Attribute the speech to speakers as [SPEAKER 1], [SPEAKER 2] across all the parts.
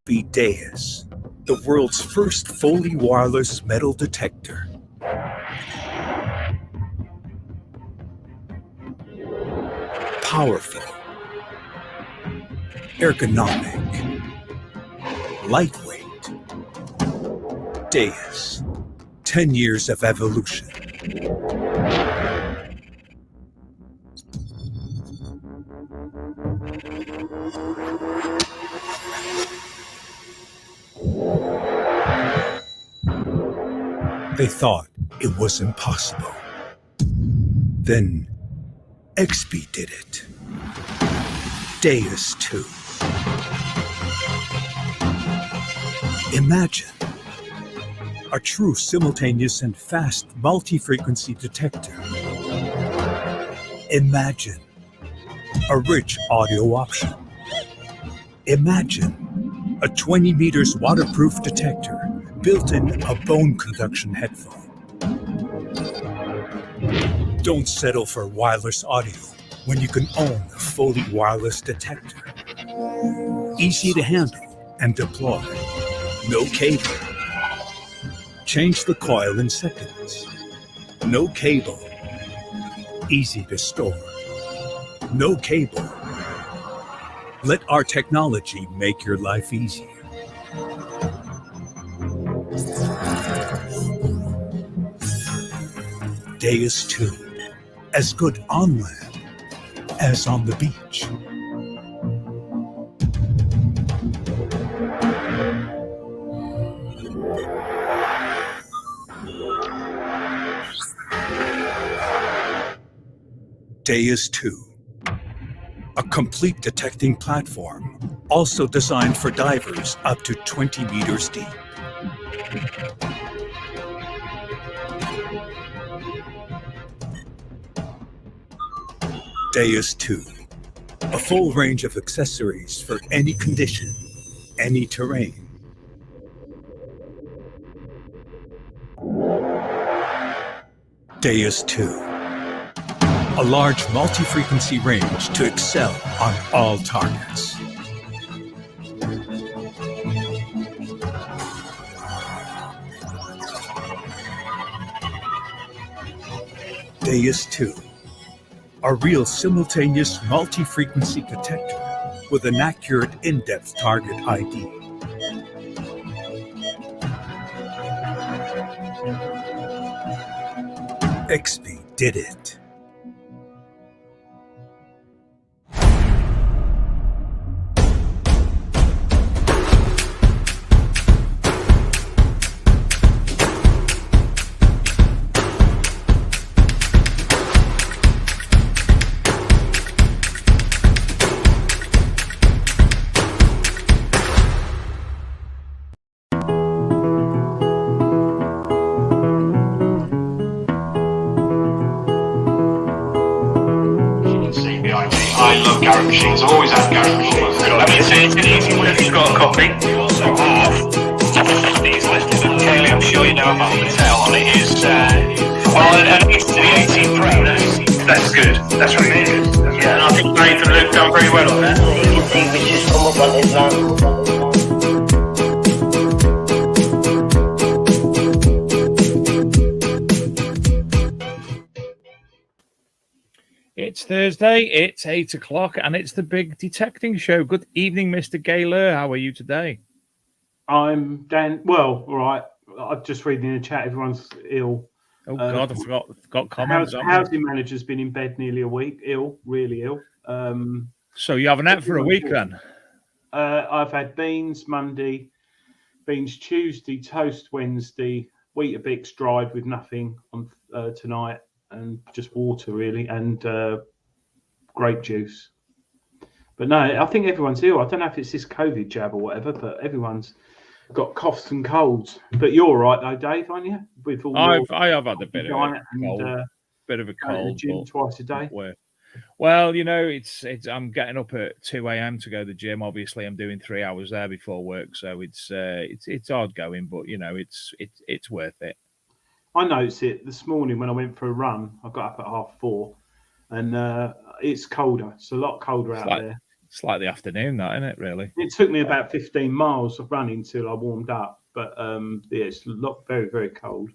[SPEAKER 1] be Deus, the world's first fully wireless metal detector. Powerful, ergonomic, lightweight. Deus, 10 years of evolution. They thought it was impossible. Then XP did it. Deus 2. Imagine a true simultaneous and fast multi-frequency detector. Imagine a rich audio option. Imagine a 20 meters waterproof detector built in a bone conduction headphone. Don't settle for wireless audio when you can own a fully wireless detector. Easy to handle and deploy. No cable. Change the coil in seconds. No cable. Easy to store. No cable. Let our technology make your life easier. Deus 2. As good on land as on the beach. Deus 2. A complete detecting platform, also designed for divers up to 20 meters deep. Deus 2. A full range of accessories for any condition, any terrain. Deus 2. A large multi-frequency range to excel on all targets. Deus 2. A real simultaneous multi-frequency detector with an accurate in-depth target ID. XP did it.
[SPEAKER 2] I love Garrett machines. I've always had Garrett machines.
[SPEAKER 3] I mean, it's an easy one if you've got a copy. You also have these listed. And Kaylee, I'm sure you know about the tail on it is, well, and it's the 18 Pro. That's good. That's really good. Yeah, and I think Nathan and Luke done very well on that.
[SPEAKER 4] You can see we just come up on his land.
[SPEAKER 5] It's Thursday, it's 8 o'clock, and it's the big detecting show. Good evening, Mr. Gaylor. How are you today?
[SPEAKER 6] I'm Dan. Well, all right. I'm just reading in the chat. Everyone's ill.
[SPEAKER 5] Oh, God, I forgot comments.
[SPEAKER 6] Housing manager's been in bed nearly a week. Ill, really ill.
[SPEAKER 5] So you haven't had for a week then?
[SPEAKER 6] I've had beans Monday, beans Tuesday, toast Wednesday, Weetabix dried with nothing on tonight, and just water really, and grape juice. But no, I think everyone's ill. I don't know if it's this COVID jab or whatever, but everyone's got coughs and colds. But you're all right though, Dave, aren't you? With all
[SPEAKER 5] I have had a bit of a cold.
[SPEAKER 6] And,
[SPEAKER 5] bit of a cold.
[SPEAKER 6] Gym twice a day.
[SPEAKER 5] Well, you know, it's. I'm getting up at 2 a.m. to go to the gym. Obviously, I'm doing 3 hours there before work, so it's hard going, but you know, it's worth it.
[SPEAKER 6] I noticed it this morning when I went for a run. I got up at 4:30, and it's colder. It's a lot colder out there.
[SPEAKER 5] It's like the afternoon, that, isn't it? Really.
[SPEAKER 6] It took me about 15 miles of running till I warmed up, but yeah, it's very, very cold.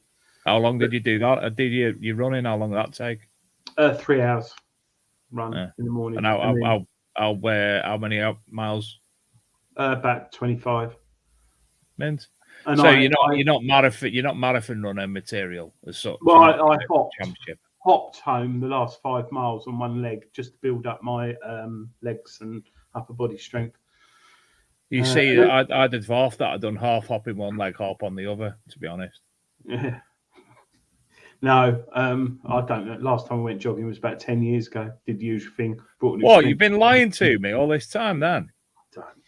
[SPEAKER 5] How long did you do that? Did you running? How long did that take?
[SPEAKER 6] 3 hours run in the morning.
[SPEAKER 5] And how many miles?
[SPEAKER 6] About 25.
[SPEAKER 5] Mint.
[SPEAKER 6] And
[SPEAKER 5] so you're not marathon runner material as such.
[SPEAKER 6] Well, I hopped home the last 5 miles on one leg just to build up my legs and upper body strength.
[SPEAKER 5] You see, I did half that. I'd done half hop in one leg, hop on the other. To be honest.
[SPEAKER 6] Yeah. No, I don't know. Last time I went jogging was about 10 years ago. Did the usual thing.
[SPEAKER 5] What, you've been lying to me all this time then?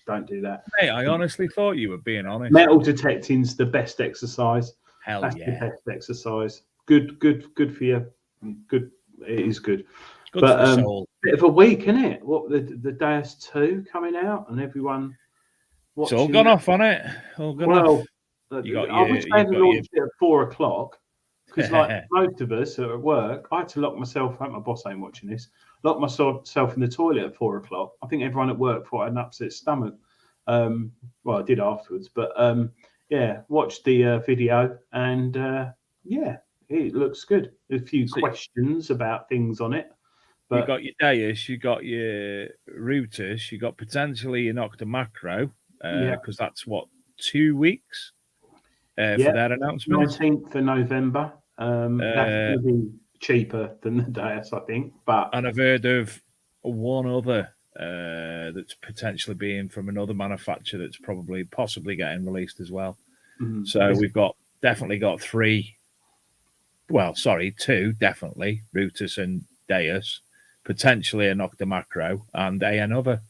[SPEAKER 6] Don't do that.
[SPEAKER 5] Hey, I honestly thought you were being honest.
[SPEAKER 6] Metal detecting's the best exercise.
[SPEAKER 5] That's
[SPEAKER 6] the best exercise. Good for you. Good. It is good.
[SPEAKER 5] Good for the soul.
[SPEAKER 6] Bit of a week, isn't it? What the Deus 2 coming out and everyone.
[SPEAKER 5] It's all gone off on it. All gone off.
[SPEAKER 6] I was going to launch it at 4:00 because, like most of us are at work, I had to lock myself. I hope my boss ain't watching this. Lock myself in the toilet at 4:00. I think everyone at work thought I had an upset stomach. Well, I did afterwards, but yeah, watched the video and yeah, it looks good. A few questions about things on it. But
[SPEAKER 5] you got your Deus, you got your Routers, you got potentially an Octomacro, because that's what, 2 weeks for their announcement.
[SPEAKER 6] 19th of November. That's going to be cheaper than the Deus, I think. And
[SPEAKER 5] I've heard of one other that's potentially being from another manufacturer that's possibly getting released as well.
[SPEAKER 6] Mm-hmm.
[SPEAKER 5] So we've definitely got 2 definitely, Routers and Deus, potentially an Octomacro and another.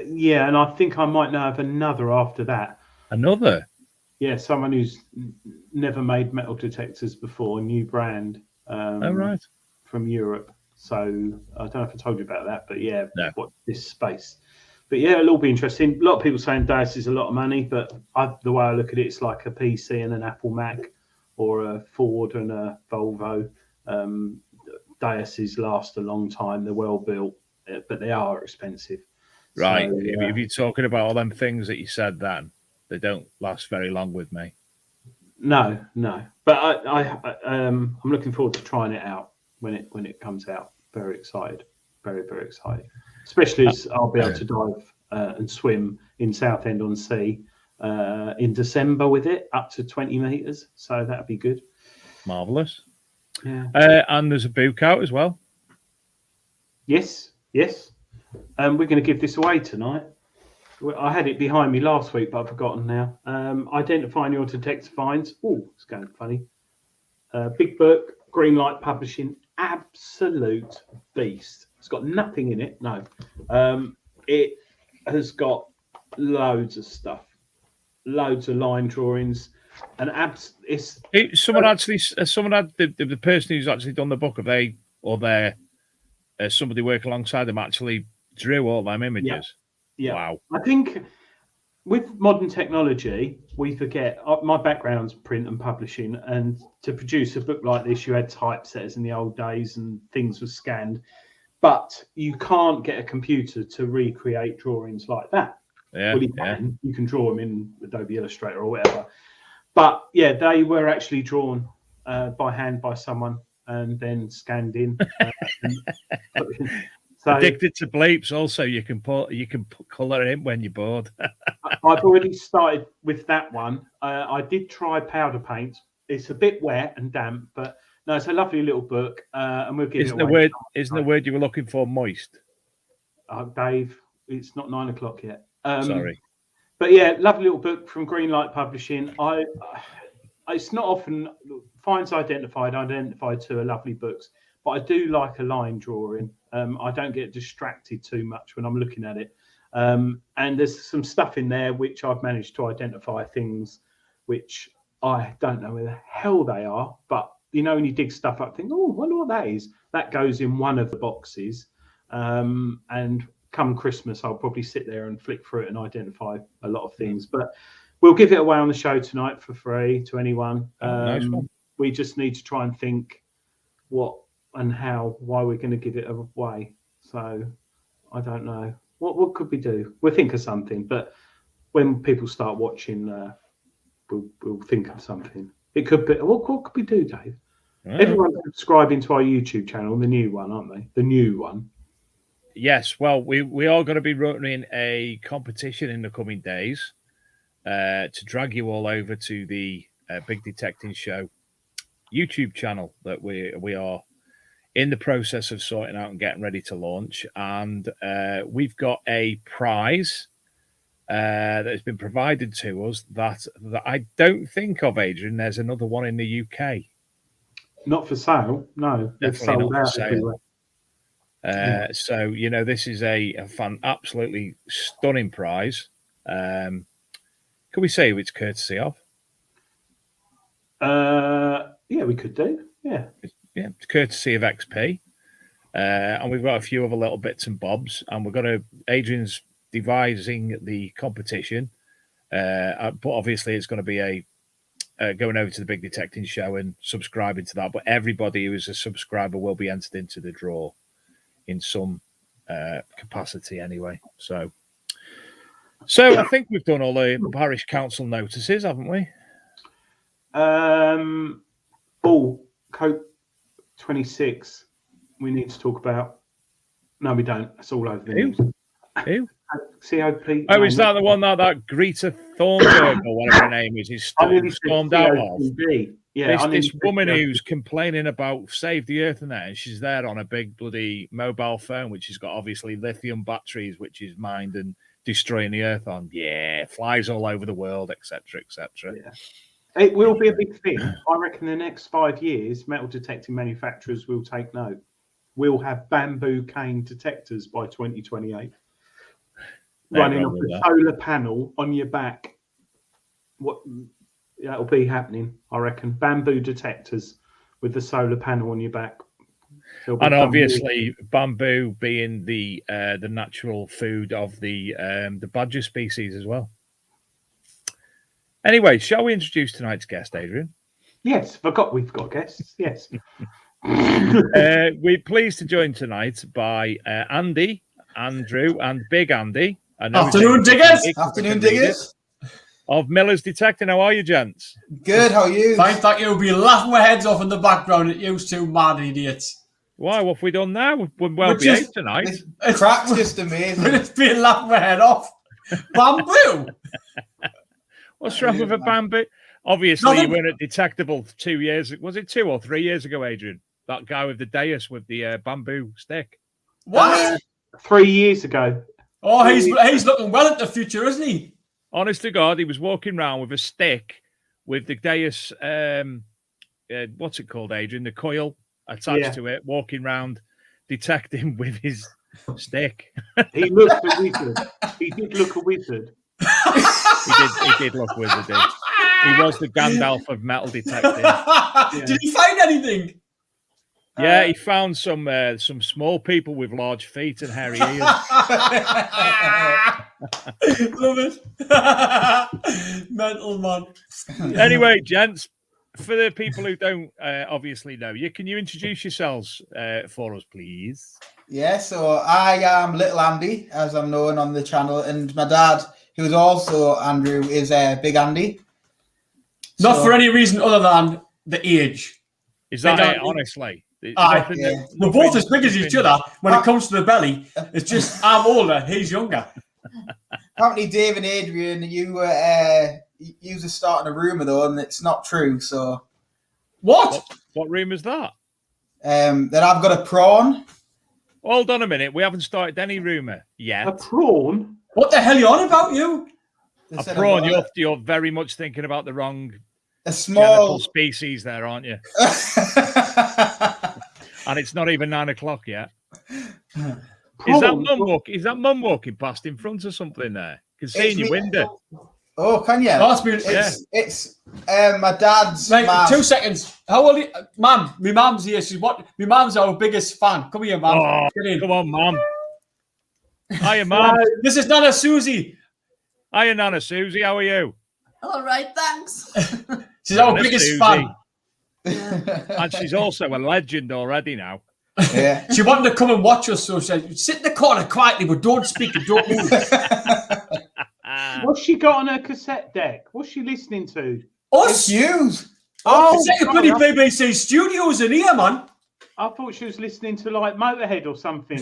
[SPEAKER 6] Yeah, and I think I might now have another after that.
[SPEAKER 5] Another?
[SPEAKER 6] Yeah, someone who's never made metal detectors before, a new brand
[SPEAKER 5] right.
[SPEAKER 6] from Europe. So I don't know if I told you about that, but yeah,
[SPEAKER 5] no.
[SPEAKER 6] This space. But yeah, it'll all be interesting. A lot of people saying Deus is a lot of money, but the way I look at it, it's like a PC and an Apple Mac or a Ford and a Volvo. Deuses last a long time. They're well built, but they are expensive.
[SPEAKER 5] Right. So, if you're talking about all them things that you said then, they don't last very long with me.
[SPEAKER 6] No. But I'm looking forward to trying it out when it comes out. Very excited. Very, very excited. Especially as I'll be able to dive and swim in Southend-on-Sea in December with it, up to 20 metres. So that'd be good.
[SPEAKER 5] Marvellous.
[SPEAKER 6] Yeah.
[SPEAKER 5] And there's a book out as well.
[SPEAKER 6] Yes. We're going to give this away tonight. I had it behind me last week, but I've forgotten now. Identifying Your Detector Finds. Oh, it's going funny. Big book, Greenlight Publishing. Absolute beast. It's got nothing in it. No. It has got loads of stuff. Loads of line drawings. And
[SPEAKER 5] someone had the person who's actually done the book, somebody work alongside them actually drew all them images.
[SPEAKER 6] Yeah.
[SPEAKER 5] Wow.
[SPEAKER 6] I think with modern technology, we forget. My background's print and publishing, and to produce a book like this, you had typesetters in the old days, and things were scanned. But you can't get a computer to recreate drawings like that.
[SPEAKER 5] Yeah,
[SPEAKER 6] well, you can. You can draw them in Adobe Illustrator or whatever. But yeah, they were actually drawn by hand by someone and then scanned in. So,
[SPEAKER 5] addicted to bleeps. Also, you can colour in when you're bored.
[SPEAKER 6] I've already started with that one. I did try powder paint. It's a bit wet and damp, but no, it's a lovely little book. And we'll give it away.
[SPEAKER 5] Isn't the word you were looking for moist?
[SPEAKER 6] Dave, it's not 9 o'clock yet.
[SPEAKER 5] Sorry.
[SPEAKER 6] But yeah, lovely little book from Greenlight Publishing. It's not often finds identified to are lovely books, but I do like a line drawing. I don't get distracted too much when I'm looking at it. And there's some stuff in there which I've managed to identify things which I don't know where the hell they are, but you know, when you dig stuff up, think, oh, I wonder what that is. That goes in one of the boxes. And come Christmas, I'll probably sit there and flick through it and identify a lot of things. But we'll give it away on the show tonight for free to anyone.
[SPEAKER 5] Nice one.
[SPEAKER 6] We just need to try and think what and how, why we're going to give it away. So I don't know. What could we do? We'll think of something. But when people start watching, we'll think of something. It could be. What could we do, Dave? Everyone's subscribing to our YouTube channel, the new one, aren't they? The new one.
[SPEAKER 5] Yes. Well, we are going to be running a competition in the coming days to drag you all over to the Big Detecting Show YouTube channel that we are in the process of sorting out and getting ready to launch. And we've got a prize that has been provided to us that I don't think of, Adrian. There's another one in the UK.
[SPEAKER 6] Not for sale. No, they've
[SPEAKER 5] Definitely
[SPEAKER 6] sold
[SPEAKER 5] not for
[SPEAKER 6] out
[SPEAKER 5] sale.
[SPEAKER 6] everywhere.
[SPEAKER 5] So, this is a fun, absolutely stunning prize. Can we say who it's courtesy of?
[SPEAKER 6] Yeah, we could do. Yeah.
[SPEAKER 5] Yeah, it's courtesy of XP. And we've got a few other little bits and bobs. And Adrian's devising the competition. But obviously it's going to be going over to the Big Detecting Show and subscribing to that. But everybody who is a subscriber will be entered into the draw in some capacity anyway. So I think we've done all the parish council notices, haven't we?
[SPEAKER 6] Coke 26. We need to talk about. No, we don't. It's all over the news.
[SPEAKER 5] Who?
[SPEAKER 6] COP.
[SPEAKER 5] Oh, is that the one that Greta Thunberg or whatever her name is stormed out of?
[SPEAKER 6] Yeah,
[SPEAKER 5] this woman who's complaining about save the earth and that, and she's there on a big bloody mobile phone, which has got obviously lithium batteries, which is mined and destroying the earth on. Yeah, flies all over the world, etc., etc.
[SPEAKER 6] Yeah. It will be a big thing. I reckon the next 5 years, metal detecting manufacturers will take note. We'll have bamboo cane detectors by 2028. Running off a solar panel on your back. That'll be happening, I reckon. Bamboo detectors with the solar panel on your back.
[SPEAKER 5] And obviously, bamboo being the natural food of the badger species as well. Anyway, shall we introduce tonight's guest, Adrian?
[SPEAKER 6] Yes, we've got guests. Yes.
[SPEAKER 5] We're pleased to join tonight by Andy, Andrew, and Big Andy.
[SPEAKER 7] Afternoon, diggers.
[SPEAKER 5] Of Miller's Detecting. How are you, gents?
[SPEAKER 7] Good, how are you? Fine, thank you. We'll be laughing our heads off in the background at you two mad idiots.
[SPEAKER 5] Why? What have we done now? We're well behaved tonight.
[SPEAKER 7] It's crack's just amazing. We're just being laughing our head off. Bamboo!
[SPEAKER 5] What's wrong with a bamboo? Obviously, you weren't at Detectable 2 years. Was it 2 or 3 years ago, Adrian? That guy with the dais with the bamboo stick.
[SPEAKER 7] What?
[SPEAKER 6] 3 years ago.
[SPEAKER 7] Oh, he's looking well into the future, isn't he?
[SPEAKER 5] Honest to God, he was walking around with a stick with the dais, what's it called, Adrian? The coil attached to it, walking around detecting with his stick.
[SPEAKER 6] He looked a wizard. He did look a wizard.
[SPEAKER 5] He did look wizardy. He was the Gandalf of metal detecting.
[SPEAKER 7] Yeah. Did he find anything?
[SPEAKER 5] Yeah, he found some small people with large feet and hairy ears.
[SPEAKER 7] Love it. Mental man.
[SPEAKER 5] Anyway, gents, for the people who don't obviously know you, can you introduce yourselves for us, please?
[SPEAKER 8] Yeah, so I am Little Andy, as I'm known on the channel, and my dad, who's also Andrew, is Big Andy.
[SPEAKER 7] Not for any reason other than the age.
[SPEAKER 5] Is that it, honestly?
[SPEAKER 7] Yeah. We're both as big as each other when it comes to the belly. It's just I'm older, he's younger.
[SPEAKER 8] Apparently, Dave and Adrian, you were starting a rumour though, and it's not true. So,
[SPEAKER 7] what
[SPEAKER 5] rumour is that?
[SPEAKER 8] That I've got a prawn.
[SPEAKER 5] Hold on a minute, we haven't started any rumour yet.
[SPEAKER 6] A prawn?
[SPEAKER 7] What the hell are you on about, you?
[SPEAKER 5] A prawn? You're very much thinking about the wrong.
[SPEAKER 8] A small
[SPEAKER 5] species there, aren't you? And it's not even 9 o'clock yet. Is that mum walking past in front of something there? Can see in your window.
[SPEAKER 8] Oh, can you? It's my dad's.
[SPEAKER 7] Right, 2 seconds. How old are you? Mum, my mum's here. My mum's our biggest fan. Come here, mum.
[SPEAKER 5] Oh, come on, mum. Hiya, mum.
[SPEAKER 7] This is Nana Susie.
[SPEAKER 5] Hiya, Nana Susie. How are you?
[SPEAKER 9] All right, thanks.
[SPEAKER 7] She's our biggest fan.
[SPEAKER 5] And she's also a legend already now.
[SPEAKER 8] Yeah.
[SPEAKER 7] She wanted to come and watch us, so she said, sit in the corner quietly, but don't speak and don't move.
[SPEAKER 6] What's she got on her cassette deck? What's she listening to?
[SPEAKER 8] Us, Hughes.
[SPEAKER 7] It's like a bloody BBC studios in here, man.
[SPEAKER 6] I thought she was listening to like Motorhead or something.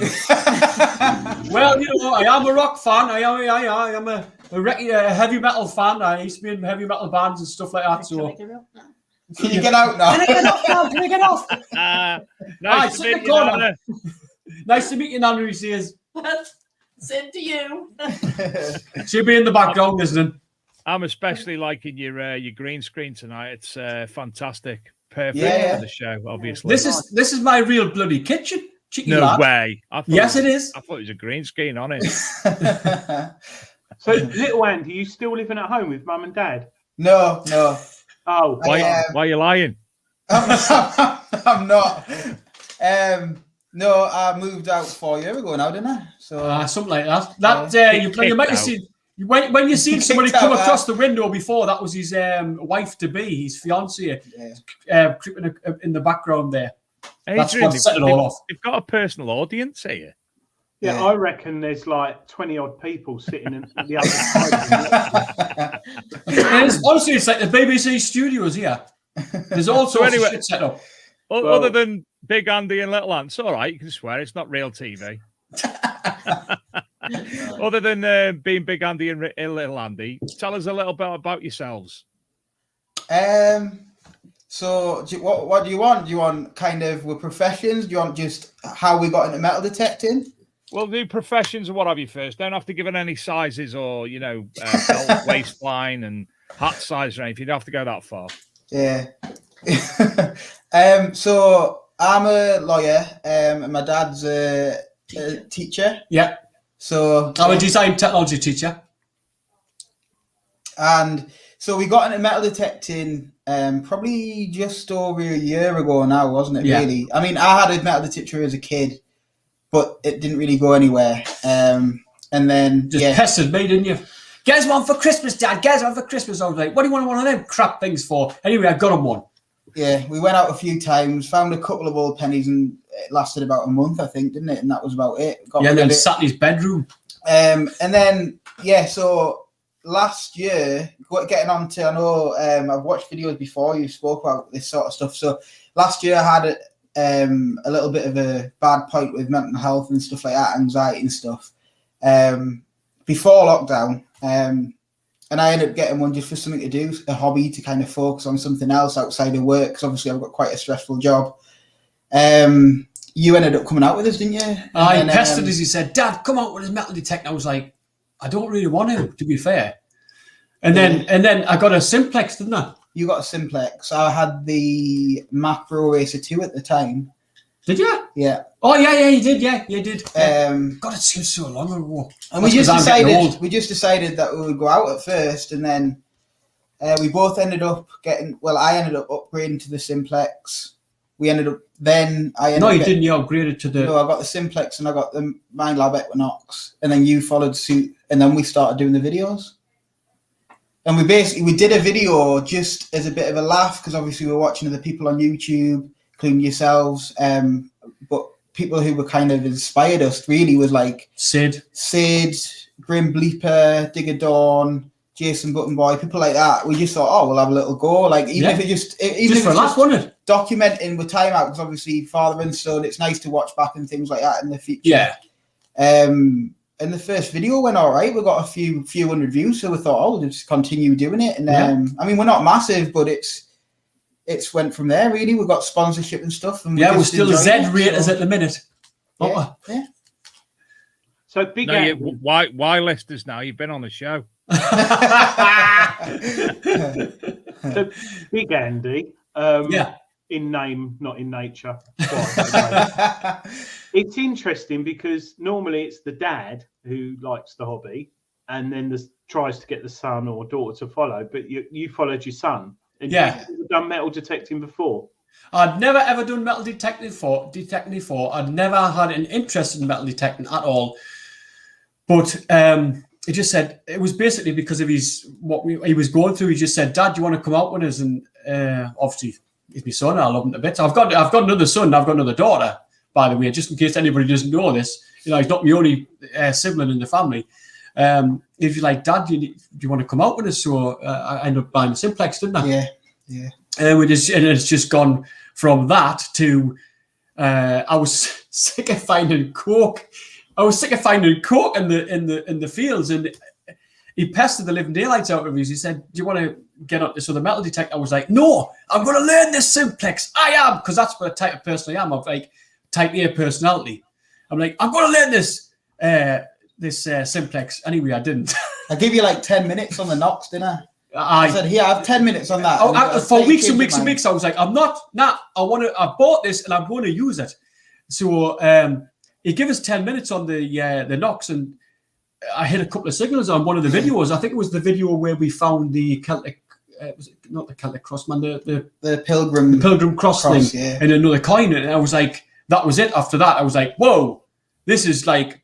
[SPEAKER 7] Well, I am a rock fan. I am a heavy metal fan. I used to be in heavy metal bands and stuff like that. So
[SPEAKER 8] Can you get out now?
[SPEAKER 7] Can I get off now? Can I get off?
[SPEAKER 5] Nice to meet you, Nana.
[SPEAKER 7] Nice to meet you, Nana. He says.
[SPEAKER 9] Same to you.
[SPEAKER 7] She'll be in the background listening.
[SPEAKER 5] I'm especially liking your green screen tonight. It's fantastic, perfect for the show. Obviously,
[SPEAKER 7] this is my real bloody kitchen.
[SPEAKER 5] No
[SPEAKER 7] lad.
[SPEAKER 5] way.
[SPEAKER 7] Yes, it is.
[SPEAKER 5] I thought it was a green screen on it.
[SPEAKER 6] So, little Andy, you still living at home with mum and dad?
[SPEAKER 8] No.
[SPEAKER 6] Oh,
[SPEAKER 5] Why are you lying?
[SPEAKER 8] I'm not. No, I moved out 4 years ago now, didn't I? So
[SPEAKER 7] something like that. You might have seen when you seen somebody come across the window before. That was his wife to be, his fiance, creeping in the background there. That's
[SPEAKER 5] Adrian,
[SPEAKER 7] what set it all off.
[SPEAKER 5] You've got a personal audience here.
[SPEAKER 6] Yeah, I reckon there's like 20 odd people sitting at the other side.
[SPEAKER 7] Honestly, it's like the BBC studios here. There's all sorts of shit set up.
[SPEAKER 5] Other than Big Andy and Little Ant, it's all right. You can swear it's not real TV. Other than being Big Andy and Little Andy, tell us a little bit about yourselves.
[SPEAKER 8] So what do you want? Do you want kind of with professions? Do you want just how we got into metal detecting?
[SPEAKER 5] Well, do professions or what have you first. Don't have to give it any sizes or, belt, waistline and hat size or anything. You don't have to go that far.
[SPEAKER 8] Yeah. So I'm a lawyer, and my dad's a teacher.
[SPEAKER 7] Yeah.
[SPEAKER 8] So
[SPEAKER 7] I'm a design technology teacher.
[SPEAKER 8] And so we got into metal detecting probably just over a year ago now, wasn't it?
[SPEAKER 7] Yeah.
[SPEAKER 8] Really? I mean, I had a metal detector as a kid, but it didn't really go anywhere. And then
[SPEAKER 7] just pestered me, didn't you? Get us one for Christmas, Dad. Get us one for Christmas. I was like, what do you want one of them crap things for? Anyway, I got him one.
[SPEAKER 8] Yeah, we went out a few times, found a couple of old pennies, and it lasted about a month, I think, didn't it? And that was about it.
[SPEAKER 7] And then sat in his bedroom.
[SPEAKER 8] And then, so last year, getting on to, I know I've watched videos before you spoke about this sort of stuff. So last year I had a little bit of a bad point with mental health and stuff like that, anxiety and stuff, before lockdown. And I ended up getting one just for something to do, a hobby to kind of focus on something else outside of work, because obviously I've got quite a stressful job. You ended up coming out with us, didn't you?
[SPEAKER 7] I pestered us. He said, Dad, come out with his metal detector. I was like, I don't really want to be fair. And then I got a simplex, didn't I?
[SPEAKER 8] You got a simplex. I had the Macro Racer 2 at the time.
[SPEAKER 7] Did you?
[SPEAKER 8] Yeah.
[SPEAKER 7] Oh yeah, you did. Yeah, you did.
[SPEAKER 8] God,
[SPEAKER 7] it seems so long ago.
[SPEAKER 8] And we just decided that we would go out at first, and then we both ended up getting. Well, I ended up upgrading to the simplex. We ended up. Then I ended.
[SPEAKER 7] No, you didn't. You upgraded to the.
[SPEAKER 8] No, I got the simplex and I got the Minelab Equinox, and then you followed suit, and then we started doing the videos. And we did a video just as a bit of a laugh, because obviously we were watching other people on YouTube, including yourselves. But people who were kind of inspired us really was like
[SPEAKER 7] Sid,
[SPEAKER 8] Grim Bleeper, Digger Dawn, Jason Button Boy, people like that. We just thought, we'll have a little go. Like even if it just
[SPEAKER 7] for a laugh, wasn't it?
[SPEAKER 8] Documenting with time out, because obviously father and son, it's nice to watch back and things like that in the future.
[SPEAKER 7] Yeah.
[SPEAKER 8] And the first video went all right. We got a few hundred views, so we thought, we'll just continue doing it. And I mean, we're not massive, but it's went from there. Really, we got sponsorship and stuff. And
[SPEAKER 7] we're still Z-raters at the minute.
[SPEAKER 8] Yeah.
[SPEAKER 6] So big Andy.
[SPEAKER 5] Why listers now? You've been on the show.
[SPEAKER 6] So Big Andy. In name, not in nature. It's interesting because normally it's the dad who likes the hobby, and then tries to get the son or daughter to follow. But you followed your son. And you've done metal detecting before.
[SPEAKER 7] I'd never ever done metal detecting before. I'd never had an interest in metal detecting at all. But he just said it was basically because of he was going through. He just said, Dad, do you want to come out with us? And obviously, he's my son. I love him a bit. I've got another son. I've got another daughter. But by the way, just in case anybody doesn't know this. You know, he's not the only sibling in the family. If you're like, Dad, do you want to come out with us? So I ended up buying a simplex, didn't I?
[SPEAKER 8] Yeah.
[SPEAKER 7] And it's just gone from that to I was sick of finding coke. I was sick of finding coke in the fields, and he pestered the living daylights out of us. He said, "Do you want to get on this other metal detector?" I was like, "No, I'm going to learn this simplex. I am," because that's what type of person I am. I'm like type A personality. I'm like, I'm going to learn this simplex. Anyway, I didn't.
[SPEAKER 8] I gave you like 10 minutes on the Knox, didn't I? I said, here, I have 10 minutes on that.
[SPEAKER 7] For weeks and weeks and weeks, I was like, I bought this and I'm going to use it. So he gave us 10 minutes on the Knox, and I hit a couple of signals on one of the videos. I think it was the video where we found the Celtic, was it not the Celtic cross, man,
[SPEAKER 8] the Pilgrim
[SPEAKER 7] cross thing,
[SPEAKER 8] yeah.
[SPEAKER 7] And another coin. And I was like, that was it. After that, I was like, whoa, this is like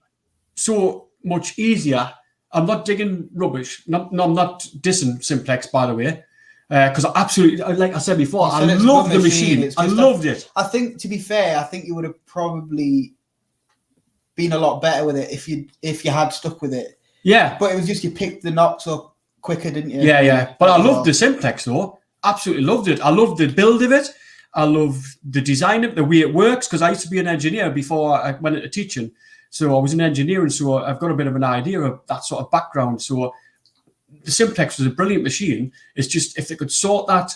[SPEAKER 7] so much easier. I'm not digging rubbish. I'm not dissing simplex, by the way, because I absolutely, like I said before, I love the machine. I loved it.
[SPEAKER 8] I think, to be fair, I think you would have probably been a lot better with it if you had stuck with it.
[SPEAKER 7] Yeah.
[SPEAKER 8] But it was just you picked the Knox up quicker, didn't you?
[SPEAKER 7] Yeah. But I loved the simplex though. Absolutely loved it. I loved the build of it. I love the design of it, the way it works, because I used to be an engineer before I went into teaching. So I was in engineering, so I've got a bit of an idea of that sort of background. So the simplex was a brilliant machine. It's just if they could sort that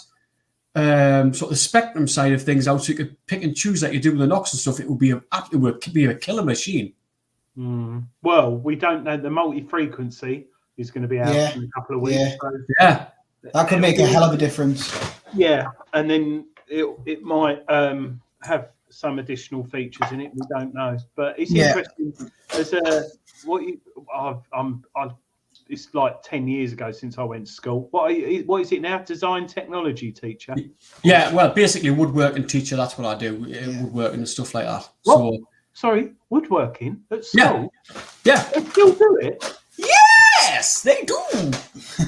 [SPEAKER 7] sort of the spectrum side of things out, so you could pick and choose like you do with the Knox and stuff, it would be a killer machine.
[SPEAKER 6] Well, we don't know. The multi-frequency is going to be out in a couple of weeks.
[SPEAKER 8] Yeah.
[SPEAKER 6] So
[SPEAKER 8] That could make a hell of a difference. Yeah,
[SPEAKER 6] and then it might have some additional features in it. We don't know, but it's interesting. There's it's like 10 years ago since I went to school. What is it now? Design technology teacher.
[SPEAKER 7] Yeah, well, basically woodworking teacher. That's what I do. Woodworking and stuff like that.
[SPEAKER 6] What?
[SPEAKER 7] So
[SPEAKER 6] sorry, woodworking at school.
[SPEAKER 7] Yeah,
[SPEAKER 6] they still do it.
[SPEAKER 7] Yes, they do.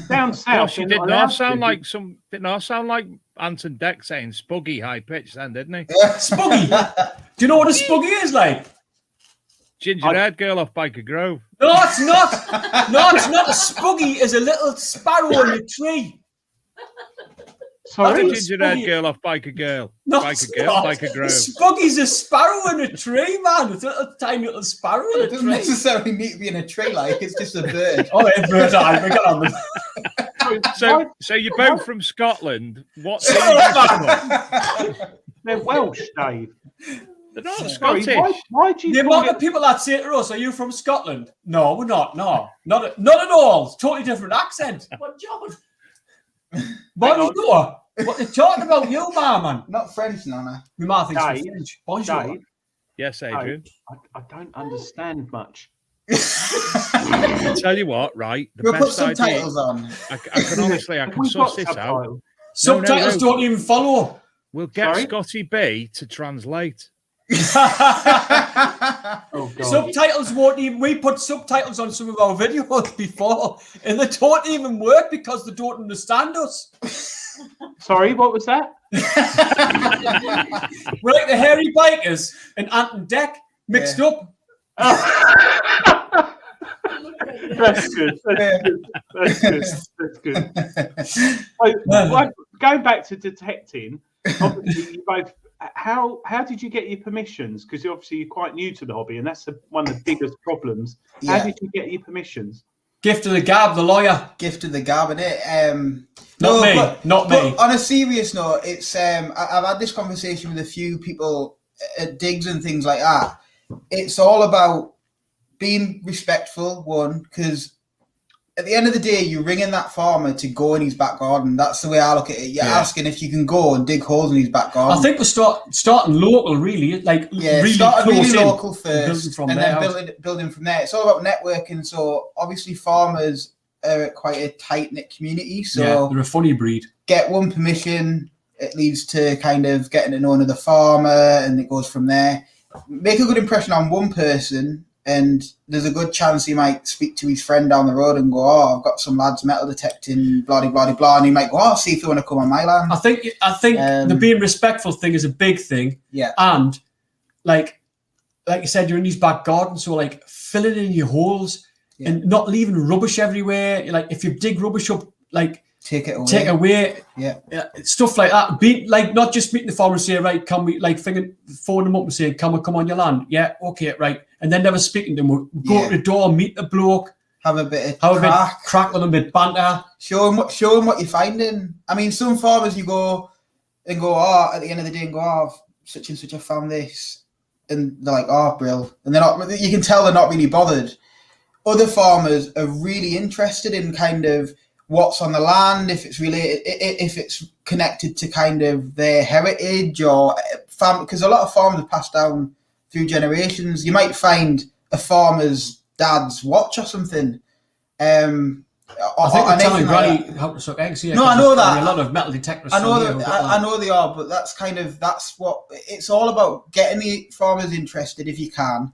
[SPEAKER 6] Down south,
[SPEAKER 5] Did not sound like Anton Deck saying spuggy high pitch then, didn't he?
[SPEAKER 7] Spuggy. Do you know what a spuggy is like?
[SPEAKER 5] Ginger-haired girl off Biker Grove.
[SPEAKER 7] No, it's not. No, it's not. A spuggy is a little sparrow in a tree.
[SPEAKER 5] Sorry, ginger-haired girl off Biker Girl.
[SPEAKER 7] No,
[SPEAKER 5] Biker Grove.
[SPEAKER 7] Spuggy's a sparrow in a tree, man. It's a tiny little sparrow in a tree.
[SPEAKER 8] It doesn't necessarily need to be in a tree, like it's just a bird.
[SPEAKER 7] Oh, a bird. I got on.
[SPEAKER 5] So you're both from Scotland. What?
[SPEAKER 6] They're Welsh, Dave.
[SPEAKER 5] They're not Scottish.
[SPEAKER 6] Why do you?
[SPEAKER 7] The amount of people that say to us, "Are you from Scotland?" No, we're not. No, not at all. It's totally different accent.
[SPEAKER 9] What job?
[SPEAKER 7] What are you doing? What they're talking about, you, man?
[SPEAKER 8] Not French, Nana.
[SPEAKER 7] We might think it's French. Bonjour.
[SPEAKER 6] Dave,
[SPEAKER 5] yes, Adrian.
[SPEAKER 6] I don't understand much.
[SPEAKER 5] I'll tell you what, right?
[SPEAKER 8] We'll put subtitles on.
[SPEAKER 5] I can suss this out.
[SPEAKER 7] Subtitles don't even follow.
[SPEAKER 5] We'll get Scotty B to translate.
[SPEAKER 6] Oh, God.
[SPEAKER 7] Subtitles won't even. We put subtitles on some of our videos before, and they don't even work because they don't understand us.
[SPEAKER 6] Sorry, what was that?
[SPEAKER 7] We're like the hairy bikers and Anton Deck mixed up.
[SPEAKER 6] That's good. That's good. Going back to detecting, obviously you both. How did you get your permissions? Because obviously you're quite new to the hobby, and that's one of the biggest problems. How did you get your permissions?
[SPEAKER 7] Gift of the gab, the lawyer.
[SPEAKER 8] Gift of the gab, innit?
[SPEAKER 7] Not me.
[SPEAKER 8] On a serious note, it's I've had this conversation with a few people at digs and things like that. It's all about being respectful, one, because at the end of the day, you're ringing that farmer to go in his back garden. That's the way I look at it. You're asking if you can go and dig holes in his back garden.
[SPEAKER 7] I think we're starting local, really. Really
[SPEAKER 8] starting
[SPEAKER 7] close
[SPEAKER 8] really
[SPEAKER 7] in,
[SPEAKER 8] local first, and then building from there. It's all about networking. So obviously, farmers are quite a tight knit community. So
[SPEAKER 7] they're a funny breed.
[SPEAKER 8] Get one permission, it leads to kind of getting to know another farmer, and it goes from there. Make a good impression on one person, and there's a good chance he might speak to his friend down the road and go, "Oh, I've got some lads metal detecting, blah, blah, blah," and he might go, "Oh, see if they want to come on my land."
[SPEAKER 7] I think the being respectful thing is a big thing.
[SPEAKER 8] Yeah.
[SPEAKER 7] And like like you said, you're in his back garden, so like filling in your holes and not leaving rubbish everywhere. Like if you dig rubbish up, like
[SPEAKER 8] take it away.
[SPEAKER 7] Take away.
[SPEAKER 8] Yeah.
[SPEAKER 7] Stuff like that. Be like not just meeting the farmer and say, right, can we like phone them up and say, can we come on your land? Yeah, okay, right. And then never speaking to them. Go to the door, meet the bloke.
[SPEAKER 8] Have a bit of
[SPEAKER 7] crack with them, a bit banter.
[SPEAKER 8] Show them what you're finding. I mean, some farmers you go at the end of the day and go, such and such have found this. And they're like, brill. And they're not, you can tell they're not really bothered. Other farmers are really interested in kind of what's on the land, if it's related, if it's connected to kind of their heritage or family, because a lot of farmers are passed down through generations. You might find a farmer's dad's watch or something.
[SPEAKER 7] I think they're telling Granny how to suck eggs here.
[SPEAKER 8] No, I know that.
[SPEAKER 7] A lot of metal detectors.
[SPEAKER 8] I know they are, but that's what it's all about. Getting the farmers interested if you can,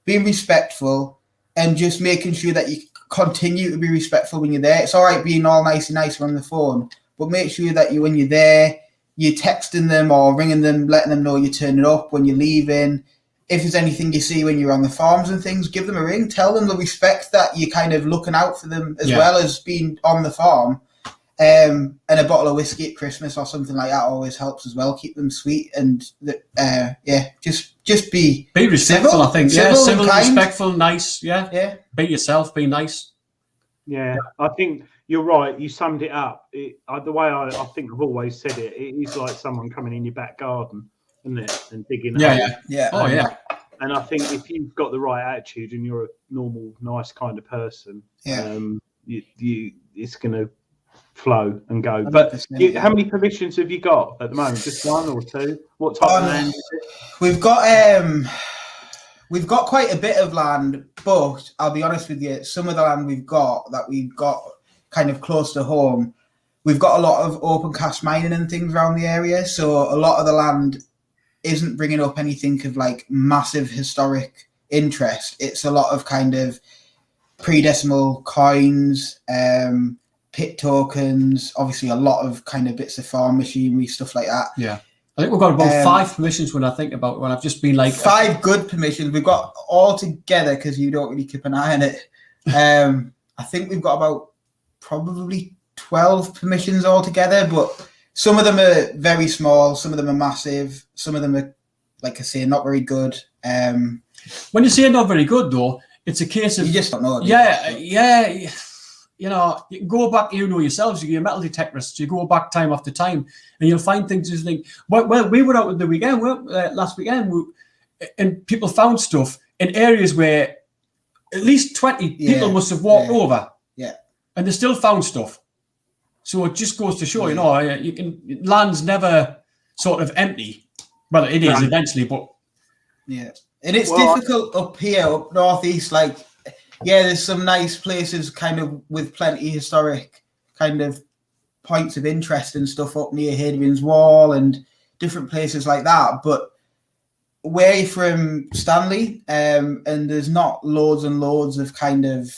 [SPEAKER 8] being respectful, and just making sure that you continue to be respectful when you're there. It's all right being all nice on the phone, but make sure that when you're there, you're texting them or ringing them, letting them know you're turning up when you're leaving. If there's anything you see when you're on the farms and things, give them a ring. Tell them the respect that you're kind of looking out for them as well as being on the farm. And a bottle of whiskey at Christmas or something like that always helps as well. Keep them sweet and just be
[SPEAKER 7] respectful.
[SPEAKER 8] Civil,
[SPEAKER 7] I think civil, respectful, nice.
[SPEAKER 8] Yeah.
[SPEAKER 7] Be yourself. Be nice.
[SPEAKER 6] Yeah, I think you're right. You summed it up. The way I think I've always said it, it is like someone coming in your back garden, isn't it, and digging.
[SPEAKER 8] Yeah.
[SPEAKER 6] Oh yeah. And I think if you've got the right attitude and you're a normal, nice kind of person, it's going to flow and go. But how many permissions have you got at the moment? Just one or two? What type of land is it?
[SPEAKER 8] We've got quite a bit of land, but I'll be honest with you, some of the land we've got kind of close to home, we've got a lot of open cast mining and things around the area. So a lot of the land isn't bringing up anything of like massive historic interest. It's a lot of kind of pre-decimal coins, pit tokens, obviously a lot of kind of bits of farm machinery, stuff like that.
[SPEAKER 7] Yeah. I think we've got about 5 permissions when I've just been like
[SPEAKER 8] 5 good permissions. We've got all together because you don't really keep an eye on it. I think we've got about probably 12 permissions altogether, but some of them are very small, some of them are massive, some of them are, like I say, not very good.
[SPEAKER 7] When you say not very good, though, it's a case of
[SPEAKER 8] you just don't know.
[SPEAKER 7] Yeah. You know, you can go back, yourselves, you're metal detectorists, you go back time after time, and you'll find things you think, well, we were out at the weekend, last weekend, and people found stuff in areas where at least 20 people must have walked over.
[SPEAKER 8] Yeah.
[SPEAKER 7] And they still found stuff. So it just goes to show, land's never sort of empty. Well, it is eventually, but...
[SPEAKER 8] Yeah. And it's difficult up here, up northeast, like... Yeah, there's some nice places kind of with plenty historic kind of points of interest and stuff up near Hadrian's Wall and different places like that. But away from Stanley, and there's not loads and loads of kind of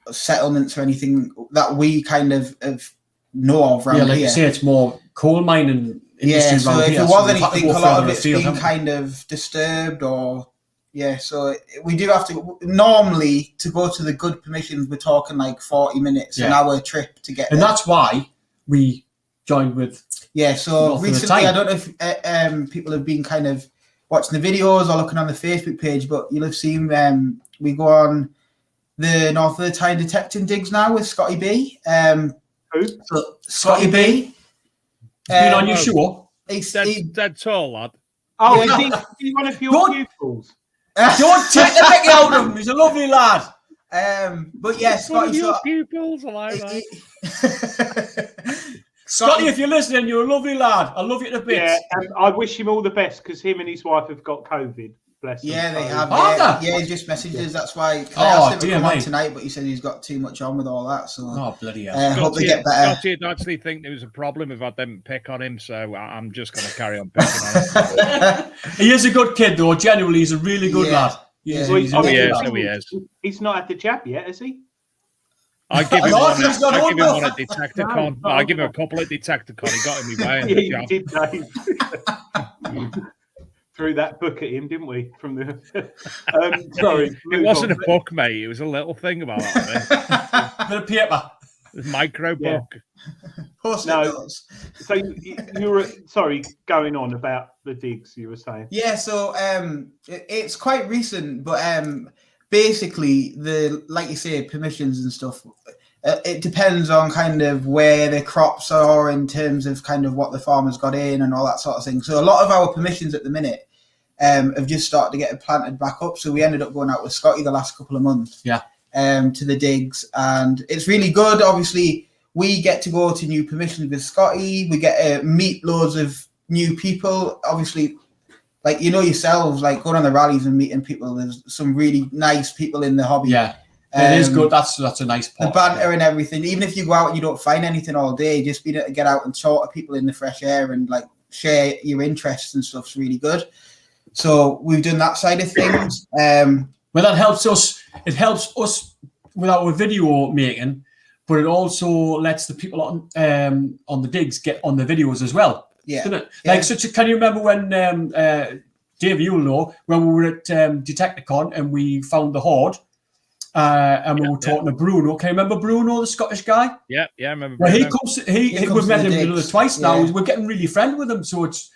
[SPEAKER 8] settlements or anything that we kind of know of around here.
[SPEAKER 7] Yeah, like you say, it's more coal mining industry
[SPEAKER 8] so
[SPEAKER 7] around
[SPEAKER 8] if
[SPEAKER 7] here.
[SPEAKER 8] there was anything, a lot of it's
[SPEAKER 7] afield,
[SPEAKER 8] been kind of disturbed or... Yeah, so we do have to, normally, to go to the good permissions, we're talking like 40 minutes, an hour trip to get there.
[SPEAKER 7] And that's why we joined with...
[SPEAKER 8] Yeah, so recently, I don't know if people have been kind of watching the videos or looking on the Facebook page, but you'll have seen we go on the North of the Tyne detecting digs now with Scotty B.
[SPEAKER 6] Who?
[SPEAKER 8] So Scotty B.
[SPEAKER 7] He's been on your show.
[SPEAKER 8] He's
[SPEAKER 5] dead tall, lad.
[SPEAKER 6] Oh, is he one of your pupils?
[SPEAKER 7] Don't take the mickey out of him. He's a lovely lad.
[SPEAKER 8] But yeah, Scotty.
[SPEAKER 5] Your pupils, I like that.
[SPEAKER 7] Scotty, if you're listening, you're a lovely lad. I love you to bits.
[SPEAKER 6] Yeah, and I wish him all the best because him and his wife have got COVID. Bless them.
[SPEAKER 8] Yeah, they have. Yeah, he just messaged us. That's why I asked him to come on tonight, but he said he's got too much on with all that. So,
[SPEAKER 7] bloody hell.
[SPEAKER 8] Hope they get better.
[SPEAKER 5] Scotty would actually think there was a problem if I didn't pick on him, so I'm just going to carry on picking on him.
[SPEAKER 7] He is a good kid, though. Genuinely, he's a really good lad.
[SPEAKER 5] He is.
[SPEAKER 6] He's not had the jab yet, has he?
[SPEAKER 5] I give him one at Detecticon. I give him a couple at Detecticon. He got in my way.
[SPEAKER 6] Yeah, he did, Dave. threw that book at him, didn't we? From the sorry,
[SPEAKER 5] It wasn't a book, mate. It was a little thing about that.
[SPEAKER 7] Bit of paper.
[SPEAKER 5] A micro
[SPEAKER 6] Yeah.
[SPEAKER 5] book.
[SPEAKER 8] Of course
[SPEAKER 6] No.
[SPEAKER 8] it does.
[SPEAKER 6] So you were going on about the digs you were saying.
[SPEAKER 8] Yeah, so it's quite recent, but basically like you say, permissions and stuff. It depends on kind of where the crops are in terms of kind of what the farmers got in and all that sort of thing. So a lot of our permissions at the minute have just started to get planted back up. So we ended up going out with Scotty the last couple of months.
[SPEAKER 7] Yeah.
[SPEAKER 8] To the digs, and it's really good. Obviously, we get to go to new permissions with Scotty. We get to meet loads of new people. Obviously, like yourselves, like going on the rallies and meeting people. There's some really nice people in the hobby.
[SPEAKER 7] Yeah, it is good. That's a nice part.
[SPEAKER 8] The banter and everything. Even if you go out and you don't find anything all day, just being able to get out and talk to people in the fresh air and like share your interests and stuff's really good. So we've done that side of things.
[SPEAKER 7] Well, that helps us. It helps us with our video making, but it also lets the people on the digs get on the videos as well.
[SPEAKER 8] Yeah.
[SPEAKER 7] Doesn't it?
[SPEAKER 8] Yeah.
[SPEAKER 7] Like, can you remember when Dave, you'll know, when we were at Detecticon and we found the horde, and we were talking to Bruno. Can you remember Bruno, the Scottish guy?
[SPEAKER 5] Yeah, I remember.
[SPEAKER 7] Well,
[SPEAKER 5] Bruno.
[SPEAKER 7] he comes.
[SPEAKER 8] He comes
[SPEAKER 7] We've
[SPEAKER 8] to
[SPEAKER 7] met
[SPEAKER 8] the
[SPEAKER 7] him
[SPEAKER 8] digs.
[SPEAKER 7] twice now.
[SPEAKER 8] Yeah.
[SPEAKER 7] We're getting really friendly with him, so it's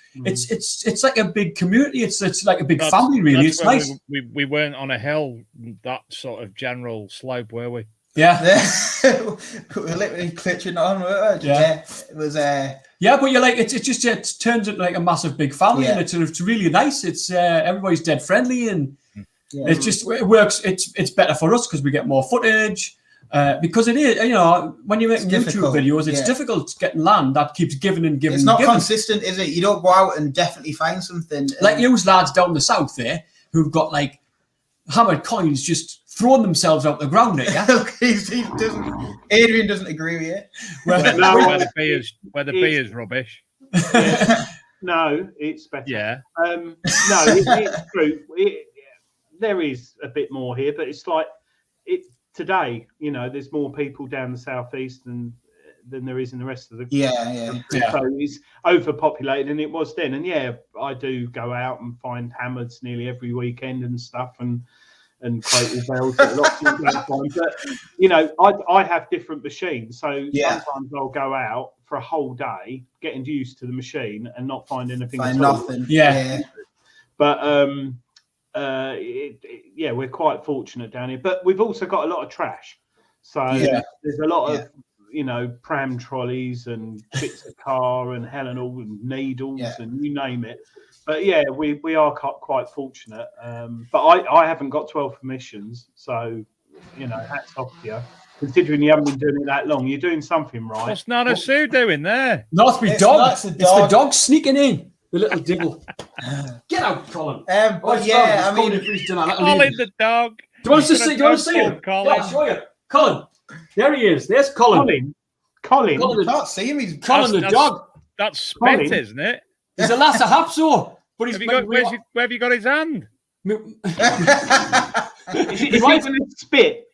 [SPEAKER 7] like a big community. It's like a big family, really. It's
[SPEAKER 5] when
[SPEAKER 7] nice.
[SPEAKER 5] We weren't on a hill, that sort of general slope, were we?
[SPEAKER 7] Yeah.
[SPEAKER 8] We're literally clutching on.
[SPEAKER 7] Yeah.
[SPEAKER 8] It was.
[SPEAKER 7] Yeah, but you're like it turns into like a massive big family,
[SPEAKER 8] Yeah.
[SPEAKER 7] and it's really nice. It's everybody's dead friendly, and
[SPEAKER 8] Yeah.
[SPEAKER 7] it works. It's better for us because we get more footage. Because it is, when you make
[SPEAKER 8] It's
[SPEAKER 7] YouTube
[SPEAKER 8] difficult,
[SPEAKER 7] videos, it's
[SPEAKER 8] yeah.
[SPEAKER 7] difficult getting land that keeps giving and giving.
[SPEAKER 8] It's
[SPEAKER 7] and
[SPEAKER 8] not
[SPEAKER 7] giving.
[SPEAKER 8] consistent, is it? You don't go out and definitely find something.
[SPEAKER 7] Like you lads down the south there who've got like hammered coins just throwing themselves out the ground at you.
[SPEAKER 8] Look, Adrian doesn't agree with you.
[SPEAKER 5] Where the beer is rubbish.
[SPEAKER 6] Yeah. No, it's better.
[SPEAKER 5] Yeah.
[SPEAKER 6] No, it's true. There is a bit more here, but it's like today. There's more people down the southeast than there is in the rest of the
[SPEAKER 8] Yeah.
[SPEAKER 6] So it's overpopulated, and it was then. And yeah, I do go out and find hammers nearly every weekend and stuff, and Clayton bells that a lot of people don't find. But I have different machines, so sometimes I'll go out for a whole day, getting used to the machine and not find anything.
[SPEAKER 8] Find
[SPEAKER 6] at all.
[SPEAKER 8] nothing.
[SPEAKER 7] Yeah.
[SPEAKER 6] But we're quite fortunate down here. But we've also got a lot of trash, so there's a lot of pram trolleys and bits of car and hell and all and needles and you name it. But yeah, we are quite fortunate. But I haven't got 12 permissions, so hats off to you. Considering you haven't been doing it that long, you're doing something right.
[SPEAKER 5] What's Nana Sue doing there?
[SPEAKER 7] No, it's my dog.
[SPEAKER 8] It's
[SPEAKER 7] It's the dog sneaking in. The little diggle. Get out, Colin.
[SPEAKER 8] But yeah, I mean,
[SPEAKER 5] Colin the dog.
[SPEAKER 7] Do you want us to see? Do you want to see him?
[SPEAKER 5] Colin.
[SPEAKER 7] Yeah, I'll show you. Colin. There he is. There's Colin.
[SPEAKER 6] Colin.
[SPEAKER 8] I can't see him. He's
[SPEAKER 7] Colin the dog.
[SPEAKER 5] That's spit,
[SPEAKER 6] Colin.
[SPEAKER 5] isn't it?
[SPEAKER 7] He's a lass of Hapso. But he's
[SPEAKER 5] Where have you got his hand?
[SPEAKER 6] Is he going to spit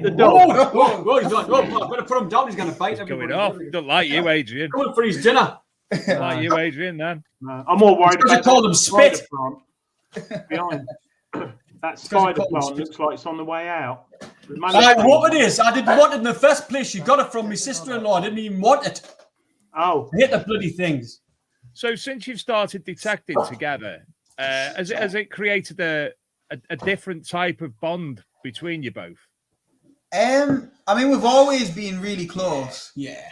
[SPEAKER 6] the dog?
[SPEAKER 7] Oh, he's not. I'm going to put him down. He's going to bite everybody.
[SPEAKER 5] Going off. Don't like you, Adrian.
[SPEAKER 7] Coming for his dinner.
[SPEAKER 5] Don't like you, Adrian, then.
[SPEAKER 6] No, I'm more worried
[SPEAKER 7] Because
[SPEAKER 6] about
[SPEAKER 7] they call them
[SPEAKER 6] spider
[SPEAKER 7] spit.
[SPEAKER 6] plant behind. That spider plant looks like it's on the way out.
[SPEAKER 7] I hope it is. I didn't want it in the first place. She got it from my sister-in-law. I didn't even want it.
[SPEAKER 6] Oh,
[SPEAKER 7] I hate the bloody things.
[SPEAKER 5] So since you've started detecting together, has it created a different type of bond between you both?
[SPEAKER 8] I mean, we've always been really close.
[SPEAKER 7] Yeah.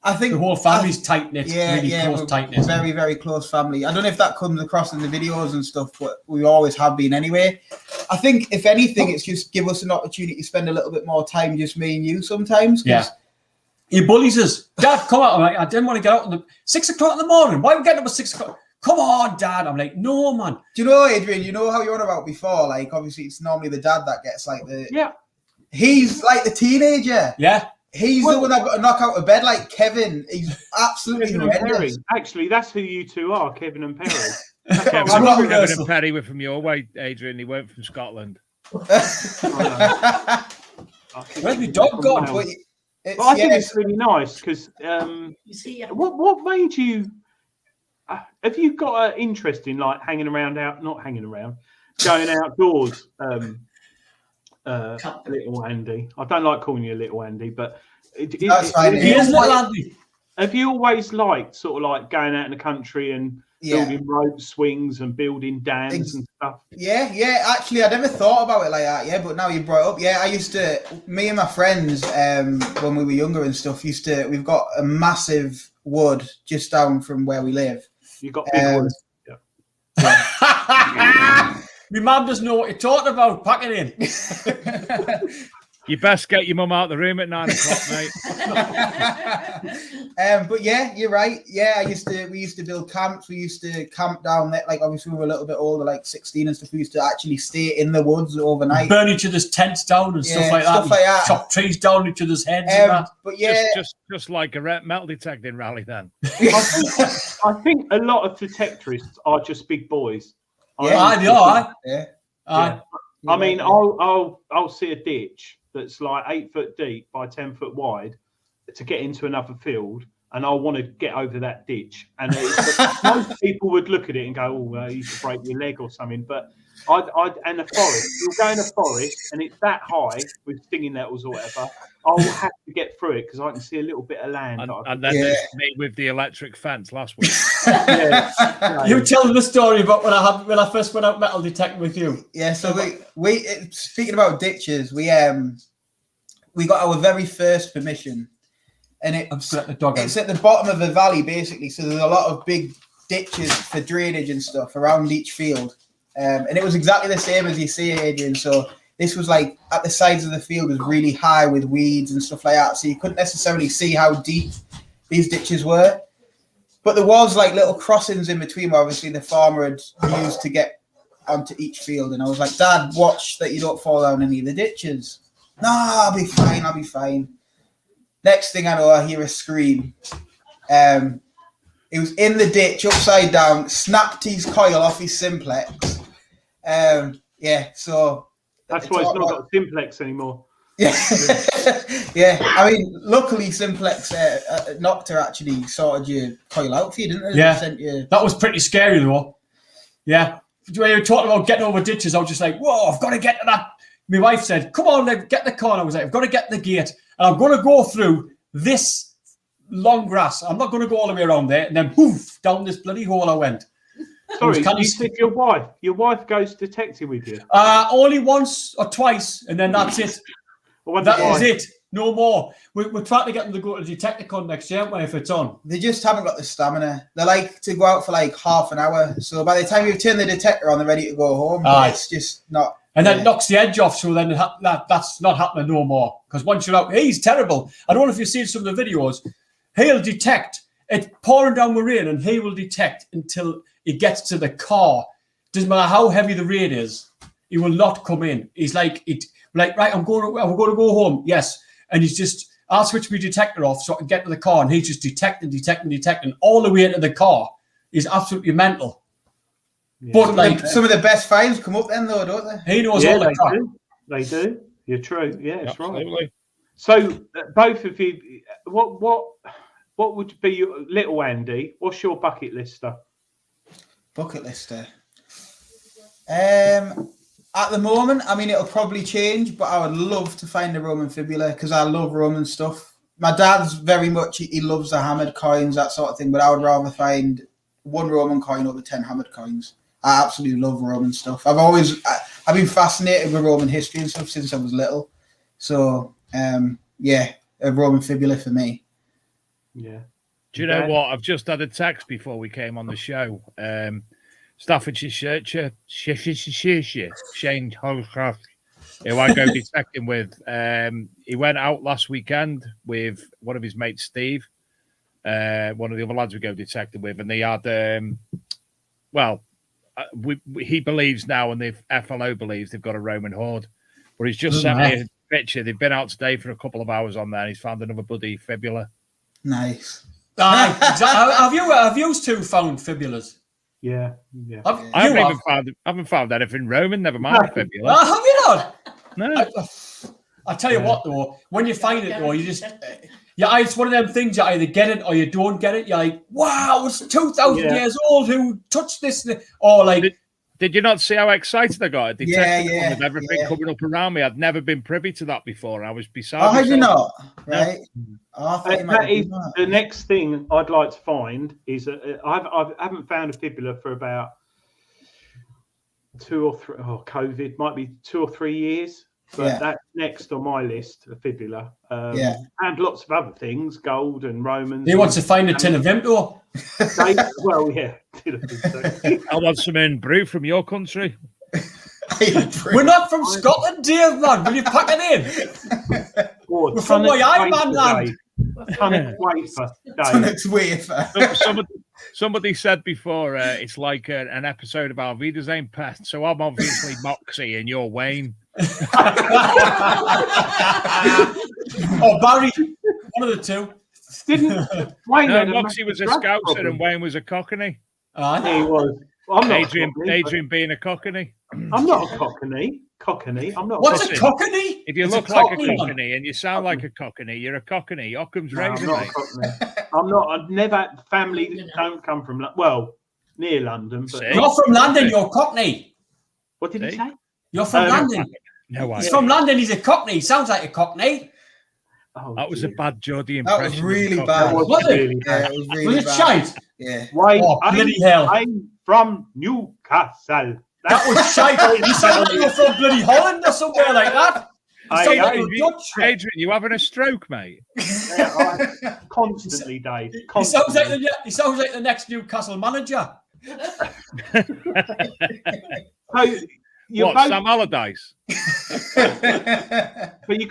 [SPEAKER 8] I think
[SPEAKER 7] The whole family's tight-knit.
[SPEAKER 8] Yeah,
[SPEAKER 7] really close
[SPEAKER 8] we're
[SPEAKER 7] tight-knit.
[SPEAKER 8] very, very close family. I don't know if that comes across in the videos and stuff, but we always have been anyway. I think, if anything, it's just give us an opportunity to spend a little bit more time, just me and you sometimes.
[SPEAKER 7] Yeah. He bullies us. Dad, come out. I'm like, I didn't want to get out at 6 o'clock in the morning. Why are we getting up at 6 o'clock? Come on, Dad. I'm like, no, man.
[SPEAKER 8] Do you know, Adrian, you know how you're on about before? Like, obviously, it's normally the dad that gets like the...
[SPEAKER 6] yeah.
[SPEAKER 8] He's like the teenager.
[SPEAKER 7] Yeah.
[SPEAKER 8] He's the one that got to knock out of bed like Kevin. He's absolutely
[SPEAKER 6] Kevin and Perry.
[SPEAKER 8] horrendous.
[SPEAKER 6] Actually, that's who you two are, Kevin and Perry.
[SPEAKER 5] Kevin
[SPEAKER 8] not
[SPEAKER 5] and
[SPEAKER 8] reversal.
[SPEAKER 5] Perry were from your way, Adrian. They weren't from Scotland.
[SPEAKER 7] Where's my dog gone?
[SPEAKER 8] But
[SPEAKER 6] But I think it's really nice because
[SPEAKER 9] You see,
[SPEAKER 6] what made you have you got an interest in like hanging around not hanging around, going outdoors? Little Andy. I don't like calling you Little Andy, but
[SPEAKER 8] That's fine.
[SPEAKER 7] He is little Andy.
[SPEAKER 6] have you always liked sort of like going out in the country and building rope swings and building dams and stuff?
[SPEAKER 8] Yeah. Actually, I never thought about it like that. Yeah, but now you brought it up. Yeah, I used to. Me and my friends, when we were younger and stuff, We've got a massive wood just down from where we live.
[SPEAKER 6] You got big woods.
[SPEAKER 7] My mum doesn't know what you're talking about. Pack it in.
[SPEAKER 5] You best get your mum out of the room at 9 o'clock, mate.
[SPEAKER 8] But yeah, you're right. Yeah, we used to build camps. We used to camp down there. Like obviously we were a little bit older, like 16 and stuff. We used to actually stay in the woods overnight.
[SPEAKER 7] Burn each other's tents down and stuff like that. Chop trees down each other's heads and that.
[SPEAKER 8] But yeah,
[SPEAKER 5] just like a metal detecting rally then.
[SPEAKER 6] I think a lot of detectorists are just big boys.
[SPEAKER 8] Yeah.
[SPEAKER 6] I mean, I'll see a ditch that's like 8 foot deep by 10 foot wide to get into another field, and I want to get over that ditch. And most people would look at it and go, "Oh, you should break your leg or something." But and the forest, you'll go in a forest, and it's that high with stinging nettles or whatever. I'll have to get through it because I can see a little bit of land.
[SPEAKER 5] And then there's me with the electric fence last week.
[SPEAKER 7] You tell the story about when I first went out metal detecting with you.
[SPEAKER 8] Yeah, so we speaking about ditches, we got our very first permission, and it's at the bottom of a valley basically. So there's a lot of big ditches for drainage and stuff around each field, and it was exactly the same as you see, Adrian. So this was like at the sides of the field was really high with weeds and stuff like that, so you couldn't necessarily see how deep these ditches were. But there was like little crossings in between where obviously the farmer had used to get onto each field. And I was like, Dad, watch that you don't fall down any of the ditches. No, I'll be fine. Next thing I know, I hear a scream. He was in the ditch, upside down, snapped his coil off his simplex. So...
[SPEAKER 6] That's why it's not got simplex anymore.
[SPEAKER 8] Yeah. Yeah. I mean, luckily Simplex Nocta actually sorted your coil out for you, didn't it?
[SPEAKER 7] Yeah. That was pretty scary though. Yeah. When you were talking about getting over ditches, I was just like, whoa, I've got to get to that. My wife said, come on, get the car. And I was like, I've got to get the gate. And I'm going to go through this long grass. I'm not going to go all the way around there. And then poof, down this bloody hole I went.
[SPEAKER 6] Sorry, you said your wife goes detecting with you?
[SPEAKER 7] Only once or twice, and then that's it. That is it. No more. We're trying to get them to go to Detecticon next year, aren't we, if it's on?
[SPEAKER 8] They just haven't got the stamina. They like to go out for like half an hour. So by the time you've turned the detector on, they're ready to go home. It's just not.
[SPEAKER 7] And then it knocks the edge off, so then that's not happening no more. Because once you're out, he's terrible. I don't know if you've seen some of the videos. He'll detect. It's pouring down with rain, and he will detect until he gets to the car. Doesn't matter how heavy the rain is, he will not come in. He's like, right, we're going to go home. Yes. And he's just, I'll switch my detector off so I can get to the car. And he's just detecting all the way into the car. He's absolutely mental. Yeah. But like
[SPEAKER 8] some of the best finds come up then though, don't they?
[SPEAKER 7] He knows all the time.
[SPEAKER 6] They do. You're true. Yeah, it's
[SPEAKER 5] absolutely
[SPEAKER 6] right. So both of you, what would be your little Andy? What's your bucket lister?
[SPEAKER 8] Bucket lister. At the moment, I mean, it'll probably change, but I would love to find a Roman fibula because I love Roman stuff. My dad's very much, he loves the hammered coins, that sort of thing, but I would rather find one Roman coin over 10 hammered coins. I absolutely love Roman stuff. I've been fascinated with Roman history and stuff since I was little. So, a Roman fibula for me.
[SPEAKER 6] Yeah.
[SPEAKER 5] Do you know what? I've just had a text before we came on the show. Staffordshire Shane Holcroft, who I go detecting with. He went out last weekend with one of his mates, Steve, one of the other lads we go detecting with, and they had, he believes now, and the FLO believes they've got a Roman horde. But he's just sent me a picture. They've been out today for a couple of hours on there, and he's found another bloody fibula.
[SPEAKER 8] Nice.
[SPEAKER 7] Have you two found fibulas?
[SPEAKER 6] Yeah.
[SPEAKER 5] I haven't found anything Roman, never mind fibula.
[SPEAKER 7] Have you not?
[SPEAKER 5] No.
[SPEAKER 7] I tell you what, though, when you find it, though, you just Yeah, it's one of them things. You either get it or you don't get it. You're like, wow, it's 2,000 years old. Who touched this? Or like,
[SPEAKER 5] did you not see how excited I got at Detective
[SPEAKER 8] Yeah,
[SPEAKER 5] with everything coming up around me? I'd never been privy to that before. I was beside.
[SPEAKER 8] Oh, have you
[SPEAKER 5] myself.
[SPEAKER 8] not? Right. Oh, I thought you might
[SPEAKER 6] That
[SPEAKER 8] have
[SPEAKER 6] is
[SPEAKER 8] done that.
[SPEAKER 6] the next thing I'd like to find is I haven't found a fibula for about 2 or 3. Oh, COVID might be 2 or 3 years, but that's next on my list. A fibula, and lots of other things, gold and Romans.
[SPEAKER 7] he wants to find a tin of Vimto.
[SPEAKER 6] Well, yeah.
[SPEAKER 5] I want some in brew from your country.
[SPEAKER 7] We're not from Scotland, Dave, man. Will you pack it in? We're from my Iron land.
[SPEAKER 6] Tonic wafer.
[SPEAKER 8] Tonic wafer.
[SPEAKER 5] Somebody said before it's like an episode of Our Wiedersehen Pest. So I'm obviously Moxie and you're Wayne.
[SPEAKER 7] Oh, Barry, one of the two.
[SPEAKER 6] Didn't Wayne?
[SPEAKER 5] No, Moxie was a Scouser and Wayne was a Cockney.
[SPEAKER 6] He was. I'm not
[SPEAKER 5] Adrian being a Cockney.
[SPEAKER 6] I'm not a Cockney. I'm not.
[SPEAKER 7] What's a Cockney?
[SPEAKER 5] If you look like a Cockney and you sound like a Cockney, you're a Cockney. Occam's razor.
[SPEAKER 6] I'm not a Cockney. I'm not. I've never family that don't come from near London. But
[SPEAKER 7] you're from London. You're Cockney.
[SPEAKER 6] What did he say?
[SPEAKER 7] You're from London.
[SPEAKER 5] No,
[SPEAKER 7] he's from London. He's a Cockney. He sounds like a Cockney.
[SPEAKER 6] Oh,
[SPEAKER 5] that was a bad Geordie impression.
[SPEAKER 8] That was really bad.
[SPEAKER 7] Was it?
[SPEAKER 8] Yeah, it was really
[SPEAKER 7] was it
[SPEAKER 8] bad.
[SPEAKER 7] shite?
[SPEAKER 8] Yeah.
[SPEAKER 6] Why?
[SPEAKER 7] Oh, bloody hell.
[SPEAKER 6] I'm from Newcastle.
[SPEAKER 7] That was shite. You sound like you were from bloody Holland or somewhere like that.
[SPEAKER 5] Adrian, you having a stroke, mate?
[SPEAKER 6] Constantly, Dave.
[SPEAKER 7] He sounds like the next Newcastle manager.
[SPEAKER 5] What, Sam Allardyce?
[SPEAKER 6] But you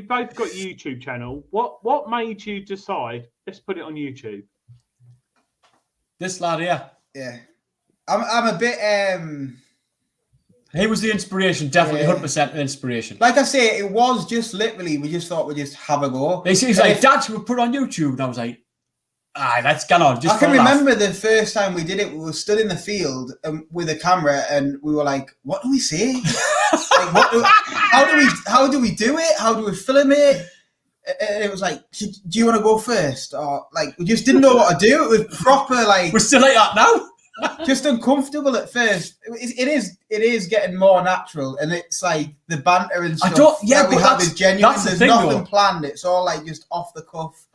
[SPEAKER 6] both got YouTube channel. What made you decide? Let's put it on YouTube.
[SPEAKER 7] This lad here.
[SPEAKER 8] Yeah, I'm a bit.
[SPEAKER 7] He was the inspiration, definitely 100% inspiration.
[SPEAKER 8] Like I say, it was just literally we just thought we'd just have a go.
[SPEAKER 7] He's like, Dad, should we put it on YouTube? And I was like, let's get on. Just
[SPEAKER 8] I can remember the first time we did it. We were stood in the field with a camera, and we were like, "What do we say? Like, how do we do it? How do we film it?" And it was like, "Do you want to go first?" Or like, we just didn't know what to do. It was proper like
[SPEAKER 7] we're still like that now.
[SPEAKER 8] Just uncomfortable at first. It is getting more natural, and it's like the banter and stuff that we have is genuine. There's nothing planned. It's all like just off the cuff.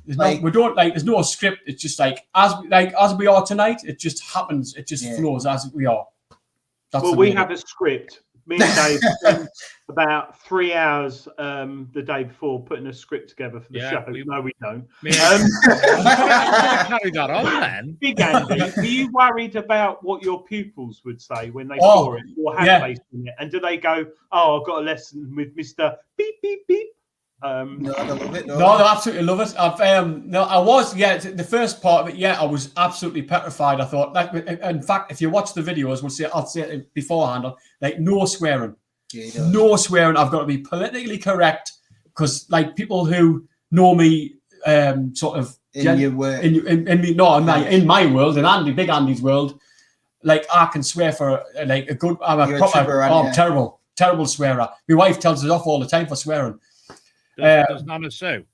[SPEAKER 7] There's no script. It's just like as we are tonight. It just happens. It just flows as we are.
[SPEAKER 6] We have a script. Me and Dave spent about 3 hours the day before putting a script together for the show. No, we don't.
[SPEAKER 5] Carry that on, then.
[SPEAKER 6] Big Andy, are you worried about what your pupils would say when they saw it or have they seen it? And do they go, "Oh, I've got a lesson with Mr. Beep Beep Beep"?
[SPEAKER 8] No, I love it.
[SPEAKER 7] No, they absolutely love it. I was the first part of it. I was absolutely petrified. I thought, in fact, if you watch the videos, I'll say it beforehand, like no swearing, no swearing. I've got to be politically correct because, like, people who know me, sort of in my world, in Big Andy's world, like I can swear for like a good. I'm terrible swearer. My wife tells us off all the time for swearing.
[SPEAKER 5] Does Nana sue?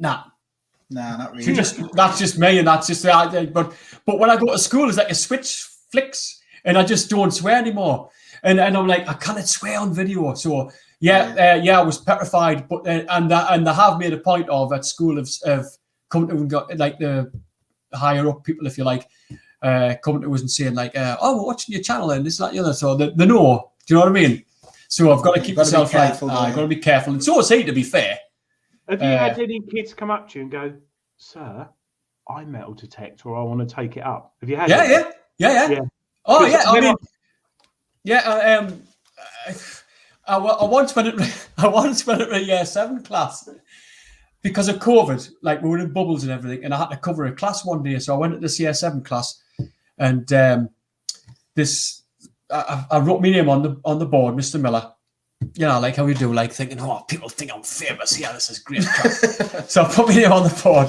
[SPEAKER 8] Nah, not really.
[SPEAKER 7] That's just me, and that's just but when I go to school, it's like a switch flicks, and I just don't swear anymore. And I'm like, I cannot swear on video. So I was petrified. But and they have made a point of at school of coming to and got like the higher up people, if you like, coming to us and saying like, "Oh, we're watching your channel and this, that, the other." So they know. Do you know what I mean? So I've got to keep myself careful. I've got to be careful, and so is he, to be fair.
[SPEAKER 6] Have you had any kids come up to you and go, "Sir, I metal detect, or I want to take it up"? Have you had?
[SPEAKER 7] Yeah. Oh yeah. I mean, I once went at year 7 class because of COVID. Like, we were in bubbles and everything, and I had to cover a class one day. So I went at this year 7 class, and I wrote my name on the board, Mr. Miller. You know, like how we do, like thinking, "Oh, people think I'm famous. Yeah, this is great." So I put my name on the board,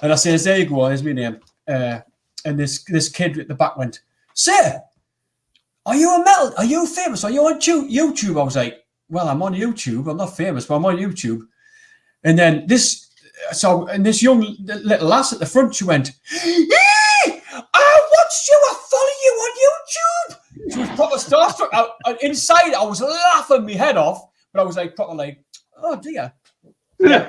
[SPEAKER 7] and I says, "There you go, here's my name." And this kid at the back went, "Sir, are you famous? Are you on YouTube?" I was like, "Well, I'm on YouTube. I'm not famous, but I'm on YouTube." And then this young little lass at the front, she went, "Hey, I watched you, I follow you on YouTube." She was proper starstruck. Inside, I was laughing my head off, but I was like, proper like, oh dear. Yeah.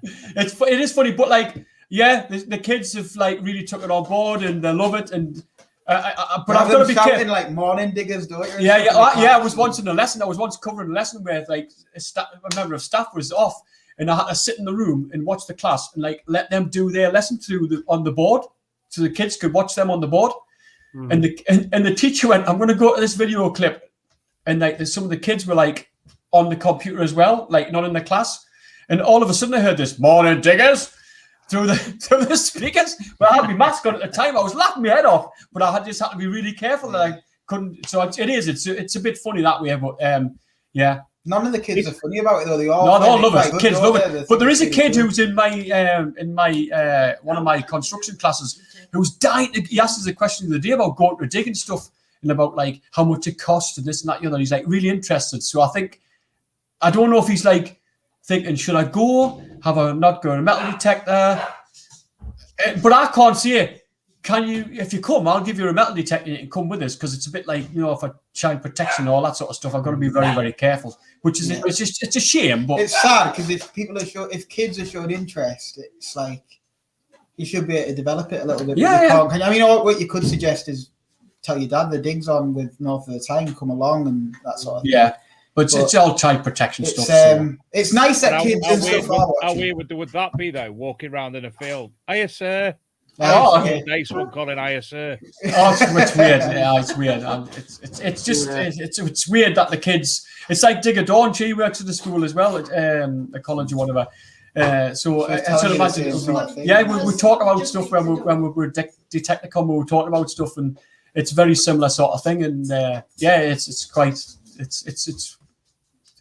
[SPEAKER 7] It is funny, but like, yeah, the kids have like really took it on board and they love it. And but I've got to be careful.
[SPEAKER 8] Like morning diggers, don't you?
[SPEAKER 7] Yeah. I was once in a lesson. I was once covering a lesson where like a member of staff was off, and I had to sit in the room and watch the class and like let them do their lesson on the board, so the kids could watch them on the board. And the teacher went, "I'm going to go to this video clip," and like some of the kids were like on the computer as well, like not in the class. And all of a sudden, I heard this "morning diggers" through the speakers. But I had my mask on at the time. I was laughing my head off, but I just had to be really careful that I couldn't. So it's a bit funny that way, but yeah.
[SPEAKER 8] None of the kids are funny about it though. They all
[SPEAKER 7] love it. Kids love it. But there is a kid who's in my one of my construction classes who's dying. He asked us a question the other day about going to dig and stuff, and about like how much it costs and this and that. You know, he's like really interested. So I don't know if he's like thinking, should I go? Have I not go to metal detector? But I can't say, can you, if you come, I'll give you a metal detector and you can come with us, because it's a bit like, you know, for child protection and all that sort of stuff. I've got to be very, very careful, which is, it's a shame. But
[SPEAKER 8] it's sad, because if kids are showing interest, it's like, you should be able to develop it a little bit.
[SPEAKER 7] Yeah.
[SPEAKER 8] I mean, what you could suggest is tell your dad the dig's on with North of the Tyne, come along and that sort of thing.
[SPEAKER 7] Yeah. But it's all child protection stuff.
[SPEAKER 8] It's nice that kids and stuff are watching.
[SPEAKER 5] How weird would that be, though, walking around in a field? Hiya, sir. Nice one calling hiya, sir.
[SPEAKER 7] Oh, it's weird. Yeah, it's weird. It's weird that the kids. It's like Digger Dawn. She works at the school as well, at a college or whatever. So I sort of imagine. We talk about stuff when we were Detecticon. We were talking about stuff, and it's very similar sort of thing. And it's quite.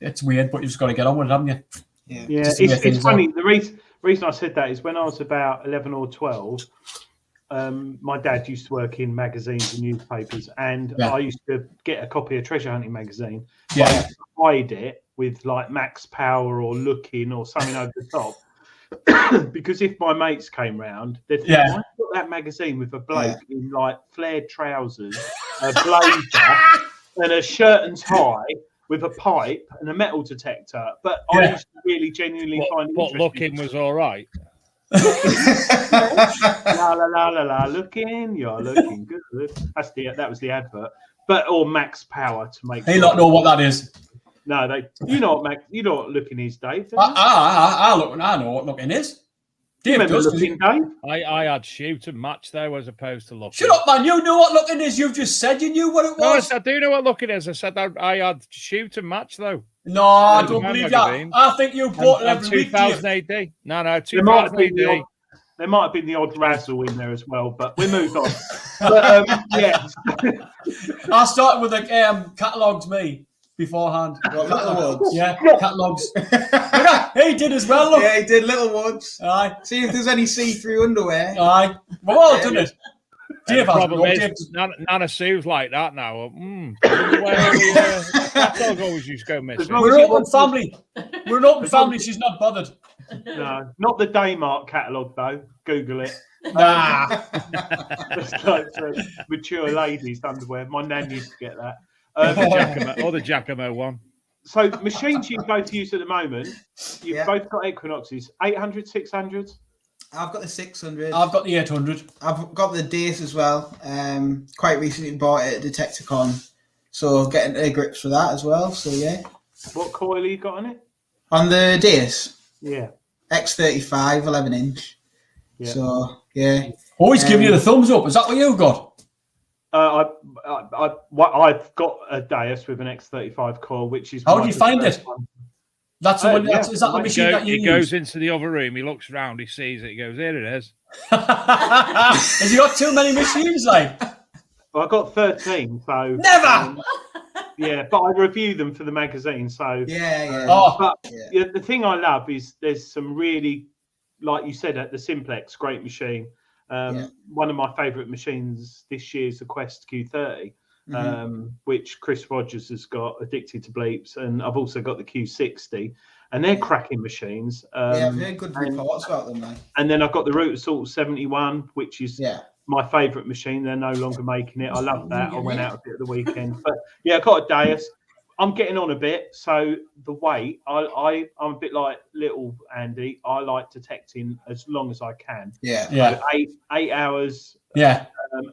[SPEAKER 7] It's weird, but you've just got to get on with it, haven't you?
[SPEAKER 6] Yeah. It's funny. The reason I said that is when I was about 11 or 12, my dad used to work in magazines and newspapers, and I used to get a copy of Treasure Hunting magazine.
[SPEAKER 7] Yeah.
[SPEAKER 6] I used to hide it with like Max Power or Looking or something over the top. Because if my mates came round, they'd think, I got that magazine with a bloke in like flared trousers, a blazer, and a shirt and tie with a pipe and a metal detector. But I used to really genuinely find it interesting.
[SPEAKER 5] Looking was all right.
[SPEAKER 6] La la la la la, Looking, you're looking good. That was the advert. But or Max Power to make.
[SPEAKER 7] They don't know what that is.
[SPEAKER 6] No, you know what Looking is, Dave.
[SPEAKER 7] I know what Looking is.
[SPEAKER 6] Dave does, Looking, Dave?
[SPEAKER 5] I had Shoot and Match though, as opposed to Looking.
[SPEAKER 7] Shut up, man! You know what Looking is. You've just said you knew what it was.
[SPEAKER 5] No, I do know what Looking is. I said I had Shoot and Match though.
[SPEAKER 7] No, I don't believe that. I think you bought it every week.
[SPEAKER 5] 2000 AD. No, 2000 AD.
[SPEAKER 6] There might have been the odd razzle in there as well, but we moved on. But, I
[SPEAKER 7] started with the catalogues beforehand.
[SPEAKER 8] Little ones.
[SPEAKER 7] Yeah, catalogues. He did as well. Look.
[SPEAKER 8] Yeah, he did little ones.
[SPEAKER 7] Aye.
[SPEAKER 8] See if there's any see-through underwear.
[SPEAKER 7] Aye. Well done it.
[SPEAKER 5] Dave Nana Sue's like that now. Catalog always used to go missing.
[SPEAKER 7] We're an open family. We're an open family. She's not bothered.
[SPEAKER 6] No, not the Daymark catalogue though. Google it.
[SPEAKER 7] Nah.
[SPEAKER 6] It's like mature ladies' underwear. My nan used to get that.
[SPEAKER 5] Or the Giacomo one.
[SPEAKER 6] So machines you both use at the moment, you've both got Equinoxes, 800, 600?
[SPEAKER 8] I've got the 600.
[SPEAKER 7] I've got the 800.
[SPEAKER 8] I've got the Dace as well. Quite recently bought it at Detecticon. So getting to grips for that as well. So yeah.
[SPEAKER 6] What coil you got on it?
[SPEAKER 8] On the Dace?
[SPEAKER 6] Yeah.
[SPEAKER 8] X35, 11 inch. Yeah. So yeah.
[SPEAKER 7] Always giving you the thumbs up. Is that what you got?
[SPEAKER 6] I've got a Deus with an X35 coil, which is.
[SPEAKER 7] How do you find it? That's the one. Is that the machine that you use?
[SPEAKER 5] He goes into the other room. He looks around. He sees it. He goes, "Here it is."
[SPEAKER 7] Has he got too many machines, like?
[SPEAKER 6] Well, I got 13, so
[SPEAKER 7] never.
[SPEAKER 6] Yeah, but I review them for the magazine, so
[SPEAKER 8] yeah.
[SPEAKER 6] The thing I love is there's some really, like you said, at the Simplex, great machine. One of my favourite machines this year is the Quest Q30, which Chris Rogers has got, Addicted to Bleeps, and I've also got the Q60. and they're cracking machines.
[SPEAKER 8] Yeah, I've heard good reports about them, mate.
[SPEAKER 6] And then I've got the Root Assault 71, which is
[SPEAKER 8] Yeah.
[SPEAKER 6] my favourite machine. They're no longer making it. I love that. I went out a bit at the weekend, but yeah, I got a Deus. I'm getting on a bit, so the weight. I'm a bit like little Andy. I like detecting as long as I can.
[SPEAKER 8] Yeah.
[SPEAKER 7] Yeah.
[SPEAKER 6] So 8 hours.
[SPEAKER 7] Yeah.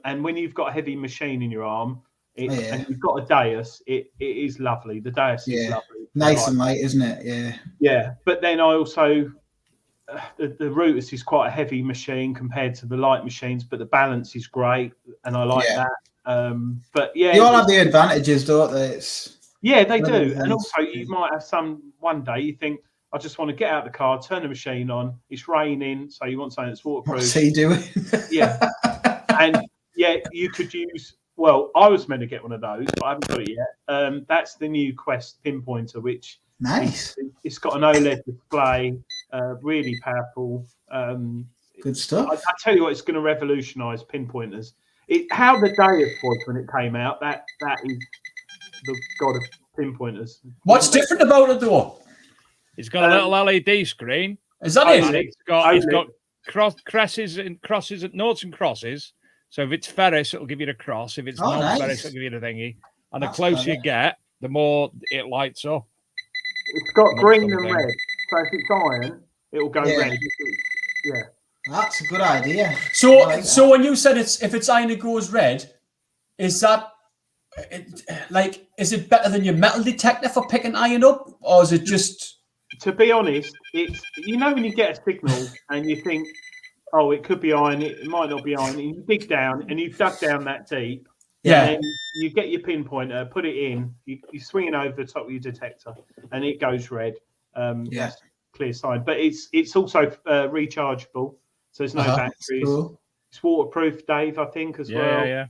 [SPEAKER 6] And when you've got a heavy machine in your arm,
[SPEAKER 8] Yeah.
[SPEAKER 6] and you've got a Deus, it is lovely. The Deus is lovely.
[SPEAKER 8] Nice and light, isn't it? Yeah.
[SPEAKER 6] Yeah, but then I also the Rutus is quite a heavy machine compared to the light machines, but the balance is great, and I like that. But yeah,
[SPEAKER 8] you all have the advantages, don't they?
[SPEAKER 6] Yeah, they do. And also, you might have one day you think, I just want to get out of the car, turn the machine on. It's raining, so you want something that's waterproof.
[SPEAKER 8] What's he doing?
[SPEAKER 6] Yeah, and yeah, you could use. Well, I was meant to get one of those, but I haven't got it yet. That's the new Quest pinpointer, which
[SPEAKER 8] nice.
[SPEAKER 6] It's got an OLED display, really powerful.
[SPEAKER 8] Good stuff.
[SPEAKER 6] I tell you what, it's going to revolutionise pinpointers. How the Deus was when it came out. That is the god of pinpointers.
[SPEAKER 7] What's different about it though?
[SPEAKER 5] It's got a little LED screen.
[SPEAKER 7] Is that it?
[SPEAKER 5] And it's got crosses at noughts and crosses. So if it's Ferris, it'll give you the cross. If it's not Ferris, it'll give you the thingy. And the closer you get, the more it lights up.
[SPEAKER 6] It's got green and red. So if it's iron, it'll go red. Yeah.
[SPEAKER 8] That's a good idea.
[SPEAKER 7] So when you said if it's iron, it goes red, is that is it better than your metal detector for picking iron up, or is it just?
[SPEAKER 6] To be honest, it's when you get a signal and you think, oh, it could be iron, it might not be iron, and you dig down and you've dug down that deep.
[SPEAKER 7] Yeah.
[SPEAKER 6] And then you get your pinpointer, put it in, you swing it over the top of your detector, and it goes red. That's clear sign. But it's also rechargeable, so there's no batteries.
[SPEAKER 8] Cool.
[SPEAKER 6] It's waterproof, Dave, I think, as well.
[SPEAKER 5] Yeah.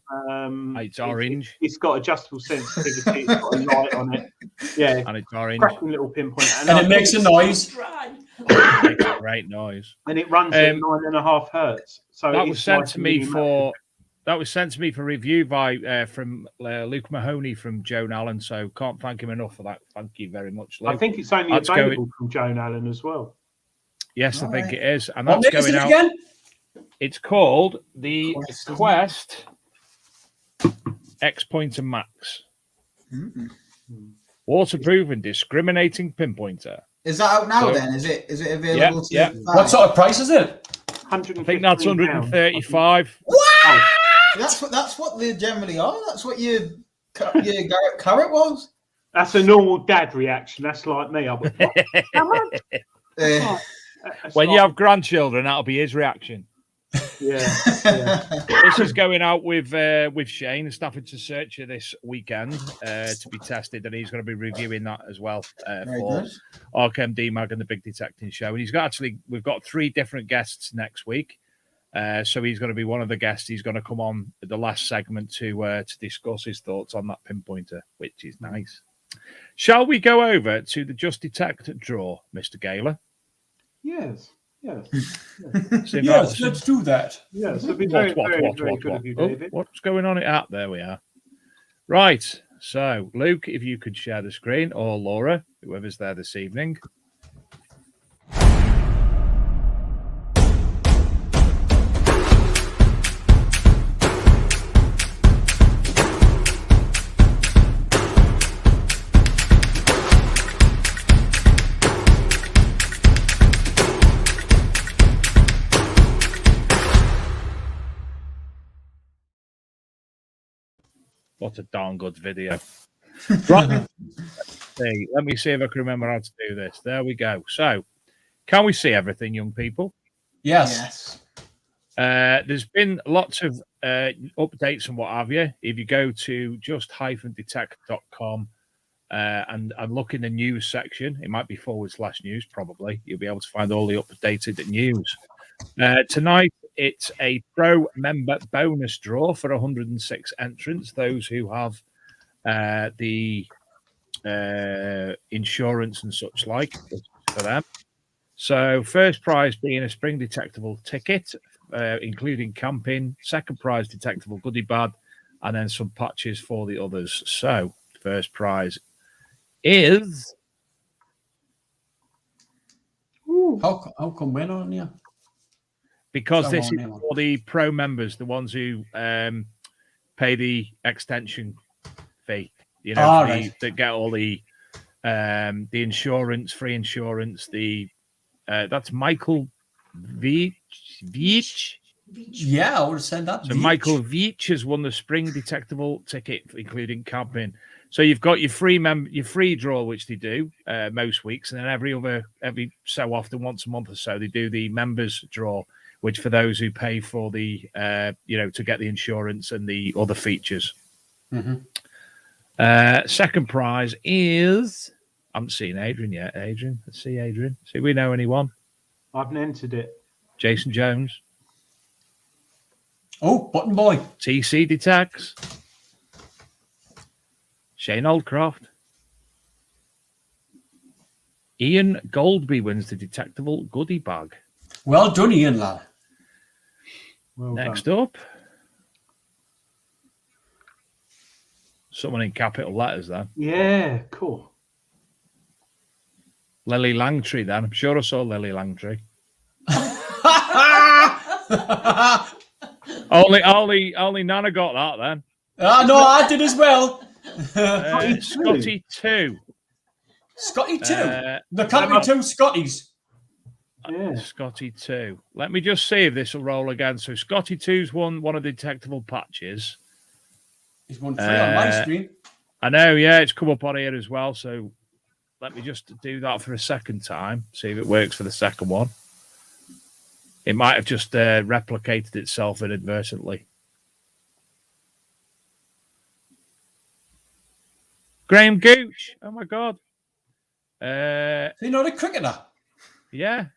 [SPEAKER 5] It's orange.
[SPEAKER 6] It's got adjustable sensitivity. It's got a light on it. Yeah.
[SPEAKER 5] And it's orange.
[SPEAKER 6] Cracking little pinpoint.
[SPEAKER 7] And it makes a noise.
[SPEAKER 5] It makes a great noise.
[SPEAKER 6] And it runs at 9.5 hertz. So
[SPEAKER 5] that was sent to me for review by from Luke Mahoney from Joan Allen. So can't thank him enough for that. Thank you very much, Luke.
[SPEAKER 6] I think it's only available from Joan Allen as well.
[SPEAKER 5] Yes, I think it is. And
[SPEAKER 7] what
[SPEAKER 5] that's
[SPEAKER 7] is
[SPEAKER 5] going
[SPEAKER 7] it
[SPEAKER 5] out
[SPEAKER 7] again?
[SPEAKER 5] It's called the Quest X Pointer Max. Waterproof and discriminating pinpointer.
[SPEAKER 8] Is that out now then? Is it available to
[SPEAKER 5] yeah.
[SPEAKER 7] What sort of price is it?
[SPEAKER 5] I think that's 135.
[SPEAKER 8] What? That's what they generally are. That's what your carrot was.
[SPEAKER 6] That's a normal dad reaction. That's like me. I'm like, how much?
[SPEAKER 5] When you have grandchildren, that'll be his reaction.
[SPEAKER 6] Yeah.
[SPEAKER 5] This is going out with Shane, Staffordshire Searcher this weekend to be tested, and he's going to be reviewing that as well for Arkham DMAG and the Big Detecting Show. And we've got 3 different guests next week, so he's going to be one of the guests. He's going to come on the last segment to discuss his thoughts on that pinpointer, which is nice. Shall we go over to the Just Detect draw, Mr. Gaylor?
[SPEAKER 6] Yes.
[SPEAKER 7] Yes, let's do that.
[SPEAKER 6] Yes, it'll be very good of you, David.
[SPEAKER 5] What's going on? There we are. Right. So, Luke, if you could share the screen, or Laura, whoever's there this evening. What a darn good video. Right. Let me see if I can remember how to do this. There we go. So, can we see everything, young people?
[SPEAKER 7] Yes.
[SPEAKER 5] There's been lots of updates and what have you. If you go to just-detect.com and look in the news section, it might be /news probably. You'll be able to find all the updated news. Tonight, it's a pro member bonus draw for 106 entrants, those who have the insurance and such like for them. So first prize being a spring detectable ticket, including camping, second prize detectable goodie bag, and then some patches for the others. So first prize is
[SPEAKER 7] How come we're not on here?
[SPEAKER 5] Because
[SPEAKER 7] So
[SPEAKER 5] this is
[SPEAKER 7] on here.
[SPEAKER 5] for the pro members, the ones who pay the extension fee. You know,
[SPEAKER 7] Right.
[SPEAKER 5] that get all the insurance, free insurance. That's Michael Veach.
[SPEAKER 7] Yeah, I would have said that.
[SPEAKER 5] So Michael Veach has won the spring detectable ticket, including camping. So you've got your free draw, which they do most weeks, and then every so often, once a month or so, they do the members draw, which for those who pay for the to get the insurance and the other features.
[SPEAKER 7] Mm-hmm.
[SPEAKER 5] Second prize is, I haven't seen Adrian yet. Adrian, let's see Adrian. See if we know anyone.
[SPEAKER 6] I haven't entered it.
[SPEAKER 5] Jason Jones.
[SPEAKER 7] Oh, Button Boy.
[SPEAKER 5] TC Detects. Shane Oldcroft. Ian Goldby wins the detectable goodie bag.
[SPEAKER 7] Well done, Ian, lad.
[SPEAKER 6] Well
[SPEAKER 5] Next
[SPEAKER 6] done.
[SPEAKER 5] up, someone in capital letters then.
[SPEAKER 6] Yeah, cool.
[SPEAKER 5] Lily Langtree then. I'm sure I saw Lily Langtree. Only Nana got that then.
[SPEAKER 7] No, I did as well.
[SPEAKER 5] Scotty 2.
[SPEAKER 7] Scotty 2. There can't
[SPEAKER 5] let
[SPEAKER 7] be
[SPEAKER 5] me-
[SPEAKER 7] 2 Scotties.
[SPEAKER 6] Yeah.
[SPEAKER 5] Scotty 2. Let me just see if this will roll again. So Scotty 2's won one of the detectable patches.
[SPEAKER 7] He's won 3 on my screen.
[SPEAKER 5] I know, yeah, it's come up on here as well. So let me just do that for a second time, see if it works for the second one. It might have just replicated itself inadvertently. Graham Gooch. Oh, my God.
[SPEAKER 7] Is he not a cricketer?
[SPEAKER 5] Yeah.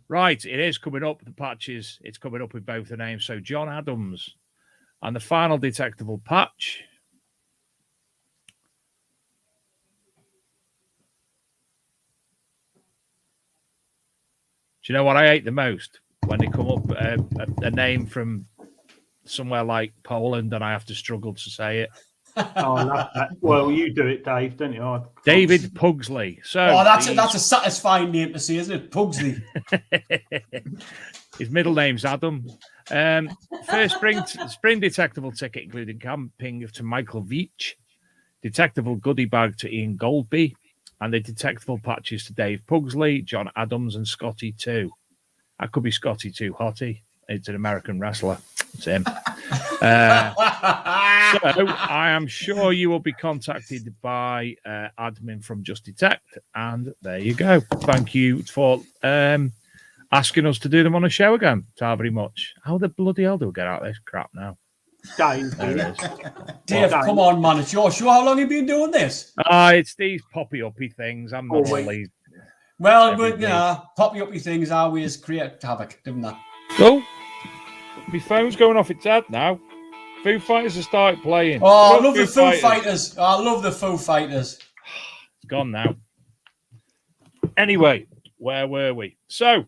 [SPEAKER 5] Right, it is coming up, the patches. It's coming up with both the names. So John Adams. And the final detectable patch. Do you know what I hate the most? When they come up a name from somewhere like Poland and I have to struggle to say it.
[SPEAKER 6] Oh, I love that. Well, you do it, Dave, don't you?
[SPEAKER 5] David Pugsley. So
[SPEAKER 7] that's a satisfying name to see, isn't it? Pugsley.
[SPEAKER 5] His middle name's Adam. First spring detectable ticket, including camping, to Michael Veach. Detectable goodie bag to Ian Goldby. And the detectable patches to Dave Pugsley, John Adams, and Scotty 2. That could be Scotty 2 Hottie. It's an American wrestler. It's him. So I am sure you will be contacted by admin from Just Detect. And there you go. Thank you for asking us to do them on a show again. So very much. How the bloody hell do we get out of this crap now?
[SPEAKER 6] Dave.
[SPEAKER 5] There it is.
[SPEAKER 7] Dave, come on, man. It's your show. How long have you been doing this?
[SPEAKER 5] It's these poppy-uppy things. I'm not really...
[SPEAKER 7] Well, poppy-uppy things always create havoc, don't they?
[SPEAKER 5] Oh, my phone's going off its head now. Foo Fighters have started playing.
[SPEAKER 7] Oh, I love the Foo Fighters. I love the Foo Fighters.
[SPEAKER 5] It's gone now. Anyway, where were we? So,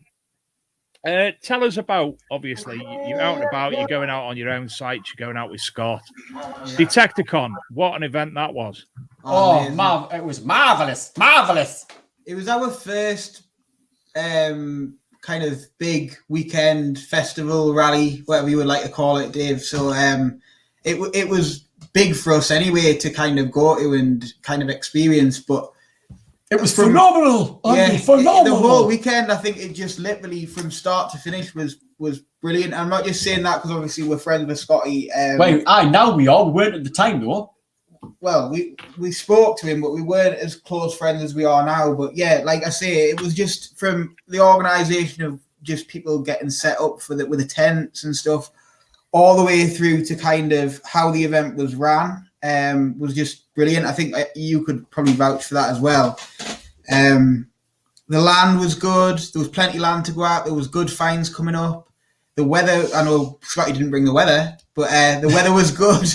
[SPEAKER 5] tell us about, obviously, you're out and about, you're going out on your own site, you're going out with Scott. Detecticon, what an event that was.
[SPEAKER 7] It was marvellous. Marvellous.
[SPEAKER 8] It was our first kind of big weekend festival, rally, whatever you would like to call it, Dave. So it was big for us anyway to kind of go to and kind of experience, but
[SPEAKER 7] it was phenomenal. Phenomenal.
[SPEAKER 8] The whole weekend, I think it just literally from start to finish was brilliant. I'm not just saying that because obviously we're friends with Scotty.
[SPEAKER 7] Wait, now we are. We weren't at the time though.
[SPEAKER 8] Well, we spoke to him, but we weren't as close friends as we are now. But yeah, like I say, it was just from the organisation of just people getting set up with the tents and stuff, all the way through to kind of how the event was ran. Was just brilliant. I think you could probably vouch for that as well. The land was good. There was plenty of land to go out. There was good finds coming up. The weather, I know Scotty didn't bring the weather, but the weather was good.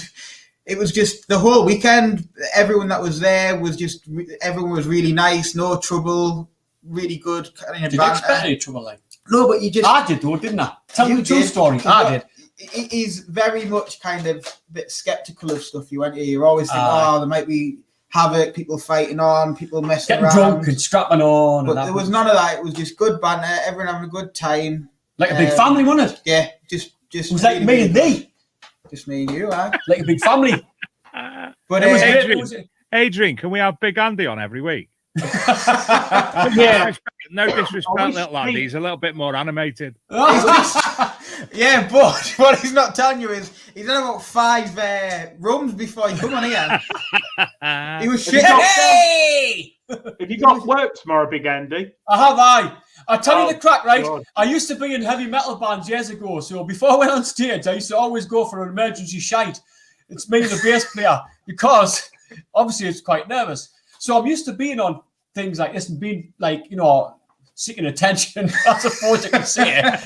[SPEAKER 8] It was just the whole weekend. Everyone that was there was just, everyone was really nice, no trouble, really good.
[SPEAKER 7] Did you expect any trouble? Like?
[SPEAKER 8] No, but you just...
[SPEAKER 7] I did though, didn't I? Tell me the true story. I did.
[SPEAKER 8] It is very much kind of a bit sceptical of stuff you went here. You're always thinking, there might be havoc, people fighting on, people messing
[SPEAKER 7] Getting
[SPEAKER 8] around.
[SPEAKER 7] drunk and scrapping on.
[SPEAKER 8] But there was none of that. It was just good banter, everyone having a good time.
[SPEAKER 7] Like a big family, wasn't it?
[SPEAKER 8] Yeah, just
[SPEAKER 7] It was like me and thee.
[SPEAKER 8] Just me and you, right?
[SPEAKER 7] Like a big family.
[SPEAKER 8] But
[SPEAKER 5] Adrian, can we have Big Andy on every week?
[SPEAKER 6] Yeah.
[SPEAKER 5] No disrespect, little Andy. He's a little bit more animated.
[SPEAKER 8] yeah, but what he's not telling you is he's had about 5 rums before he come on here. He was shit.
[SPEAKER 7] Hey!
[SPEAKER 6] Have you got work tomorrow, Big Andy?
[SPEAKER 7] I'll tell you the crack, right?
[SPEAKER 6] God.
[SPEAKER 7] I used to be in heavy metal bands years ago, so before I went on stage, I used to always go for an emergency shite. It's me, the bass player, because obviously it's quite nervous. So I'm used to being on things like this and being like, seeking attention, I suppose you can say it.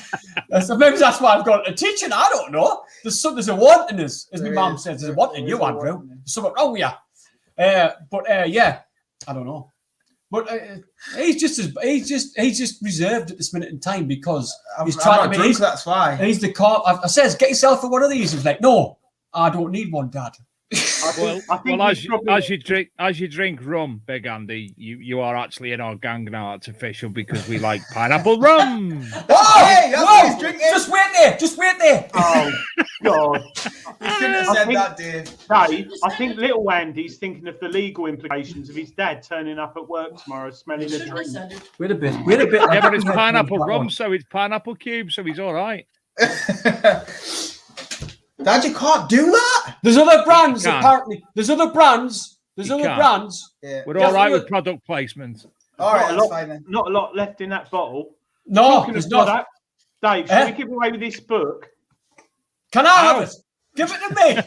[SPEAKER 7] So maybe that's why I've got a teaching. I don't know. There's a want in us, as my mum says. There's a want in you, Andrew. There's something wrong with you. Yeah, I don't know. But he's just reserved at this minute in time because he's trying to be.
[SPEAKER 8] That's why
[SPEAKER 7] He's the cop. I says, get yourself for one of these. He's like, no, I don't need one, Dad.
[SPEAKER 5] As you drink rum, Big Andy, you are actually in our gang now. It's official because we like pineapple rum.
[SPEAKER 8] Oh, hey, that's what he's drinking.
[SPEAKER 7] Just wait there.
[SPEAKER 6] Oh, God.
[SPEAKER 8] You shouldn't have said that, Dave.
[SPEAKER 6] Dave, I think little Andy's thinking of the legal implications of his dad turning up at work tomorrow smelling a drink.
[SPEAKER 7] Wait a bit.
[SPEAKER 5] Yeah, but it's pineapple rum, so it's pineapple cubes, so he's all right.
[SPEAKER 8] Dad, you can't do that.
[SPEAKER 7] There's other brands, apparently. There's other brands.
[SPEAKER 8] Yeah.
[SPEAKER 5] We're all right with product placement.
[SPEAKER 8] All right, that's fine then.
[SPEAKER 6] Not a lot left in that bottle.
[SPEAKER 7] No, there's not.
[SPEAKER 6] Product, Dave, should we give away with this book?
[SPEAKER 7] Can I have it? Give it to me.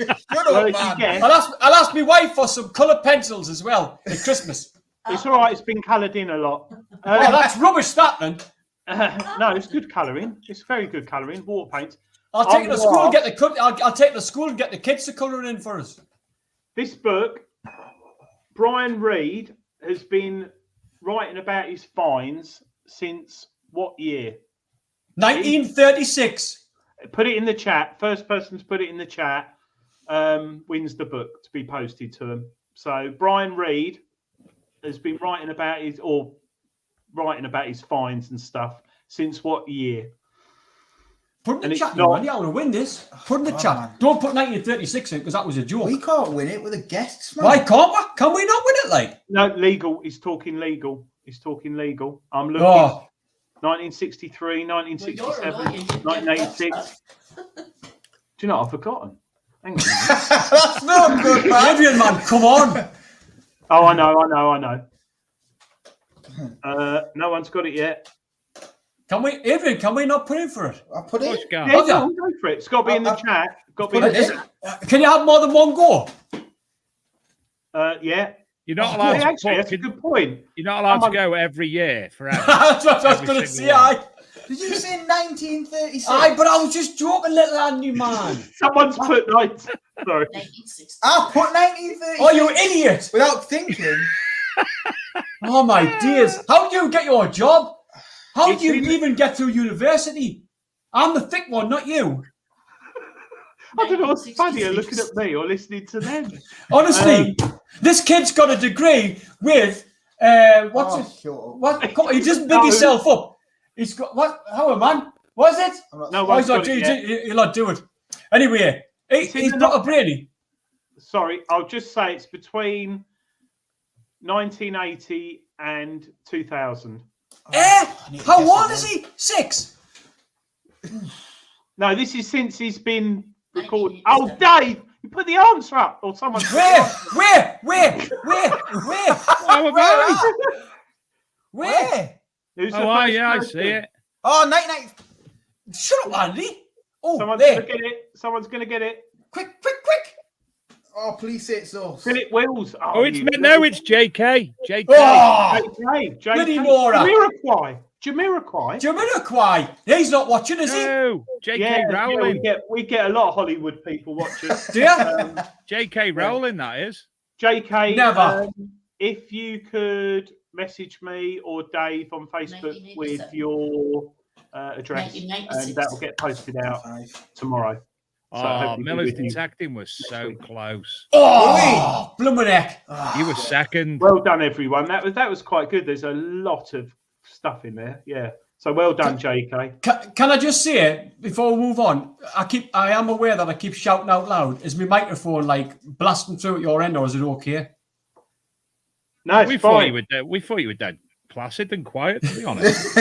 [SPEAKER 7] I'll ask my wife for some coloured pencils as well at Christmas.
[SPEAKER 6] It's all right. It's been coloured in a lot.
[SPEAKER 7] That's rubbish, that then.
[SPEAKER 6] No, it's good colouring. It's very good colouring. Water paint.
[SPEAKER 7] I'll take it to school and get I'll take it to school and get the kids to colour it in for us.
[SPEAKER 6] This book, Brian Reed has been writing about his finds since what year?
[SPEAKER 7] 1936.
[SPEAKER 6] Put it in the chat. First person to put it in the chat wins the book to be posted to him. So Brian Reed has been writing about his finds and stuff since what year?
[SPEAKER 7] Put in the chat, Randy. I want to win this. Put in the chat.
[SPEAKER 8] Man.
[SPEAKER 7] Don't put 1936 in because that was a joke.
[SPEAKER 8] We can't win it with the guests, man.
[SPEAKER 7] Why can't we? Can we not win it, like?
[SPEAKER 6] No, legal. He's talking legal. I'm looking. 1963, 1967, 1986. Do you know what I've forgotten? Hang on.
[SPEAKER 8] That's not good, man.
[SPEAKER 7] Adrian, man, come on.
[SPEAKER 6] Oh, I know. No one's got it yet.
[SPEAKER 7] Adrian, can we not put in for it?
[SPEAKER 8] I'll put it.
[SPEAKER 6] Yeah, go for it. It's got to be in the chat.
[SPEAKER 7] Can you have more than one go?
[SPEAKER 6] Yeah.
[SPEAKER 5] You're not allowed to.
[SPEAKER 6] Actually, that's a good point.
[SPEAKER 5] You're not allowed to go every year forever.
[SPEAKER 7] That's what I was going to say.
[SPEAKER 8] Did you say 1936?
[SPEAKER 7] But I was just joking, little Andy, man.
[SPEAKER 6] Someone's put 19. Sorry.
[SPEAKER 8] I put 1936.
[SPEAKER 7] Oh, you idiot!
[SPEAKER 8] Without thinking.
[SPEAKER 7] Oh my days! How do you get your job? How do you even get through university? I'm the thick one, not you.
[SPEAKER 6] I don't know what's funnier, looking at me or listening to them.
[SPEAKER 7] Honestly, this kid's got a degree with what's it? What? Come on, he doesn't big himself up. He's got what? How man? What is it?
[SPEAKER 6] No,
[SPEAKER 7] he's not. He'll not do it. Anyway, he's not a brainy.
[SPEAKER 6] Sorry, I'll just say it's between 1980 and 2000.
[SPEAKER 7] How old is he? 6.
[SPEAKER 6] No, this is since he's been recorded. Oh, Dave, you put the answer up, or someone.
[SPEAKER 7] Where?
[SPEAKER 5] I see it.
[SPEAKER 8] Oh, night.
[SPEAKER 7] Shut up, Andy. Oh,
[SPEAKER 6] someone's gonna get it. Someone's gonna get it.
[SPEAKER 7] Quick.
[SPEAKER 8] Oh, please say it's us.
[SPEAKER 6] Philip Wills.
[SPEAKER 5] It's JK.
[SPEAKER 6] Jamiroquai.
[SPEAKER 7] He's not watching, is he?
[SPEAKER 5] No, J.K. Rowling.
[SPEAKER 6] We get a lot of Hollywood people watching.
[SPEAKER 7] Do you?
[SPEAKER 5] J.K. Rowling, that is.
[SPEAKER 6] J.K.
[SPEAKER 7] Never.
[SPEAKER 6] If you could message me or Dave on Facebook with your address, and that will get posted out tomorrow. hopefully
[SPEAKER 5] Miller's
[SPEAKER 6] with him.
[SPEAKER 5] detecting was so close.
[SPEAKER 7] Oh, blooming heck.
[SPEAKER 5] You were second.
[SPEAKER 6] Well done, everyone. That was quite good. There's a lot of stuff in there. Yeah. So well done, JK.
[SPEAKER 7] Can I just say before we move on? I am aware that I keep shouting out loud. Is my microphone like blasting through at your end, or is it okay?
[SPEAKER 6] No, it's
[SPEAKER 5] we
[SPEAKER 6] fine.
[SPEAKER 5] thought you were dead placid and quiet, to be honest.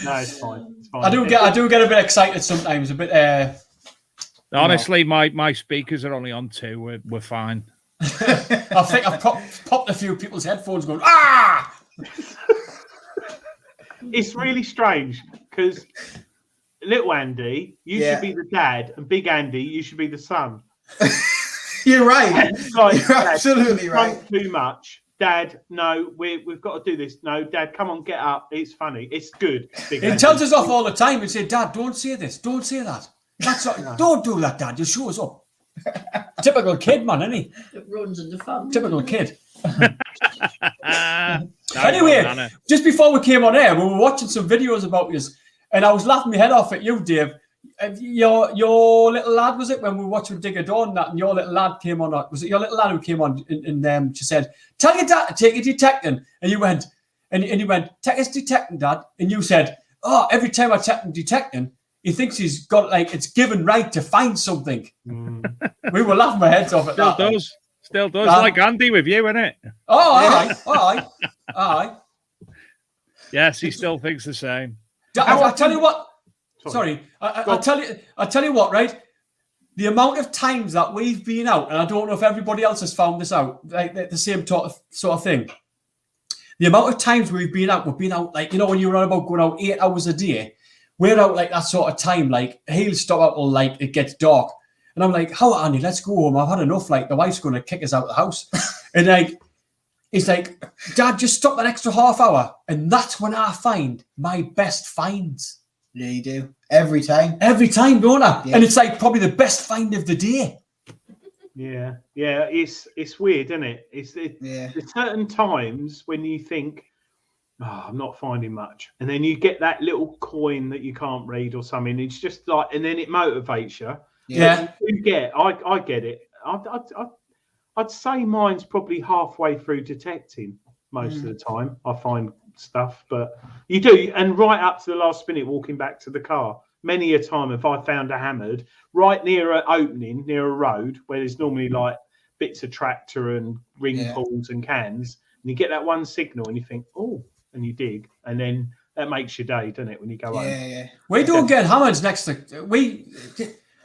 [SPEAKER 6] No, it's fine. It's fine.
[SPEAKER 7] I do get a bit excited sometimes. A bit.
[SPEAKER 5] Honestly, my speakers are only on 2. We're fine.
[SPEAKER 7] I think I've popped a few people's headphones going, ah!
[SPEAKER 6] It's really strange because little Andy, you should be the dad, and big Andy, you should be the son.
[SPEAKER 8] You're right.
[SPEAKER 6] Like,
[SPEAKER 8] You're absolutely right.
[SPEAKER 6] Too much. Dad, no, we've got to do this. No, Dad, come on, get up. It's funny. It's good. Big
[SPEAKER 7] He
[SPEAKER 6] Andy.
[SPEAKER 7] tells us off all the time and say, Dad, don't say this. Don't say that. That's not, Don't do that, Dad. You show us up. Typical kid, man, isn't he?
[SPEAKER 9] It runs in the family.
[SPEAKER 7] Typical kid. Anyway, just before we came on air, we were watching some videos about you, and I was laughing my head off at you, Dave. Your little lad, was it, when we were watching Dig a Dawn, that, and your little lad came on? Was it your little lad who came on and she said, "Tell your dad to take you detecting," and you went, and he went, "Take us detecting, Dad," and you said, "Oh, every time I take him detecting, he thinks he's got like it's given right to find something." We were laughing our heads off at that.
[SPEAKER 5] Still does, like Andy with you, innit?
[SPEAKER 7] Oh, all right.
[SPEAKER 5] Yes, he still thinks the same.
[SPEAKER 7] I tell you what. Sorry, I tell you what. Right, the amount of times that we've been out, and I don't know if everybody else has found this out, like the same sort of thing. The amount of times we've been out like, you know, when you're on about going out 8 hours a day, we're out like that sort of time. Like he'll stop out till like it gets dark. And I'm like, "How, Andy? Let's go home. I've had enough. Like, the wife's going to kick us out of the house." And like, he's like, "Dad, just stop that extra half hour." And that's when I find my best finds.
[SPEAKER 8] Yeah, you do. Every time,
[SPEAKER 7] don't I?
[SPEAKER 8] Yeah.
[SPEAKER 7] And it's like probably the best find of the day.
[SPEAKER 6] Yeah. It's weird, isn't it? There's certain times when you think, "Oh, I'm not finding much," and then you get that little coin that you can't read or something. It's just like, and then it motivates you.
[SPEAKER 7] Yeah.
[SPEAKER 6] I get it. I'd say mine's probably halfway through detecting most of the time. I find stuff, but you do, and right up to the last minute walking back to the car. Many a time if I found a hammered right near an opening, near a road where there's normally like bits of tractor and ring pulls and cans, and you get that one signal and you think, "Oh," and you dig, and then that makes your day, doesn't it, when you go home?
[SPEAKER 8] Yeah.
[SPEAKER 7] We don't get hammers next to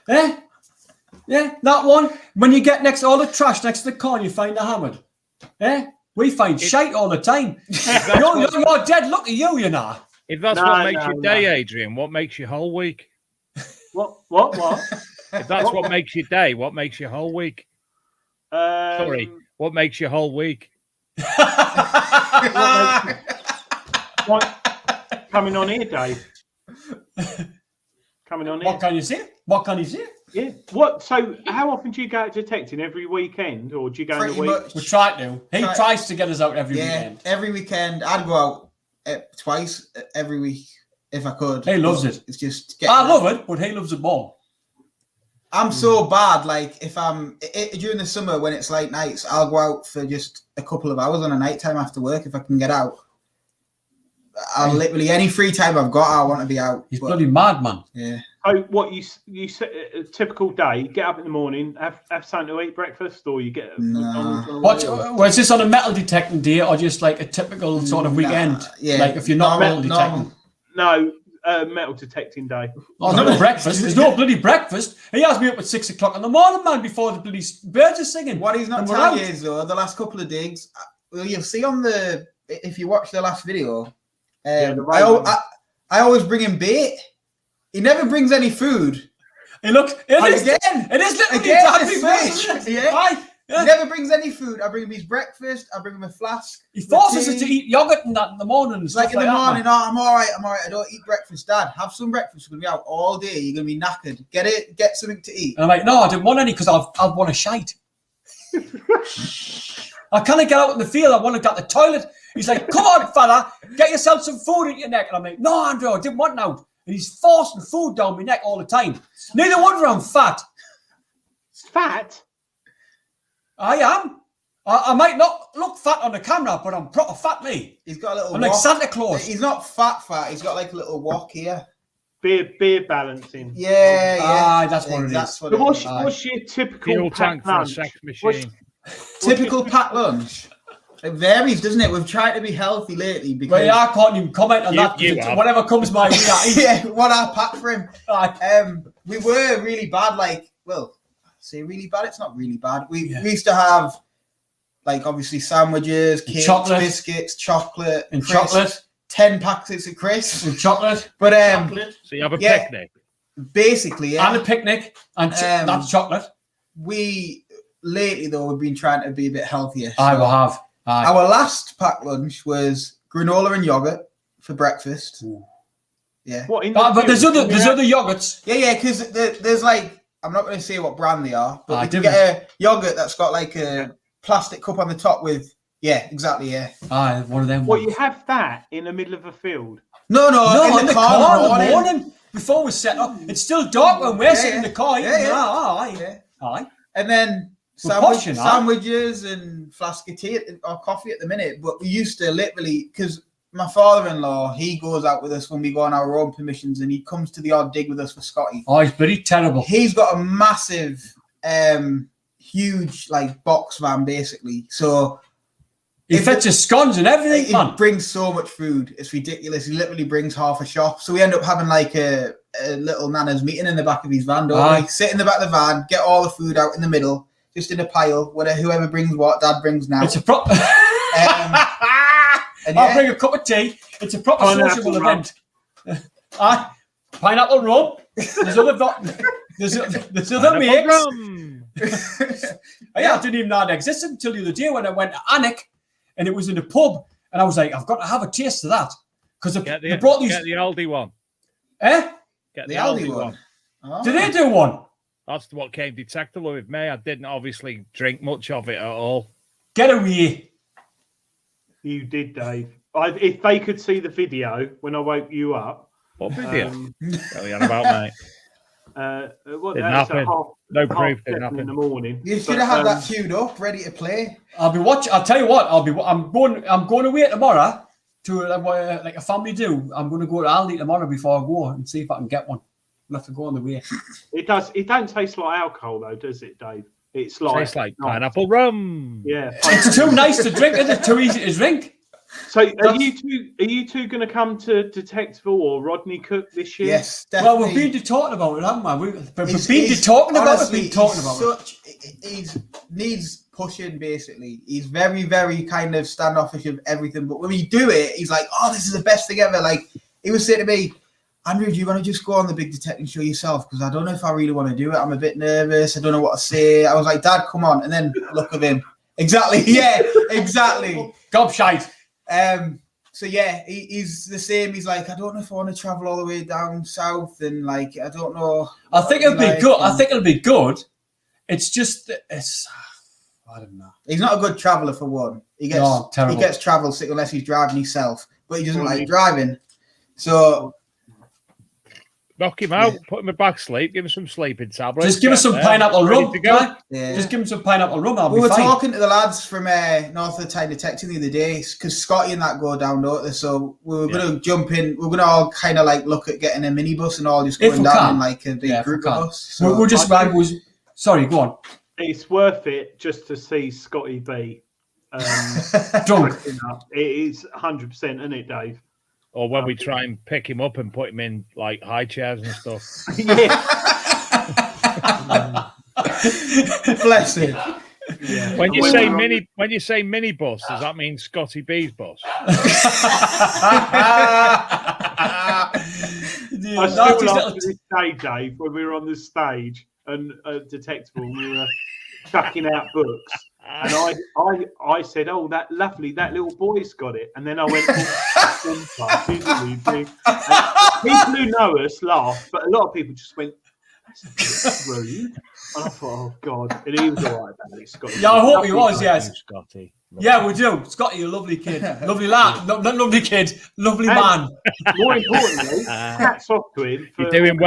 [SPEAKER 7] that one. When you get next to all the trash next to the car, you find the hammered. We find shite all the time. You're dead lucky, you know.
[SPEAKER 5] If that's what makes your day, Adrian, what makes your whole week?
[SPEAKER 6] What?
[SPEAKER 5] If that's what makes your day, what makes your whole week? Sorry, what makes your whole week?
[SPEAKER 6] What? Coming on here, Dave. Coming on here.
[SPEAKER 7] What can you say?
[SPEAKER 6] Yeah. What? So, how often do you go out detecting? Every weekend, or do you go in the week?
[SPEAKER 7] We try to. He tries to get us out every weekend.
[SPEAKER 8] Every weekend. I'd go out twice every week if I could.
[SPEAKER 7] He loves it.
[SPEAKER 8] It's just.
[SPEAKER 7] I love it, but he loves it more.
[SPEAKER 8] I'm so bad. Like if I'm during the summer when it's late nights, I'll go out for just a couple of hours on a night time after work if I can get out. I'll literally any free time I've got, I want to be out.
[SPEAKER 7] He's bloody mad, man.
[SPEAKER 8] Yeah.
[SPEAKER 6] So what you a typical day? You get up in the morning, have something to eat, breakfast, or you get.
[SPEAKER 7] Was this on a metal detecting day or just like a typical sort of weekend?
[SPEAKER 8] Yeah.
[SPEAKER 7] Like if you're not metal detecting.
[SPEAKER 6] No, metal detecting day.
[SPEAKER 7] Oh, no breakfast. There's no bloody breakfast. He has me up at 6 o'clock in the morning, man, before the bloody birds are singing.
[SPEAKER 8] What he's not telling you is though, the last couple of digs. Well, you'll see on if you watch the last video. I always bring him bait. He never brings any food.
[SPEAKER 7] Hey, look, it is literally exactly
[SPEAKER 8] He never brings any food. I bring him his breakfast. I bring him a flask.
[SPEAKER 7] He forces us to eat yogurt and that in the morning.
[SPEAKER 8] Like in the morning, I'm all right. I don't eat breakfast, Dad. Have some breakfast. We're going to be out all day. You're going to be knackered. Get something to eat.
[SPEAKER 7] And I'm like, no, I didn't want any because I want to shite. I can't get out in the field. I want to get the toilet. He's like, come on, fella, get yourself some food in your neck. And I'm like, no, Andrew, I didn't want now. and he's forcing food down my neck all the time. Neither wonder I'm fat.
[SPEAKER 6] Fat?
[SPEAKER 7] I am. I might not look fat on the camera, but I'm proper fat, me.
[SPEAKER 8] He's got a little
[SPEAKER 7] I'm
[SPEAKER 8] walk.
[SPEAKER 7] like Santa Claus.
[SPEAKER 8] He's not fat. He's got like a little walk here.
[SPEAKER 6] Beer balancing.
[SPEAKER 8] Yeah.
[SPEAKER 7] Ah, that's what it is.
[SPEAKER 8] That's what
[SPEAKER 6] So
[SPEAKER 8] it is.
[SPEAKER 6] what's your typical
[SPEAKER 5] Fuel tank
[SPEAKER 6] packed
[SPEAKER 5] for a
[SPEAKER 6] lunch?
[SPEAKER 5] sex machine.
[SPEAKER 8] Typical packed lunch. It varies, doesn't it? We've tried to be healthy lately because
[SPEAKER 7] Well, yeah, I can't even comment on that.
[SPEAKER 5] you
[SPEAKER 7] Because
[SPEAKER 5] have.
[SPEAKER 7] whatever comes my way, I eat.
[SPEAKER 8] yeah, what I packed for him.
[SPEAKER 7] Aye.
[SPEAKER 8] We were really bad. Like, well, I say really bad. It's not really bad. We used to have, like, obviously sandwiches, cakes,
[SPEAKER 7] chocolate.
[SPEAKER 8] biscuits, chocolate,
[SPEAKER 7] And
[SPEAKER 8] crisps,
[SPEAKER 7] chocolate.
[SPEAKER 8] 10 packets of crisps.
[SPEAKER 7] And chocolate.
[SPEAKER 8] But
[SPEAKER 5] So you have a
[SPEAKER 8] Yeah.
[SPEAKER 5] picnic.
[SPEAKER 8] basically, yeah.
[SPEAKER 7] And a picnic. And that's chocolate.
[SPEAKER 8] We lately though we've been trying to be a bit healthier.
[SPEAKER 7] I
[SPEAKER 8] So
[SPEAKER 7] will have. Aye.
[SPEAKER 8] Our last packed lunch was granola and yogurt for breakfast. Yeah.
[SPEAKER 6] What, in
[SPEAKER 7] But there's
[SPEAKER 6] field?
[SPEAKER 7] other yogurts.
[SPEAKER 8] Yeah, because there's like, I'm not going to say what brand they are, but
[SPEAKER 7] Ah,
[SPEAKER 8] you can
[SPEAKER 7] different.
[SPEAKER 8] get a yogurt that's got like a plastic cup on the top with, yeah, exactly, yeah.
[SPEAKER 7] Aye, one of them.
[SPEAKER 6] What,
[SPEAKER 7] ones.
[SPEAKER 6] you have that in the middle of a field?
[SPEAKER 8] No,
[SPEAKER 7] No,
[SPEAKER 8] in the car in the morning.
[SPEAKER 7] before we set up. It's still dark when we're sitting in the car.
[SPEAKER 8] Yeah, yeah.
[SPEAKER 7] Aye.
[SPEAKER 8] Yeah.
[SPEAKER 7] Aye.
[SPEAKER 8] And then
[SPEAKER 7] We're posh, you know.
[SPEAKER 8] sandwiches and flask of tea or coffee at the minute. But we used to literally, because my father-in-law, he goes out with us when we go on our own permissions, and he comes to the odd dig with us for Scotty.
[SPEAKER 7] Oh, he's pretty terrible.
[SPEAKER 8] He's got a massive, huge like box van basically. So
[SPEAKER 7] He fetches scones and everything,
[SPEAKER 8] he
[SPEAKER 7] man.
[SPEAKER 8] brings so much food. It's ridiculous. He literally brings half a shop. So we end up having like a little nana's meeting in the back of his van. Don't we? Sit in the back of the van, get all the food out in the middle, just in a pile. Whoever brings what, Dad brings now.
[SPEAKER 7] It's a proper. I'll bring a cup of tea. It's a proper sociable event. Aye, pineapple rum. There's other there's other makes. I didn't even know that existed until the other day when I went to Anik, and it was in a pub, and I was like, I've got to have a taste of that because they brought these.
[SPEAKER 5] Get the Aldi one.
[SPEAKER 7] Eh?
[SPEAKER 5] Get
[SPEAKER 8] the Aldi one. Oh.
[SPEAKER 7] Did they do one?
[SPEAKER 5] That's what came detectable with me. I didn't obviously drink much of it at all.
[SPEAKER 7] Get away.
[SPEAKER 6] You did, Dave. If they could see the video when I woke you up.
[SPEAKER 5] What video? What are you on about, mate?
[SPEAKER 6] What,
[SPEAKER 5] Didn't
[SPEAKER 6] that's
[SPEAKER 5] happen.
[SPEAKER 6] at
[SPEAKER 5] No
[SPEAKER 6] half
[SPEAKER 5] proof. Didn't
[SPEAKER 6] 7
[SPEAKER 5] happen.
[SPEAKER 6] in the morning.
[SPEAKER 8] You should have had that queued up, ready to play.
[SPEAKER 7] I'll be watching. I'll tell you what. I'm going away tomorrow to like a family do. I'm going to go to Aldi tomorrow before I go and see if I can get one. I'll have to go on the way.
[SPEAKER 6] It does. It don't taste like alcohol though, does it, Dave? It's like
[SPEAKER 5] Tastes like pineapple rum.
[SPEAKER 6] Yeah.
[SPEAKER 7] It's too nice to drink. Isn't it? Too easy to drink.
[SPEAKER 6] So are you two going to come to Detectiveville or Rodney Cook this year?
[SPEAKER 8] Yes, definitely.
[SPEAKER 7] Well, we've been talking about it, haven't we? We've been talking about it.
[SPEAKER 8] He needs pushing, basically. He's very, very kind of standoffish of everything. But when we do it, he's like, oh, this is the best thing ever. Like, he was saying to me, Andrew, do you want to just go on the Big Detective Show yourself? Because I don't know if I really want to do it. I'm a bit nervous. I don't know what to say. I was like, Dad, come on. And then look at him. Exactly. Yeah, exactly.
[SPEAKER 7] Gobshite.
[SPEAKER 8] So yeah, he's the same. He's like, I don't know if I want to travel all the way down south, and like, I don't know.
[SPEAKER 7] I think it'll be good. I think it'll be good. It's just, I don't know.
[SPEAKER 8] He's not a good traveller for one. He gets travel sick unless he's driving himself, but he doesn't like driving. So
[SPEAKER 5] knock him out, put him in back sleep, give him some sleeping tablets.
[SPEAKER 7] Just give us some pineapple rum.
[SPEAKER 8] Yeah.
[SPEAKER 7] Just give him some pineapple rum.
[SPEAKER 8] We were talking to the lads from North of the Tide Detecting the other day because Scotty and that go down, don't they? So we were going to jump in. We're going to all kind of like look at getting a minibus and all just going down in like a big group of us. So
[SPEAKER 7] we'll just sorry, go on.
[SPEAKER 6] It's worth it just to see Scotty B.
[SPEAKER 7] Drunk.
[SPEAKER 6] It is 100%, isn't it, Dave?
[SPEAKER 5] Or when we try and pick him up and put him in like high chairs and stuff.
[SPEAKER 8] Bless him.
[SPEAKER 6] Yeah.
[SPEAKER 5] When you say mini bus, does that mean Scotty B's bus?
[SPEAKER 6] I still laugh to this day, Dave, when we were on the stage and Detectiveville, we were chucking out books. And I said, oh, that little boy's got it. And then I went, people who know us laughed, but a lot of people just went, That's rude. And I thought, oh God. And he was all right about it, Scotty.
[SPEAKER 7] Yeah, I hope he was, yes.
[SPEAKER 5] Scotty.
[SPEAKER 7] Yeah, we do. Scotty, a lovely kid. Lovely lad. No, not lovely kid. Lovely man.
[SPEAKER 6] More importantly, hats off to him.
[SPEAKER 5] You're doing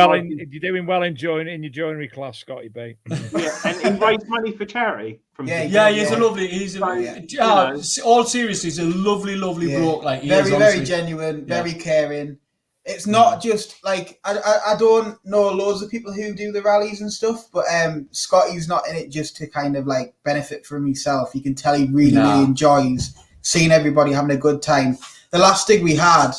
[SPEAKER 5] well in your joinery class, Scotty B.
[SPEAKER 6] Yeah, and he raised money for charity.
[SPEAKER 7] He's a lovely. All seriously, he's a lovely bloke. Like
[SPEAKER 8] very genuine, very caring. It's not just like I don't know loads of people who do the rallies and stuff, but Scotty's not in it just to kind of like benefit from himself. You can tell he really enjoys seeing everybody having a good time. The last dig we had,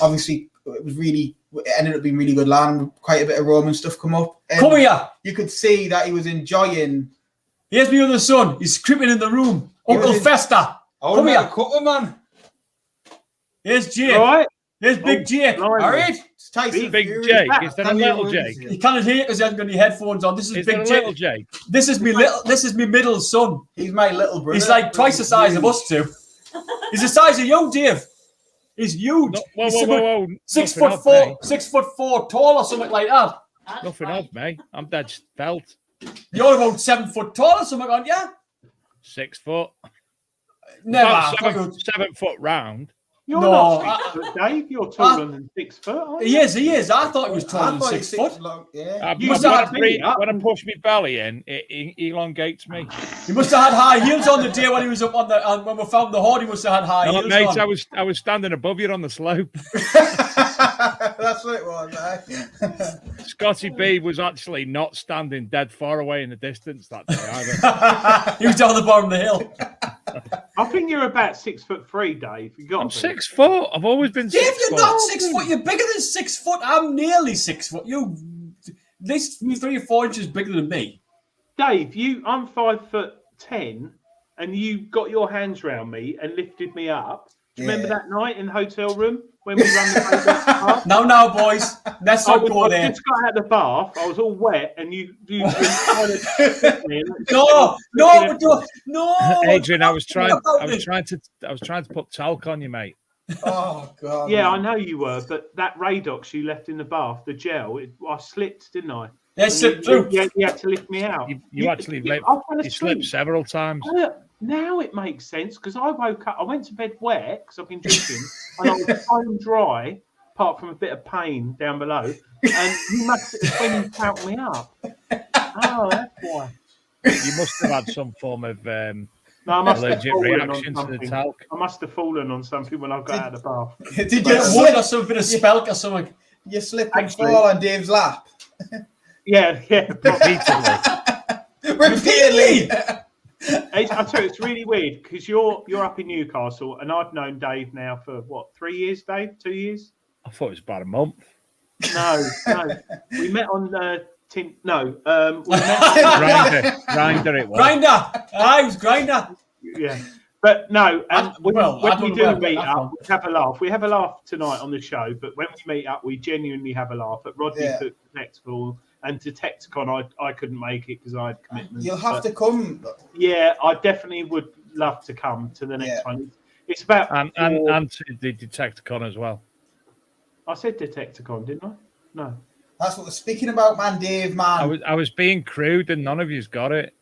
[SPEAKER 8] obviously it ended up being really good land. Quite a bit of Roman stuff come up.
[SPEAKER 7] Come here.
[SPEAKER 8] You could see that he was enjoying.
[SPEAKER 7] Here's my other son. He's creeping in the room. Uncle Festa. Come here.
[SPEAKER 10] Couple, man.
[SPEAKER 7] Here's Jake.
[SPEAKER 6] All right.
[SPEAKER 7] Here's Big Jake. All right.
[SPEAKER 5] Big Jake. Is that a little Jake?
[SPEAKER 7] You can't hear it because he hasn't got any headphones on. This is Big Jake.
[SPEAKER 5] Little Jake.
[SPEAKER 7] This is my middle son.
[SPEAKER 8] He's my little brother.
[SPEAKER 7] He's like twice the size of us two. He's the size of you, Dave. He's huge.
[SPEAKER 5] Whoa.
[SPEAKER 7] 6'4", 6'4" tall or something like that.
[SPEAKER 5] Nothing of me. I'm dead felt.
[SPEAKER 7] You're about 7 foot tall or something, aren't you?
[SPEAKER 5] 6 foot.
[SPEAKER 7] Never.
[SPEAKER 5] 7 foot round.
[SPEAKER 6] You're not 6 foot, Dave. You're taller than 6 foot, aren't you?
[SPEAKER 7] He is. I thought he was taller than 6 foot.
[SPEAKER 5] When I push my belly in, it elongates me.
[SPEAKER 7] He must have had high heels on the day when he was up on when we found the hoard. He must have had high heels
[SPEAKER 5] mate,
[SPEAKER 7] on.
[SPEAKER 5] I was standing above you on the slope.
[SPEAKER 8] That's what it was.
[SPEAKER 5] Scotty B was actually not standing dead far away in the distance that day either.
[SPEAKER 7] He was down the bottom of the hill.
[SPEAKER 6] I think you're about 6'3", Dave.
[SPEAKER 5] I'm 6 foot. I've always been 6
[SPEAKER 7] Dave,
[SPEAKER 5] foot.
[SPEAKER 7] you're not 6 foot. You're bigger than 6 foot. I'm nearly 6 foot. You, at least 3 or 4 inches bigger than me.
[SPEAKER 6] Dave, I'm 5'10", and you got your hands round me and lifted me up. Do you remember that night in the hotel room when we ran the bath?
[SPEAKER 7] No, boys. Let's not go there.
[SPEAKER 6] I just got out of the bath. I was all wet, and you kind of me.
[SPEAKER 7] No.
[SPEAKER 5] Adrian, I was trying to put talc on you, mate.
[SPEAKER 8] Oh God.
[SPEAKER 6] Yeah, I know you were, but that Radox you left in the bath, the gel, I slipped, didn't I?
[SPEAKER 7] Yeah, slipped through.
[SPEAKER 6] You had to lift me out.
[SPEAKER 5] You slipped several times.
[SPEAKER 6] Now it makes sense because I woke up. I went to bed wet because I've been drinking, and I was bone dry, apart from a bit of pain down below. And you must have been counting me up. Oh, that's why.
[SPEAKER 5] You must have had some form of allergic reaction to the talc.
[SPEAKER 6] I must have fallen on something when I got out of the bath.
[SPEAKER 8] Did you
[SPEAKER 7] slip or some bit of spelk or something?
[SPEAKER 8] You slip and fall on Dave's lap.
[SPEAKER 6] Yeah.
[SPEAKER 8] Repeatedly.
[SPEAKER 6] I tell you, it's really weird because you're up in Newcastle, and I've known Dave now for what, 3 years, Dave? 2 years?
[SPEAKER 5] I thought it was about a month.
[SPEAKER 6] No. We met on we met
[SPEAKER 5] Grinder. It was
[SPEAKER 7] Grinder. I was Grinder.
[SPEAKER 6] Yeah, but no. And when we do meet up, we have a laugh. We have a laugh tonight on the show, but when we meet up, we genuinely have a laugh. At Rodney took Detectable. And to Detecticon, I couldn't make it because I had commitments.
[SPEAKER 8] You'll have to come.
[SPEAKER 6] Yeah, I definitely would love to come to the next one. It's about
[SPEAKER 5] and to the Detecticon as well.
[SPEAKER 6] I said Detecticon, didn't I? No.
[SPEAKER 8] That's what we're speaking about, man, Dave, man.
[SPEAKER 5] I was being crude and none of you's got it.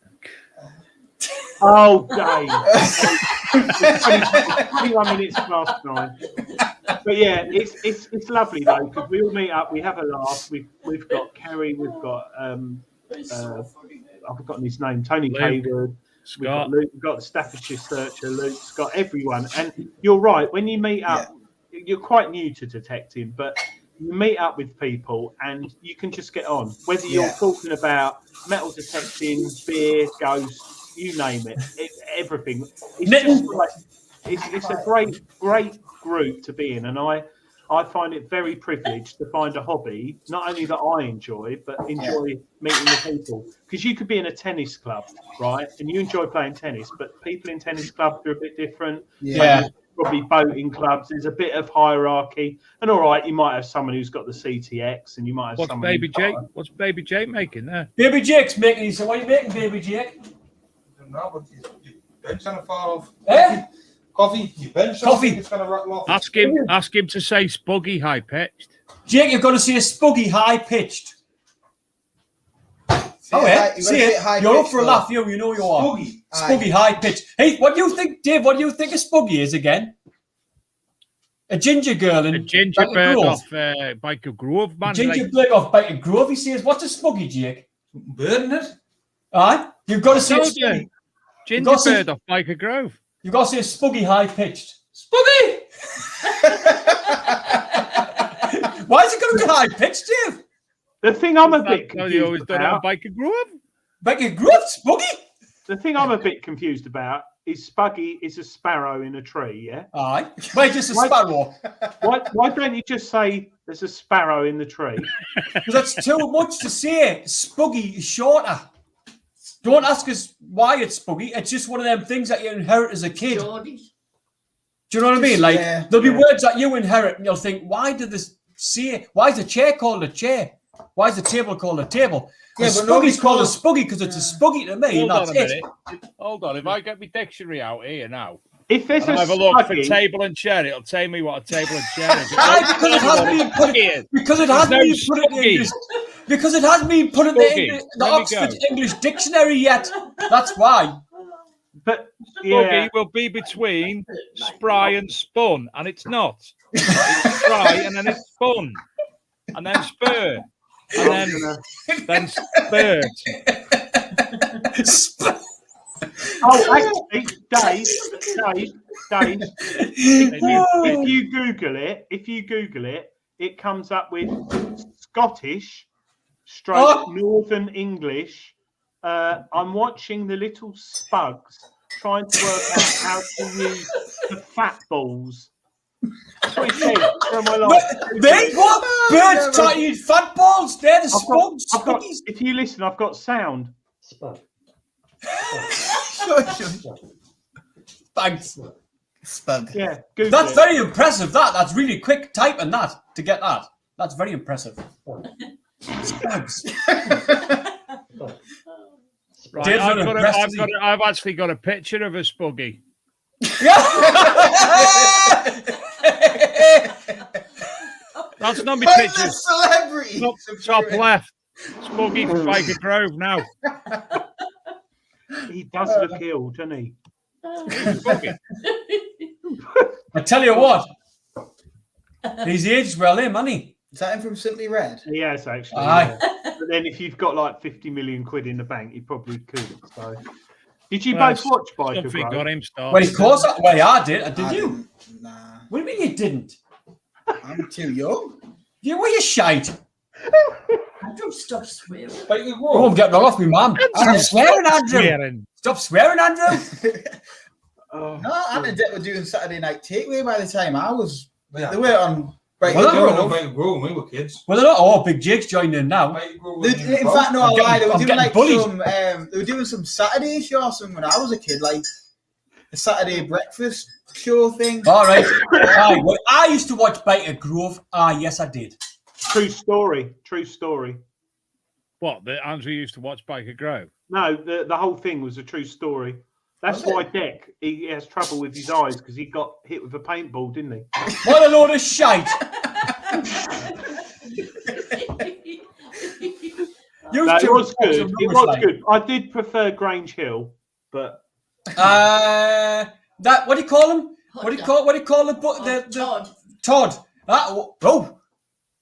[SPEAKER 6] Oh, Dave. 21 minutes past 9. But yeah, it's lovely though because we all meet up, we have a laugh. We've got Kerry, we've got I've forgotten his name, Tony Hayward, Scott. We've got Luke, we've got the Staffordshire Searcher, Luke, Scott, everyone. And you're right, when you meet up, you're quite new to detecting, but you meet up with people and you can just get on. Whether you're talking about metal detecting, beer, ghosts, you name it, everything. It's just like it's a great group to be in, and I find it very privileged to find a hobby not only that I enjoy, but enjoy meeting the people. Because you could be in a tennis club, right, and you enjoy playing tennis, but people in tennis clubs are a bit different. Probably boating clubs. There's a bit of hierarchy, and all right, you might have someone who's got the CTX, and you might have someone.
[SPEAKER 5] What's Baby Jake making there?
[SPEAKER 7] Baby Jake's making. So what are you making, Baby Jake?
[SPEAKER 10] I don't know, but you bench on a far off.
[SPEAKER 7] Coffee.
[SPEAKER 10] You bench
[SPEAKER 7] coffee.
[SPEAKER 10] It's going to rattle off.
[SPEAKER 5] Ask him to say spuggy high pitched.
[SPEAKER 7] Jake, you're going to see a spuggy high pitched. Oh, yeah.
[SPEAKER 8] You gotta
[SPEAKER 7] See
[SPEAKER 8] say
[SPEAKER 7] it.
[SPEAKER 8] high
[SPEAKER 7] You're up
[SPEAKER 8] pitch,
[SPEAKER 7] for a
[SPEAKER 8] though.
[SPEAKER 7] laugh. You know you are.
[SPEAKER 10] Spuggy.
[SPEAKER 7] Spuggy, high pitch. Hey, what do you think, Dave? What do you think a spuggy is again? A ginger girl in
[SPEAKER 5] A ginger
[SPEAKER 7] Biker
[SPEAKER 5] bird
[SPEAKER 7] Grove.
[SPEAKER 5] off Biker Grove, man.
[SPEAKER 7] Ginger
[SPEAKER 5] Like,
[SPEAKER 7] bird off Biker Grove. He says, "What's a spuggy, Jake?"
[SPEAKER 10] Bird in it.
[SPEAKER 7] Aye, you've got to say
[SPEAKER 5] told you.
[SPEAKER 7] spuggy.
[SPEAKER 5] Ginger
[SPEAKER 7] got some-
[SPEAKER 5] bird off Biker Grove.
[SPEAKER 7] You've got to say spuggy, high pitched.
[SPEAKER 10] Spuggy.
[SPEAKER 7] Why is it going to be high pitched, Dave?
[SPEAKER 6] The thing I'm a bit
[SPEAKER 5] That's how you always
[SPEAKER 6] confused
[SPEAKER 5] done it on
[SPEAKER 6] about.
[SPEAKER 5] Biker Grove.
[SPEAKER 7] Biker Grove, spuggy.
[SPEAKER 6] The thing I'm a bit confused about is Spuggy is a sparrow in a tree. Yeah.
[SPEAKER 7] Aye, wait, just a
[SPEAKER 6] Why-
[SPEAKER 7] sparrow.
[SPEAKER 6] Why don't you just say there's a sparrow in the tree?
[SPEAKER 7] Because that's too much to say. Spuggy is shorter. Don't ask us why it's spuggy. It's just one of them things that you inherit as a kid.
[SPEAKER 9] Geordie.
[SPEAKER 7] Do you know what I mean? Like
[SPEAKER 8] Yeah,
[SPEAKER 7] there'll be
[SPEAKER 6] yeah.
[SPEAKER 7] words that you inherit, and you'll think, "Why did this say? Why is the chair called a chair? Why is the table called a table?"
[SPEAKER 8] Yeah,
[SPEAKER 7] Yeah,
[SPEAKER 8] but
[SPEAKER 7] spuggy's
[SPEAKER 8] nobody's
[SPEAKER 7] called a
[SPEAKER 8] called-
[SPEAKER 7] spuggy because it's a spuggy to me.
[SPEAKER 5] Hold
[SPEAKER 7] And
[SPEAKER 5] on
[SPEAKER 7] that's
[SPEAKER 5] a
[SPEAKER 7] it.
[SPEAKER 5] minute. Hold on. If I get my dictionary out here now,
[SPEAKER 6] If there's
[SPEAKER 5] and
[SPEAKER 6] a
[SPEAKER 5] I have a look for
[SPEAKER 6] Spuggy,
[SPEAKER 5] table and chair, it'll tell me what a table and chair is.
[SPEAKER 7] Aye, because it hasn't been put. Because it hasn't
[SPEAKER 5] no
[SPEAKER 7] been put in the
[SPEAKER 5] spuggy.
[SPEAKER 7] English. Because it hasn't been put in the,
[SPEAKER 5] Spuggy.
[SPEAKER 7] English, the
[SPEAKER 5] There we
[SPEAKER 7] Oxford
[SPEAKER 5] go.
[SPEAKER 7] English Dictionary yet. That's why.
[SPEAKER 6] but
[SPEAKER 5] Spuggy
[SPEAKER 6] yeah,
[SPEAKER 5] will be between spry and spun, and it's not. It's spry and then it's spun, and then spur, and then spurred.
[SPEAKER 6] oh, actually, Dave, if you Google it, it comes up with Scottish, stroke Northern English. I'm watching the little spugs trying to work out how to use the fat balls. That's what it says. Where am I like?
[SPEAKER 7] They what? Birds try to eat fat balls. They're the spugs.
[SPEAKER 6] I've got,
[SPEAKER 7] Spuggies.
[SPEAKER 6] if you listen, I've got sound.
[SPEAKER 9] Spud.
[SPEAKER 7] Thanks.
[SPEAKER 8] Spug.
[SPEAKER 6] Yeah, Google
[SPEAKER 7] That's
[SPEAKER 6] it.
[SPEAKER 7] very impressive. That's really quick typing that to get that. That's very impressive. Spugs.
[SPEAKER 5] Right,
[SPEAKER 7] Dave's
[SPEAKER 5] I've,
[SPEAKER 7] not
[SPEAKER 5] got a,
[SPEAKER 7] impressed,
[SPEAKER 5] I've,
[SPEAKER 7] is he?
[SPEAKER 5] got a, I've actually got a picture of a spuggy. That's not my
[SPEAKER 8] Where's
[SPEAKER 5] picture.
[SPEAKER 8] the celebrity?
[SPEAKER 5] Top left. Spuggy from Biker Grove now.
[SPEAKER 6] He does look ill, doesn't he?
[SPEAKER 5] Spuggy.
[SPEAKER 7] I tell you what, he's aged well, hasn't he?
[SPEAKER 8] Is that him from Simply Red?
[SPEAKER 6] He has actually.
[SPEAKER 7] Aye.
[SPEAKER 6] yeah. But then if you've got like 50 million quid in the bank, you probably could. So, did you
[SPEAKER 5] Well,
[SPEAKER 6] both watch Biker
[SPEAKER 5] Something
[SPEAKER 6] Grove?
[SPEAKER 5] got him started.
[SPEAKER 7] Well, of course. Well, I did. Did
[SPEAKER 8] I
[SPEAKER 7] you?
[SPEAKER 8] didn't. Nah,
[SPEAKER 7] What do you mean you didn't?
[SPEAKER 8] I'm too young.
[SPEAKER 7] You were you shite.
[SPEAKER 9] Andrew, stop swearing.
[SPEAKER 7] Oh, I'm getting off me, mum. Stop swearing, Andrew.
[SPEAKER 5] Swearing.
[SPEAKER 7] Stop swearing, Andrew.
[SPEAKER 6] Oh,
[SPEAKER 8] No, Aunt and Dad were doing Saturday night takeaway by the time I was.
[SPEAKER 10] Yeah.
[SPEAKER 8] They were on. Right,
[SPEAKER 7] Well,
[SPEAKER 10] They
[SPEAKER 8] they
[SPEAKER 10] were
[SPEAKER 8] were
[SPEAKER 10] on Biker Grove when we were kids.
[SPEAKER 7] Well, they're not. Oh, Big Jake's joining in now.
[SPEAKER 10] Biker Grove
[SPEAKER 8] They,
[SPEAKER 10] when we
[SPEAKER 8] in
[SPEAKER 10] were
[SPEAKER 8] fact, no, I
[SPEAKER 7] I'm getting-
[SPEAKER 8] lied. They were
[SPEAKER 7] I'm
[SPEAKER 8] doing
[SPEAKER 7] getting
[SPEAKER 8] like
[SPEAKER 7] bullied.
[SPEAKER 8] some. They were doing some Saturday show or something when I was a kid, like a Saturday breakfast show thing.
[SPEAKER 7] All right. Aye, well, I used to watch Biker Grove. Yes, I did.
[SPEAKER 6] true story. True story.
[SPEAKER 5] What? The Andrew used to watch Biker Grove?
[SPEAKER 6] No, the whole thing was a true story. That's
[SPEAKER 8] Was
[SPEAKER 6] why Deck he has trouble with his eyes because he got hit with a paintball, didn't he?
[SPEAKER 7] What a load of shite. You
[SPEAKER 6] No, it
[SPEAKER 7] two
[SPEAKER 6] was
[SPEAKER 7] talk
[SPEAKER 6] good.
[SPEAKER 7] some
[SPEAKER 6] It
[SPEAKER 7] rubbish,
[SPEAKER 6] was
[SPEAKER 7] like.
[SPEAKER 6] good. I did prefer Grange Hill, but
[SPEAKER 7] That what do you call him? What do you call the
[SPEAKER 9] Todd.
[SPEAKER 7] Todd?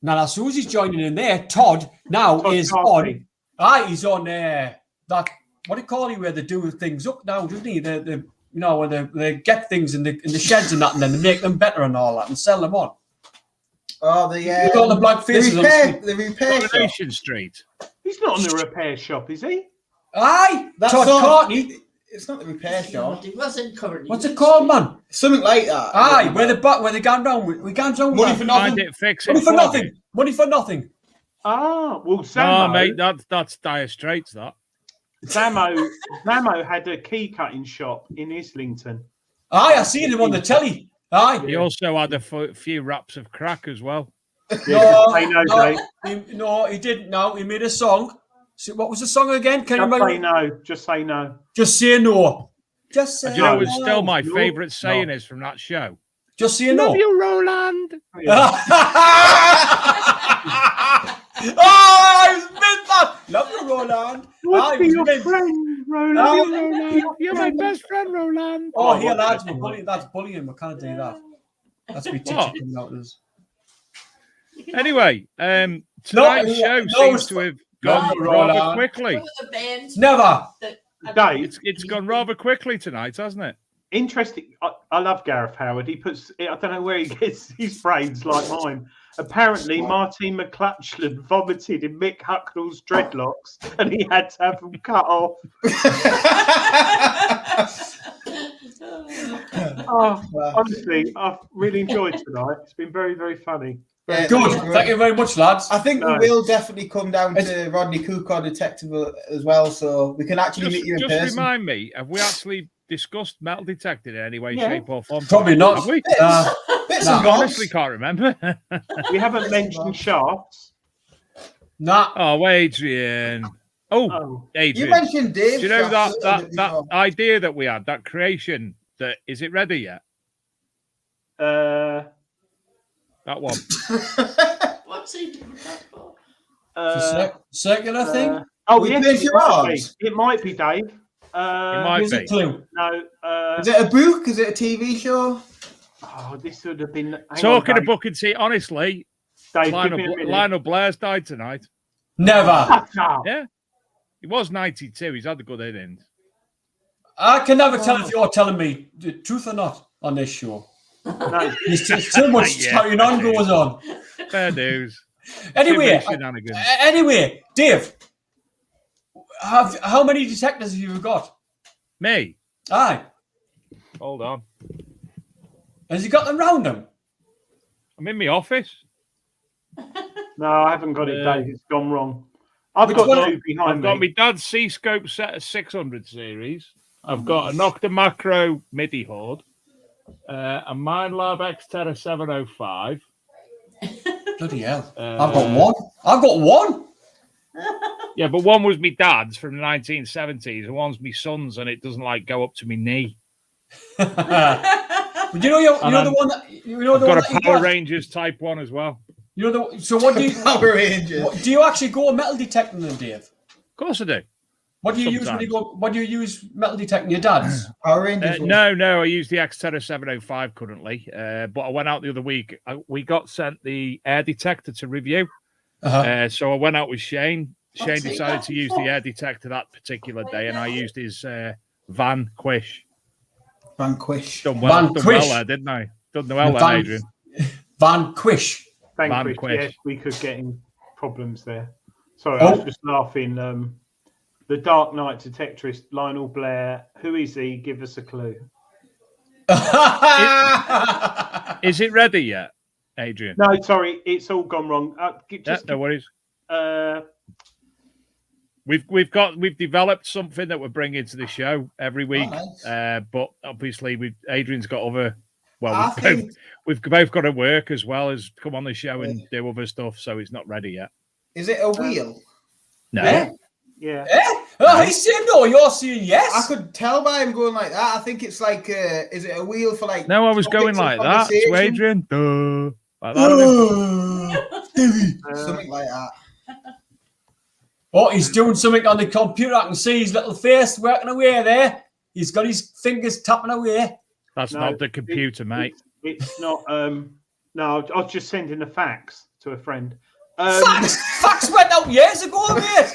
[SPEAKER 7] Now Susie's joining in there. Todd now
[SPEAKER 6] Todd
[SPEAKER 7] is
[SPEAKER 6] Carthy.
[SPEAKER 7] on. He's on that. What do you call it? Where they do things up now, doesn't he? The where they get things in the sheds and that, and then they make them better and all that, and sell them on.
[SPEAKER 8] Oh, the
[SPEAKER 7] Look at all the black faces on the street.
[SPEAKER 8] the repair shop.
[SPEAKER 5] Coronation Street.
[SPEAKER 6] he's not on the repair shop, is he?
[SPEAKER 7] Aye,
[SPEAKER 8] That's
[SPEAKER 7] Todd
[SPEAKER 8] not-
[SPEAKER 7] Courtney.
[SPEAKER 8] It's not the repair shop.
[SPEAKER 9] It wasn't currently.
[SPEAKER 7] What's it called, man?
[SPEAKER 8] Something like that.
[SPEAKER 7] Aye, where they gone down with. We gone down with
[SPEAKER 8] Money
[SPEAKER 7] that.
[SPEAKER 8] for
[SPEAKER 5] Find
[SPEAKER 8] nothing.
[SPEAKER 5] it, fix it.
[SPEAKER 7] Money for
[SPEAKER 5] flog
[SPEAKER 7] nothing.
[SPEAKER 5] it.
[SPEAKER 7] Money for nothing.
[SPEAKER 6] Ah, well,
[SPEAKER 5] No,
[SPEAKER 6] Zamo,
[SPEAKER 5] mate, that's Dire Straits, that.
[SPEAKER 6] Zamo had a key cutting shop in Islington.
[SPEAKER 7] Aye, I seen him on the telly. Aye.
[SPEAKER 5] He also had a few wraps of crack as well.
[SPEAKER 7] No,
[SPEAKER 6] Say no, Dave.
[SPEAKER 7] he didn't. No, he made a song. So what was the song again? Can you
[SPEAKER 6] Just
[SPEAKER 7] remember?
[SPEAKER 6] say no. Just say no.
[SPEAKER 7] Just say no. Just say
[SPEAKER 5] Do you know
[SPEAKER 7] no.
[SPEAKER 5] what still my
[SPEAKER 6] No.
[SPEAKER 5] favourite saying is from that show?
[SPEAKER 7] Just say no.
[SPEAKER 5] Love you, Roland.
[SPEAKER 7] I was mint that. Love you, Roland.
[SPEAKER 6] What's
[SPEAKER 7] I was
[SPEAKER 6] your
[SPEAKER 7] mint.
[SPEAKER 6] friend, Roland?
[SPEAKER 7] Oh,
[SPEAKER 5] Roland, you're my best friend, Roland.
[SPEAKER 7] Oh, here, lads, we're bullying. That's bullying. We can't do that. That's me teacher
[SPEAKER 5] What?
[SPEAKER 7] coming out of us.
[SPEAKER 5] Anyway, tonight's show seems to have gone
[SPEAKER 7] no,
[SPEAKER 5] rather
[SPEAKER 7] Roland.
[SPEAKER 5] quickly.
[SPEAKER 7] Never.
[SPEAKER 6] Dave,
[SPEAKER 5] It's gone rather quickly tonight, hasn't it?
[SPEAKER 6] interesting. I love Gareth Howard. He puts, I don't know where he gets his brains like mine. Apparently, Martin McClutchland vomited in Mick Hucknall's dreadlocks and he had to have them cut off. Honestly, I've really enjoyed tonight. It's been very, very funny.
[SPEAKER 8] Yeah,
[SPEAKER 7] Good. Thank you very much, lads.
[SPEAKER 8] I think we will definitely come down to Rodney Cook or Detective as well, so we can actually meet you in person.
[SPEAKER 5] Just remind me, have we actually discussed metal detecting in any way, shape, or form?
[SPEAKER 7] Probably not.
[SPEAKER 5] Have we?
[SPEAKER 8] Bits
[SPEAKER 5] I
[SPEAKER 8] and
[SPEAKER 5] honestly
[SPEAKER 8] bobs.
[SPEAKER 5] can't remember.
[SPEAKER 6] We haven't mentioned shafts.
[SPEAKER 7] Nah.
[SPEAKER 5] Oh, Adrian. Oh, Adrian.
[SPEAKER 8] You mentioned Dave.
[SPEAKER 5] Do you know
[SPEAKER 8] Shafts
[SPEAKER 5] that
[SPEAKER 8] before.
[SPEAKER 5] idea that we had, that creation, that is it ready yet?
[SPEAKER 6] That
[SPEAKER 5] one.
[SPEAKER 9] What's he doing that for?
[SPEAKER 7] Circular thing?
[SPEAKER 6] Yes, it might be, Dave.
[SPEAKER 5] It might
[SPEAKER 7] Here's
[SPEAKER 5] be.
[SPEAKER 7] a clue.
[SPEAKER 6] No.
[SPEAKER 8] Is it a book? Is it a TV show?
[SPEAKER 6] Oh, this would have been.
[SPEAKER 5] Talking of book and tea, honestly,
[SPEAKER 6] Dave, give me a minute.
[SPEAKER 5] Lionel Blair's died tonight.
[SPEAKER 7] Never.
[SPEAKER 5] Yeah. He was 92. He's had a good innings.
[SPEAKER 7] I can never tell if you're telling me the truth or not on this show.
[SPEAKER 6] No.
[SPEAKER 7] There's too much carrying on goes on.
[SPEAKER 5] Fair news.
[SPEAKER 7] Anyway,
[SPEAKER 5] Too much shenanigans.
[SPEAKER 7] Dave, how many detectives have you got?
[SPEAKER 5] Me?
[SPEAKER 7] Aye.
[SPEAKER 5] Hold on.
[SPEAKER 7] Has he got them round him?
[SPEAKER 5] I'm in my office.
[SPEAKER 6] No, I haven't got it, Dave. It's gone wrong. I've got two behind
[SPEAKER 5] I've
[SPEAKER 6] me.
[SPEAKER 5] got my dad's C-Scope set of 600 series. I've got a Nocta Macro MIDI Horde. A MindLab X-Terra 705.
[SPEAKER 7] Bloody hell. I've got one. I've got one.
[SPEAKER 5] Yeah, but one was my dad's from the 1970s, and one's my son's, and it doesn't go up to my knee.
[SPEAKER 7] But you know the one that
[SPEAKER 5] I've got a Power Rangers Type 1 as well.
[SPEAKER 7] You know so what do you
[SPEAKER 8] Power Rangers?
[SPEAKER 7] Do you actually go metal detecting then, Dave?
[SPEAKER 5] Of course I do.
[SPEAKER 7] What do you use when you go? What do you use metal detecting your dad's?
[SPEAKER 8] Power Rangers.
[SPEAKER 5] No, I use the X-Terra 705 currently. But I went out the other week. We got sent the air detector to review. So I went out with Shane. Shane decided to use the air detector that particular day, and I used his Vanquish.
[SPEAKER 8] Vanquish.
[SPEAKER 5] Done well there, didn't I? Done well there, Adrian.
[SPEAKER 7] Vanquish.
[SPEAKER 6] Vanquish. Yes, we could get in problems there. Sorry, I was just laughing. The Dark Knight detectorist, Lionel Blair. Who is he? Give us a clue.
[SPEAKER 5] Is it ready yet, Adrian?
[SPEAKER 6] No, sorry, it's all gone wrong.
[SPEAKER 5] No worries. We've developed something that we're bringing to the show every week. Nice. But obviously, Adrian's got other. Well, we've both got to work as well as come on the show and do other stuff, so it's not ready yet.
[SPEAKER 8] Is it a wheel?
[SPEAKER 5] No.
[SPEAKER 6] Yeah.
[SPEAKER 7] He's saying no. You're saying yes.
[SPEAKER 8] I could tell by him going like that. I think it's like, is it a wheel for like?
[SPEAKER 5] No, I was going like that. So Adrian, like that.
[SPEAKER 8] Something like that.
[SPEAKER 7] Oh, he's doing something on the computer. I can see his little face working away there. He's got his fingers tapping away.
[SPEAKER 5] That's not the computer, mate.
[SPEAKER 6] It's not. No, I was just sending a fax to a friend.
[SPEAKER 7] Fax went out years ago, mate.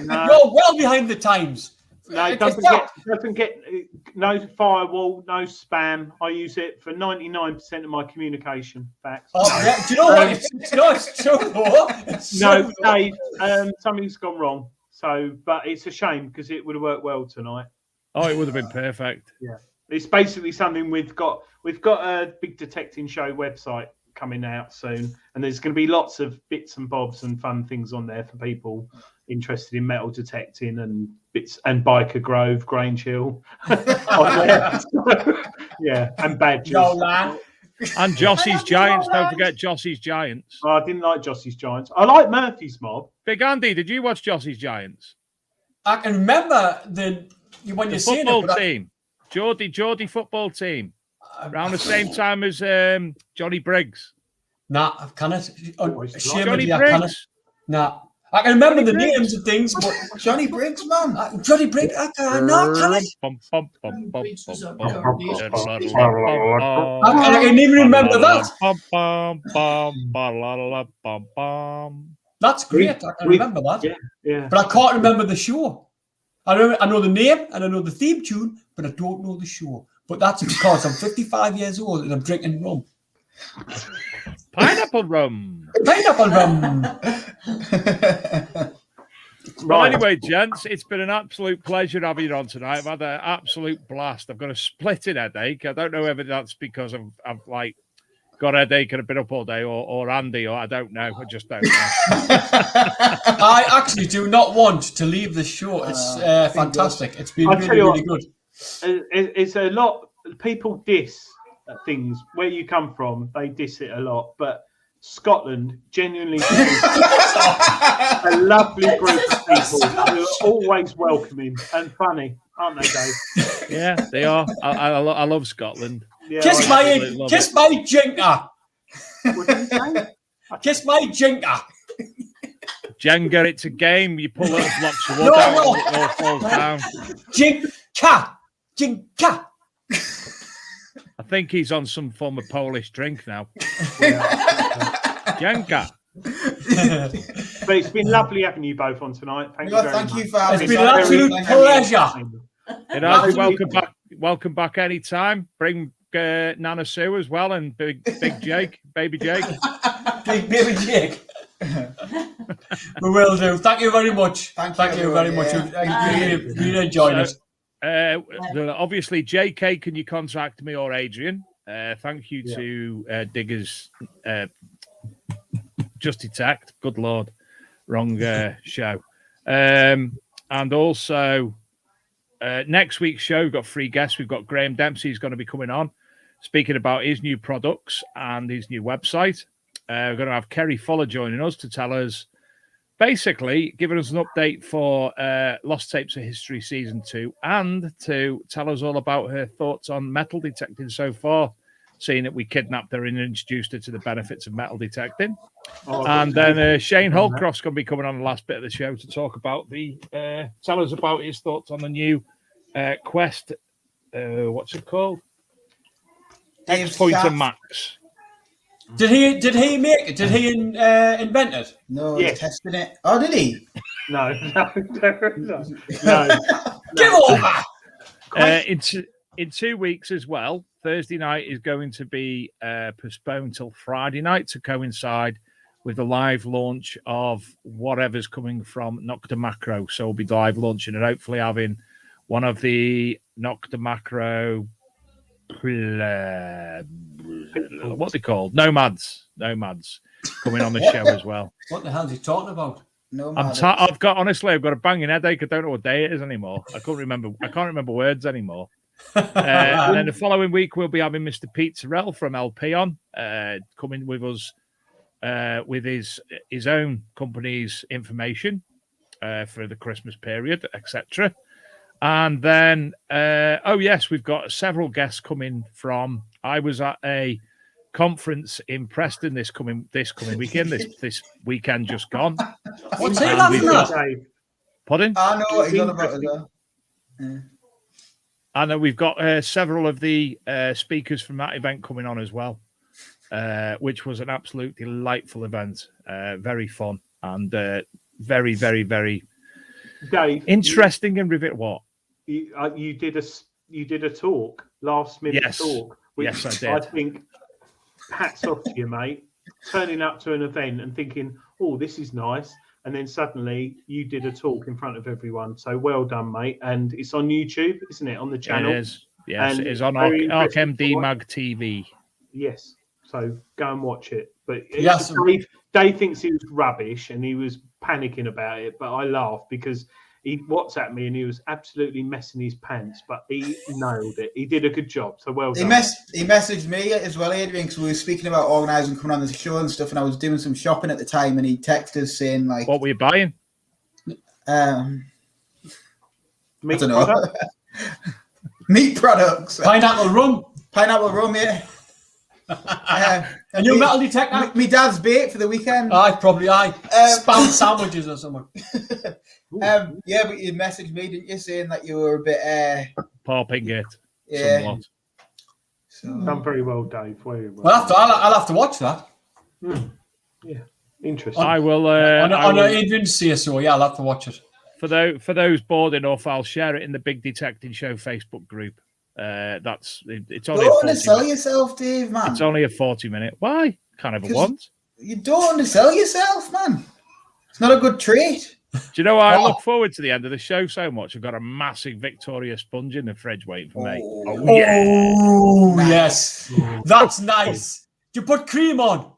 [SPEAKER 6] No.
[SPEAKER 7] You're well behind the times.
[SPEAKER 6] No, it doesn't get no firewall, no spam. I use it for 99% of my communication. Fax.
[SPEAKER 7] Oh, yeah. Do you know what? It's true.
[SPEAKER 6] No, Dave, something's gone wrong. So, but it's a shame because it would have worked well tonight.
[SPEAKER 5] Oh, it would have been perfect.
[SPEAKER 6] Yeah, it's basically something we've got a big detecting show website coming out soon, and there's going to be lots of bits and bobs and fun things on there for people interested in metal detecting and bits and Biker Grove, Grange Hill. Yeah, and badges.
[SPEAKER 5] And Jossie's Giants. Don't forget Jossie's Giants.
[SPEAKER 6] Oh, I didn't like Jossie's Giants. I like Murphy's Mob.
[SPEAKER 5] Big Andy, did you watch Jossie's Giants?
[SPEAKER 7] I can remember when
[SPEAKER 5] the
[SPEAKER 7] you're seeing
[SPEAKER 5] football
[SPEAKER 7] it.
[SPEAKER 5] team, Geordie football team, around the same time as Johnny Briggs.
[SPEAKER 7] Nah, I cannot.
[SPEAKER 5] Johnny Briggs.
[SPEAKER 7] Nah. I can remember the names of things, but
[SPEAKER 8] Johnny Briggs, man.
[SPEAKER 7] Johnny Briggs, I can even remember that. That's great. I can remember that.
[SPEAKER 6] Yeah.
[SPEAKER 7] But I can't remember the show. I know the name and I know the theme tune, but I don't know the show. But that's because I'm 55 years old and I'm drinking rum.
[SPEAKER 5] Pineapple rum.
[SPEAKER 7] Pineapple rum.
[SPEAKER 5] Well, anyway, gents, it's been an absolute pleasure having you on tonight. I've had an absolute blast. I've got a splitting headache. I don't know whether that's because I've like got a headache and I've been up all day, or Andy, or I don't know. I just don't know.
[SPEAKER 7] I actually do not want to leave the show. It's fantastic. It's been really good.
[SPEAKER 6] It's a lot. People diss things where you come from. They diss it a lot, but Scotland genuinely a lovely group of people who are always welcoming and funny, aren't they, Dave?
[SPEAKER 5] Yeah, they are. I love Scotland.
[SPEAKER 6] Yeah,
[SPEAKER 7] kiss my jinker.
[SPEAKER 6] What did you say?
[SPEAKER 7] Kiss my jinker.
[SPEAKER 5] Jenga, it's a game. You pull little blocks of wood out and it all falls down.
[SPEAKER 7] Jinka.
[SPEAKER 5] I think he's on some form of Polish drink now. Jenga.
[SPEAKER 6] But it's been lovely having you both on tonight. Thank you very much.
[SPEAKER 8] You for having
[SPEAKER 7] It's been an absolute pleasure.
[SPEAKER 5] And I'll be welcome back anytime. Bring Nana Sue as well, and Big Jake, Baby Jake.
[SPEAKER 7] Baby Jake. We will do. Thank you very much.
[SPEAKER 8] Thank you
[SPEAKER 7] very much. I really enjoyed it.
[SPEAKER 5] Obviously, JK, can you contact me or Adrian? Thank you to Diggers Just Detect. Good Lord. Wrong show. And also, next week's show, we've got 3 guests. We've got Graham Dempsey, who's going to be coming on, speaking about his new products and his new website. We're going to have Kerry Fuller joining us to tell us, basically, giving us an update for Lost Tapes of History Season 2 and to tell us all about her thoughts on metal detecting so far, seeing that we kidnapped her and introduced her to the benefits of metal detecting. And then Shane Holcroft's going to be coming on the last bit of the show to talk about tell us about his thoughts on the new Quest, what's it called? X-Pointer Max.
[SPEAKER 7] Did he make it? Did he invent it?
[SPEAKER 8] No, he's testing it. Oh, did he?
[SPEAKER 6] No.
[SPEAKER 7] Give over!
[SPEAKER 5] In 2 weeks as well, Thursday night is going to be postponed till Friday night to coincide with the live launch of whatever's coming from Nocta Macro. So we'll be live launching and hopefully having one of the Nocta Macro what they called nomads coming on the show as well.
[SPEAKER 7] What the hell is he talking about?
[SPEAKER 5] I've got a banging headache. I don't know what day it is anymore. I can't remember words anymore. And then the following week we'll be having Mr. Pete Terrell from LP on coming with us with his own company's information for the Christmas period, etc. And then, we've got several guests coming from. I was at a conference in Preston this coming weekend. This weekend just gone.
[SPEAKER 7] What's he laughing at?
[SPEAKER 5] Pardon?
[SPEAKER 8] I know what he's on about as well. Yeah.
[SPEAKER 5] And we've got several of the speakers from that event coming on as well, which was an absolute delightful event. Very fun and very, very, very
[SPEAKER 6] Dave,
[SPEAKER 5] interesting and rivet. What?
[SPEAKER 6] You did a talk, last minute talk. Which
[SPEAKER 5] yes, I did.
[SPEAKER 6] I think hats off to you, mate. Turning up to an event and thinking, "Oh, this is nice," and then suddenly you did a talk in front of everyone. So well done, mate. And it's on YouTube, isn't it? On the channel.
[SPEAKER 5] It is. Yes,
[SPEAKER 6] and
[SPEAKER 5] it is on ArcMD Mag TV.
[SPEAKER 6] Yes. So go and watch it. But
[SPEAKER 7] yes,
[SPEAKER 6] Dave thinks he was rubbish and he was panicking about it, but I laughed because he WhatsApped me and he was absolutely messing his pants, but he nailed it. He did a good job. So well done.
[SPEAKER 8] He messaged me as well, Adrian, because we were speaking about organising coming on the show and stuff, and I was doing some shopping at the time, and he texted us saying like,
[SPEAKER 5] "What were you buying?"
[SPEAKER 6] Meat
[SPEAKER 8] I don't know.
[SPEAKER 6] products?
[SPEAKER 8] Meat products.
[SPEAKER 7] Pineapple rum.
[SPEAKER 8] Pineapple rum, yeah.
[SPEAKER 7] A new metal detector?
[SPEAKER 8] Me dad's bait for the weekend.
[SPEAKER 7] Spam sandwiches or something.
[SPEAKER 8] Yeah, but you messaged me, didn't you, saying that you were a bit
[SPEAKER 5] popping it.
[SPEAKER 8] Yeah.
[SPEAKER 5] Somewhat.
[SPEAKER 6] Done very well, Dave. Very well.
[SPEAKER 7] Well, I'll have to watch that.
[SPEAKER 6] Yeah, interesting.
[SPEAKER 5] I will.
[SPEAKER 7] I know Adrian say so. Yeah, I'll have to watch it.
[SPEAKER 5] For those bored enough, I'll share it in the Big Detecting Show Facebook group. It's only.
[SPEAKER 8] Don't undersell yourself, Dave, man.
[SPEAKER 5] It's only a 40-minute. Why? Can't have a want.
[SPEAKER 8] You don't undersell yourself, man. It's not a good trait.
[SPEAKER 5] Do you know why I look forward to the end of the show so much? I've got a massive Victoria sponge in the fridge waiting for me.
[SPEAKER 7] Oh, yes. That's nice. Do you put cream on?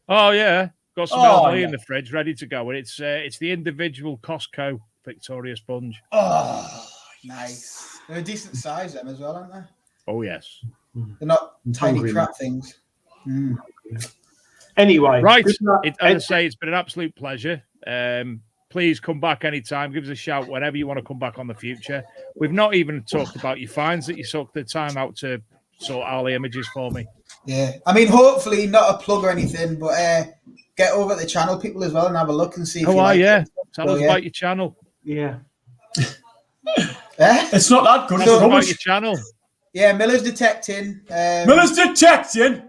[SPEAKER 5] Oh, yeah. Got some LV in the fridge ready to go. And it's the individual Costco Victoria sponge.
[SPEAKER 8] Oh, nice. They're a decent size, them as well, aren't they?
[SPEAKER 5] Oh, yes.
[SPEAKER 8] They're not tiny crap things. Mm.
[SPEAKER 6] Anyway.
[SPEAKER 5] Right. As I say, it's been an absolute pleasure. Please come back anytime. Give us a shout whenever you want to come back on the future. We've not even talked about your fines that you took the time out to sort all the images for me.
[SPEAKER 8] Yeah. I mean, hopefully not a plug or anything, but get over to the channel, people, as well, and have a look and see if you like it.
[SPEAKER 5] Tell us about your channel.
[SPEAKER 6] Yeah.
[SPEAKER 7] It's not that good.
[SPEAKER 5] Tell us about your channel.
[SPEAKER 8] Yeah, Miller's Detecting.
[SPEAKER 7] Miller's Detecting?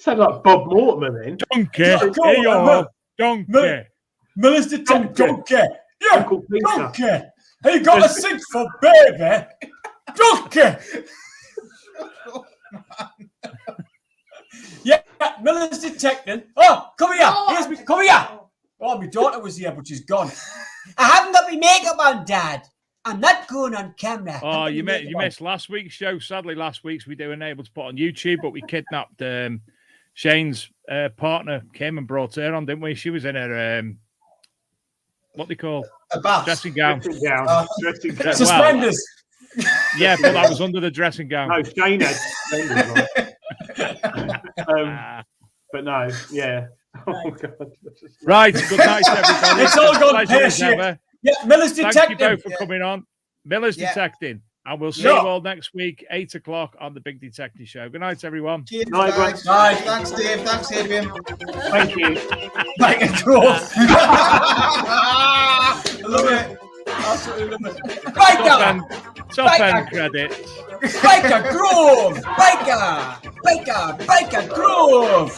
[SPEAKER 6] Sound like Bob Mortimer then.
[SPEAKER 5] Donkey. Here you are. Donkey.
[SPEAKER 7] Miller's Detecting. Donkey. Yeah,
[SPEAKER 6] Uncle Peter.
[SPEAKER 7] Donkey. Hey, you got a sing for baby. Donkey. Yeah, Miller's Detecting. Oh, come here. Come here. Oh, my daughter was here, but she's gone.
[SPEAKER 11] I haven't got my makeup on, Dad. I'm not going on camera.
[SPEAKER 5] Oh, you missed last week's show. Sadly, last week's we weren't able to put on YouTube, but we kidnapped Shane's partner, came and brought her on, didn't we? She was in her, what they call?
[SPEAKER 8] A bath.
[SPEAKER 5] Dressing gown.
[SPEAKER 6] Dressing gown.
[SPEAKER 7] Suspenders.
[SPEAKER 5] Yeah, but that was under the dressing gown.
[SPEAKER 6] No, Shane had suspenders on. But no, yeah. Oh, God.
[SPEAKER 5] Right, good night, everybody.
[SPEAKER 7] It's all gone pear-shaped. Yeah, Miller's Detecting.
[SPEAKER 5] Thank you both for coming on. Miller's Detecting. And we'll see you all next week, 8 o'clock on the Big Detective Show. Good night, everyone.
[SPEAKER 8] Cheers, guys. Bye. Thanks, Dave. Thanks, Adrian.
[SPEAKER 6] Thank you.
[SPEAKER 7] Like a growth.
[SPEAKER 8] I love it. Absolutely love it.
[SPEAKER 5] Top end credits.
[SPEAKER 11] Biker Groove! Biker Groove!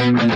[SPEAKER 12] Thank you.